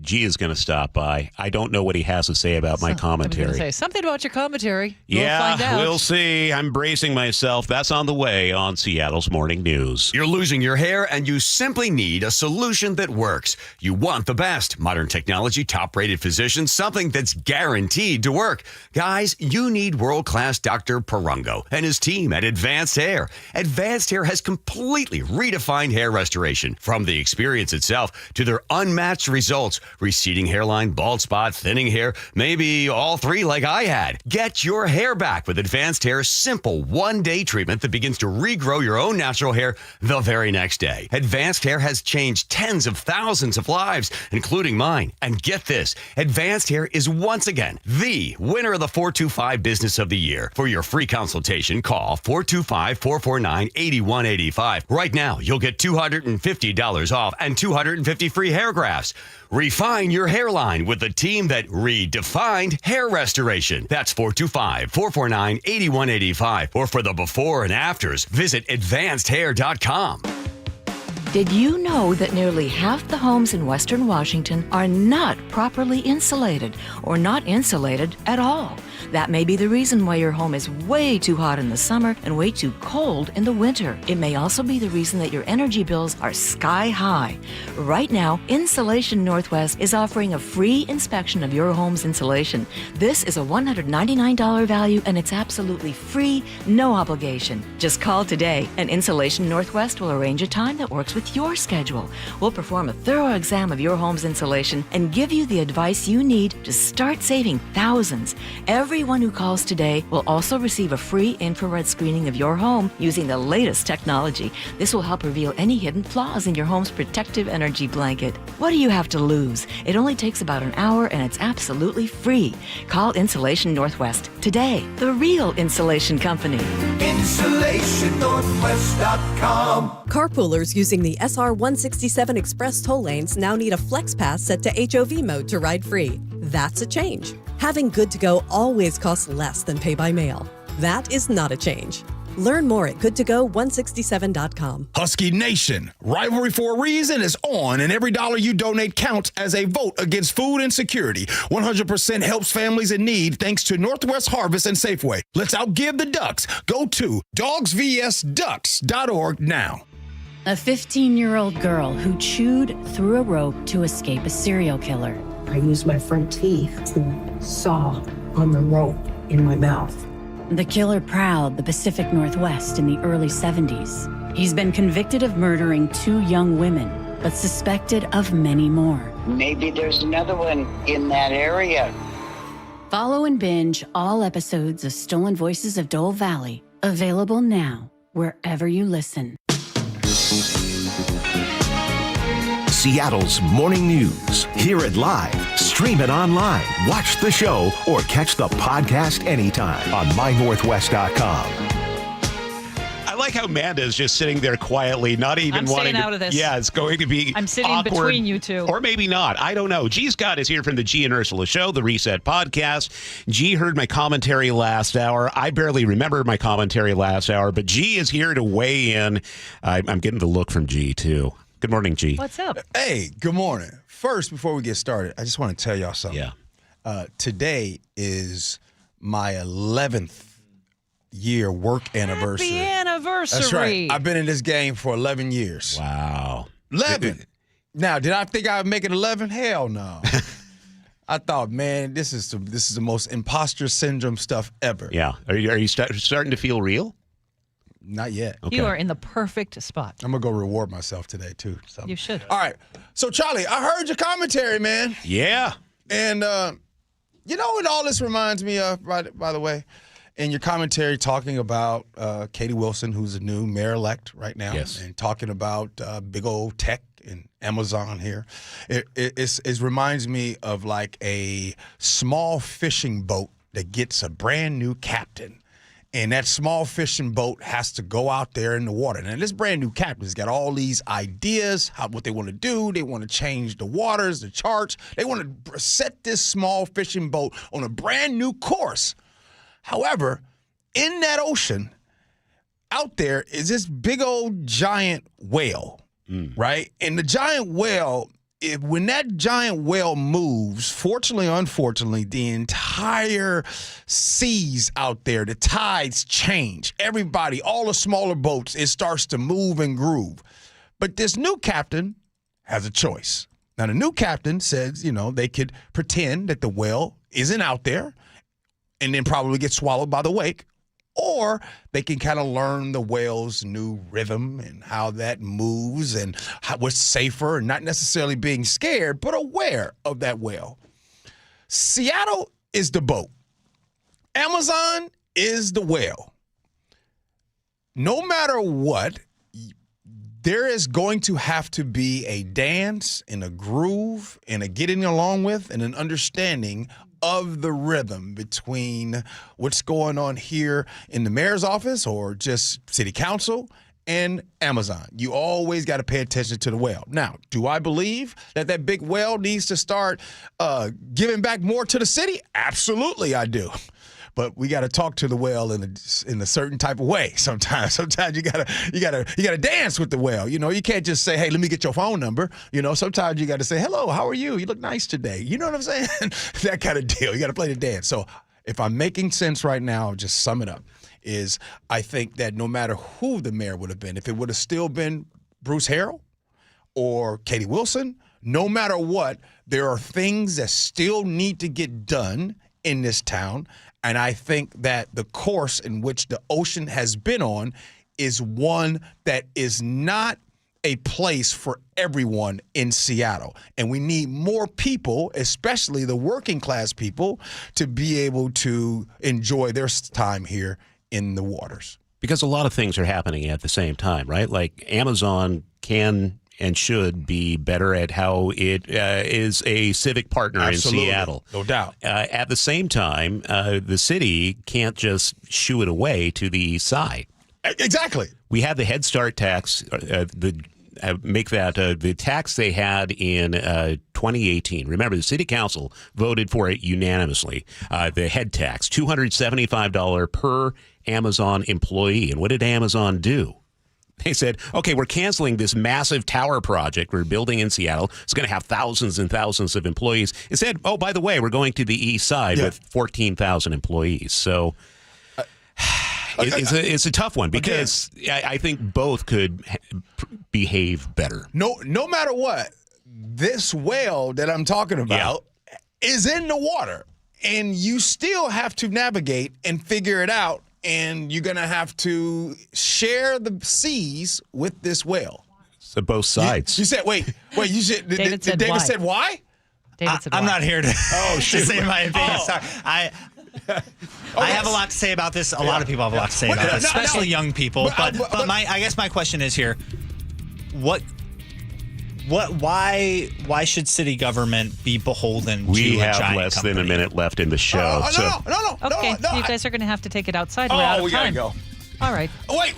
G is going to stop by. I don't know what he has to say about my commentary. I was going to say something about your commentary. Yeah, we'll find out. We'll see. I'm bracing myself. That's on the way on Seattle's Morning News. You're losing your hair, and you simply need a solution that works. You want the best. Modern technology, top-rated physicians, something that's guaranteed to work. Guys, you need world-class Dr. Perungo and his team at Advanced Hair. Advanced Hair has completely redefined hair restoration. From the experience itself to their unmatched results. Receding hairline, bald spot, thinning hair, maybe all three like I had. Get your hair back with Advanced Hair's simple one-day treatment that begins to regrow your own natural hair the very next day. Advanced Hair has changed tens of thousands of lives, including mine. And get this, Advanced Hair is once again the winner of the 425 Business of the Year. For your free consultation, call 425-449-8185. Right now, you'll get $250 off and 250 free hair grafts. Refine your hairline with the team that redefined hair restoration. That's 425-449-8185. Or for the before and afters, visit advancedhair.com. Did you know that nearly half the homes in Western Washington are not properly insulated or not insulated at all? That may be the reason why your home is way too hot in the summer and way too cold in the winter. It may also be the reason that your energy bills are sky high. Right now, Insulation Northwest is offering a free inspection of your home's insulation. This is a $199 value, and it's absolutely free, no obligation. Just call today, and Insulation Northwest will arrange a time that works with your schedule. We'll perform a thorough exam of your home's insulation and give you the advice you need to start saving thousands. Everyone who calls today will also receive a free infrared screening of your home using the latest technology. This will help reveal any hidden flaws in your home's protective energy blanket. What do you have to lose? It only takes about an hour, and it's absolutely free. Call Insulation Northwest today, the real insulation company. InsulationNorthwest.com. Carpoolers using the SR-167 Express toll lanes now need a Flex Pass set to HOV mode to ride free. That's a change. Having Good to Go always costs less than pay by mail. That is not a change. Learn more at goodtogo167.com. Husky Nation, rivalry for a reason is on, and every dollar you donate counts as a vote against food insecurity. 100% helps families in need thanks to Northwest Harvest and Safeway. Let's outgive the Ducks. Go to dogsvsducks.org now. A 15-year-old girl who chewed through a rope to escape a serial killer. I used my front teeth to saw on the rope in my mouth. The killer prowled the Pacific Northwest in the early 70s. He's been convicted of murdering 2 young women, but suspected of many more. Maybe there's another one in that area. Follow and binge all episodes of Stolen Voices of Dole Valley, available now wherever you listen. Seattle's morning news. Hear it live, stream it online, watch the show, or catch the podcast anytime on mynorthwest.com. I like how Manda is just sitting there quietly, not even I'm wanting staying out of this. Yeah, it's going to be I'm sitting awkward, between you two. Or maybe not. I don't know. G. Scott is here from the G and Ursula Show, the Reset Podcast. G heard my commentary last hour. I barely remember my commentary last hour, but G is here to weigh in. I'm getting the look from G, too. Good morning, G. What's up? Hey, good morning. First, before we get started, I just want to tell y'all something. Yeah. Today is my 11th year work anniversary. Happy anniversary. That's right. I've been in this game for 11 years. Wow. 11. Now, did I think I would make it 11? Hell no. I thought, man, this is the most imposter syndrome stuff ever. Yeah. Are you starting to feel real? Not yet. Okay. You are in the perfect spot. I'm going to go reward myself today, too. So. You should. All right. So, Charlie, I heard your commentary, man. Yeah. And you know what all this reminds me of, by the way? In your commentary talking about Katie Wilson, who's the new mayor-elect right now. Yes. And talking about big old tech and Amazon here. It reminds me of like a small fishing boat that gets a brand new captain. And that small fishing boat has to go out there in the water. And this brand new captain's got all these ideas, what they want to do. They want to change the waters, the charts. They want to set this small fishing boat on a brand new course. However, in that ocean, out there is this big old giant whale, right? And the giant whale, when that giant whale moves, fortunately or unfortunately, the entire seas out there, the tides change. Everybody, all the smaller boats, it starts to move and groove. But this new captain has a choice. Now, the new captain says, they could pretend that the whale isn't out there and then probably get swallowed by the wake. Or they can kind of learn the whale's new rhythm and how that moves and what's safer and not necessarily being scared, but aware of that whale. Seattle is the boat. Amazon is the whale. No matter what, there is going to have to be a dance and a groove and a getting along with and an understanding of the rhythm between what's going on here in the mayor's office or just city council and Amazon. You always got to pay attention to the whale. Now, do I believe that big whale needs to start giving back more to the city? Absolutely, I do. But we got to talk to the whale in a certain type of way. Sometimes you gotta dance with the whale. You can't just say, "Hey, let me get your phone number." Sometimes you got to say, "Hello, how are you? You look nice today." You know what I'm saying? That kind of deal. You got to play the dance. So if I'm making sense right now, I'll just sum it up. I think that no matter who the mayor would have been, if it would have still been Bruce Harrell or Katie Wilson, no matter what, there are things that still need to get done in this town. And I think that the course in which the ocean has been on is one that is not a place for everyone in Seattle. And we need more people, especially the working class people, to be able to enjoy their time here in the waters. Because a lot of things are happening at the same time, right? Like Amazon can and should be better at how it is a civic partner Absolutely. in Seattle. No doubt. At the same time, the city can't just shoo it away to the east side. Exactly. We had the Head Start tax, the tax they had in 2018. Remember, the city council voted for it unanimously. The head tax, $275 per Amazon employee. And what did Amazon do? They said, okay, we're canceling this massive tower project we're building in Seattle. It's going to have thousands and thousands of employees. It said, oh, by the way, we're going to the east side with 14,000 employees. So It's a tough one because I think both could behave better. No matter what, this whale that I'm talking about is in the water, and you still have to navigate and figure it out, and you're going to have to share the seas with this whale. So both sides. You said, wait, you said, David said why? David said I'm why? not here to, to say my opinion. Sorry. I have a lot to say about this. A lot of people have a lot to say about this, especially young people. But I guess my question is here: why should city government be beholden to a giant We have less company? than a minute left in the show. Okay, you guys are going to have to take it outside. We're out of time. Gotta go. All right. Wait,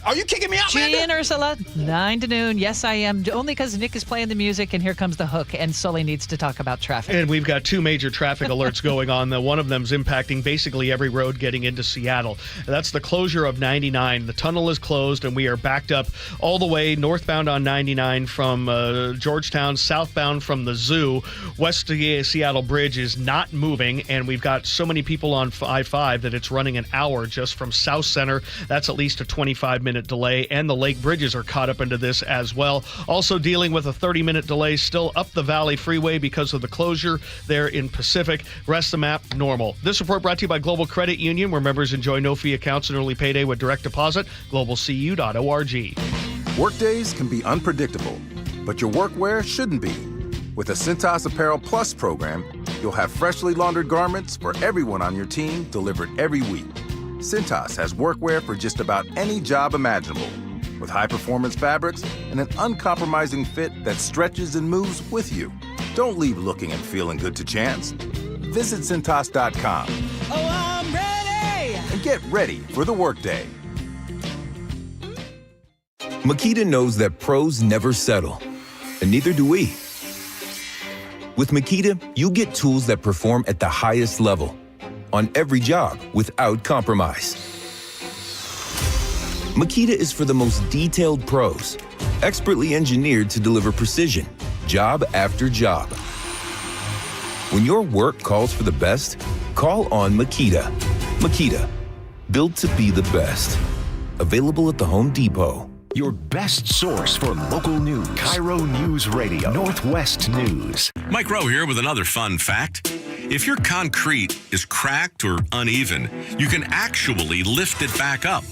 are you kicking me out, G Amanda? and Ursula, 9 to noon. Yes, I am. Only because Nick is playing the music, and here comes the hook, and Sully needs to talk about traffic. And we've got two major traffic alerts going on. One of them is impacting basically every road getting into Seattle. That's the closure of 99. The tunnel is closed, and we are backed up all the way northbound on 99 from Georgetown, southbound from the zoo. West of the Seattle Bridge is not moving, and we've got so many people on I-5 that it's running an hour just from South Center. That's at least a 25-minute delay, and the Lake Bridges are caught up into this as well. Also dealing with a 30-minute delay still up the Valley Freeway because of the closure there in Pacific. Rest of the map, normal. This report brought to you by Global Credit Union, where members enjoy no-fee accounts and early payday with direct deposit. GlobalCU.org. Workdays can be unpredictable, but your workwear shouldn't be. With the Cintas Apparel Plus program, you'll have freshly laundered garments for everyone on your team delivered every week. Cintas has workwear for just about any job imaginable, with high-performance fabrics and an uncompromising fit that stretches and moves with you. Don't leave looking and feeling good to chance. Visit Cintas.com. Oh, I'm ready! And get ready for the workday. Makita knows that pros never settle, and neither do we. With Makita, you get tools that perform at the highest level on every job without compromise. Makita is for the most detailed pros, expertly engineered to deliver precision, job after job. When your work calls for the best, call on Makita. Makita, built to be the best. Available at the Home Depot. Your best source for local news. KIRO Newsradio, Northwest News. Mike Rowe here with another fun fact. If your concrete is cracked or uneven, you can actually lift it back up.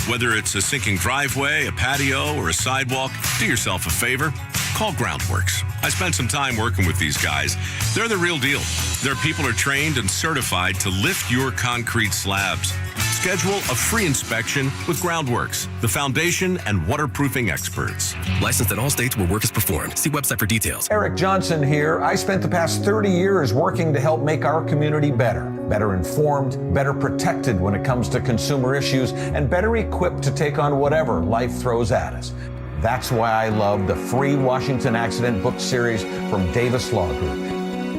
Whether it's a sinking driveway, a patio, or a sidewalk, do yourself a favor. Call Groundworks. I spent some time working with these guys. They're the real deal. Their people are trained and certified to lift your concrete slabs. Schedule a free inspection with Groundworks, the foundation and waterproofing experts. Licensed in all states where work is performed. See website for details. Eric Johnson here. I spent the past 30 years working to help make our community better informed, better protected when it comes to consumer issues, and better equipped to take on whatever life throws at us. That's why I love the free Washington Accident Book Series from Davis Law Group.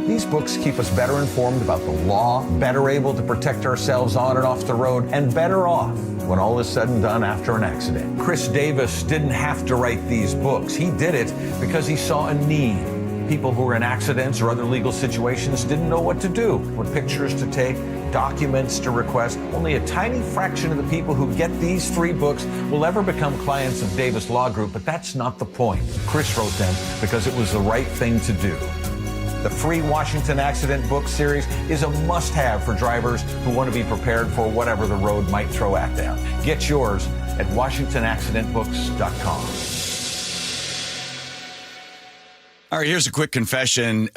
These books keep us better informed about the law, better able to protect ourselves on and off the road, and better off when all is said and done after an accident. Chris Davis didn't have to write these books. He did it because he saw a need. People who were in accidents or other legal situations didn't know what to do, what pictures to take, documents to request. Only a tiny fraction of the people who get these 3 books will ever become clients of Davis Law Group, but that's not the point. Chris wrote them because it was the right thing to do. The free Washington Accident Book Series is a must-have for drivers who want to be prepared for whatever the road might throw at them. Get yours at WashingtonAccidentBooks.com. All right, here's a quick confession.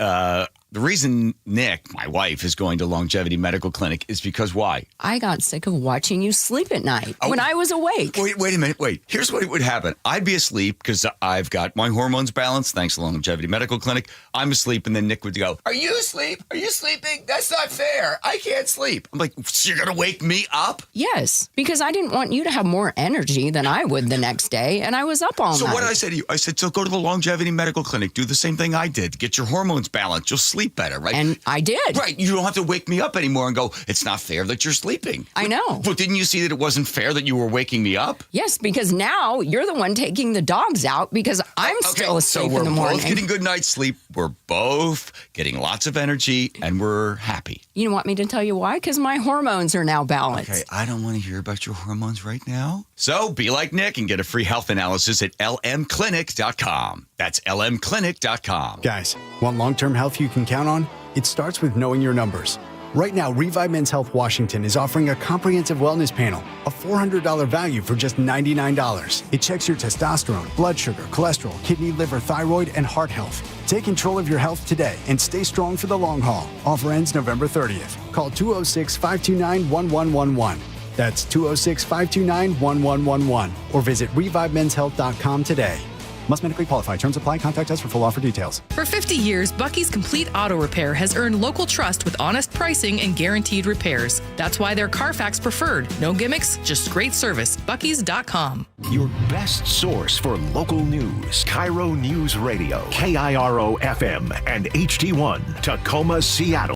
The reason Nick, my wife, is going to Longevity Medical Clinic is because why? I got sick of watching you sleep at night when I was awake. Wait a minute. Here's what would happen. I'd be asleep because I've got my hormones balanced thanks to Longevity Medical Clinic. I'm asleep, and then Nick would go, "Are you asleep? Are you sleeping? That's not fair. I can't sleep." I'm like, "So you're going to wake me up?" Yes, because I didn't want you to have more energy than I would the next day, and I was up all night. So what did I say to you? I said, so go to the Longevity Medical Clinic. Do the same thing I did. Get your hormones balanced. You'll sleep better, right? And I did. Right. You don't have to wake me up anymore and go, it's not fair that you're sleeping. I know. But didn't you see that it wasn't fair that you were waking me up? Yes, because now you're the one taking the dogs out because I'm still asleep in the morning. So we're both getting good night's sleep. we're both getting lots of energy and we're happy. You want me to tell you why? Because my hormones are now balanced. Okay, I don't want to hear about your hormones right now. So be like Nick and get a free health analysis at lmclinic.com. That's lmclinic.com. Guys, want long-term health you can count on? It starts with knowing your numbers. Right now, Revive Men's Health Washington is offering a comprehensive wellness panel, a $400 value for just $99. It checks your testosterone, blood sugar, cholesterol, kidney, liver, thyroid, and heart health. Take control of your health today and stay strong for the long haul. Offer ends November 30th. Call 206-529-1111. That's 206-529-1111. Or visit ReviveMen'sHealth.com today. Must medically qualify. Terms apply. Contact us for full offer details. For 50 years, Bucky's Complete Auto Repair has earned local trust with honest pricing and guaranteed repairs. That's why they're Carfax preferred. No gimmicks, just great service. Bucky's.com. Your best source for local news. KIRO News Radio. KIRO FM and HD1, Tacoma, Seattle.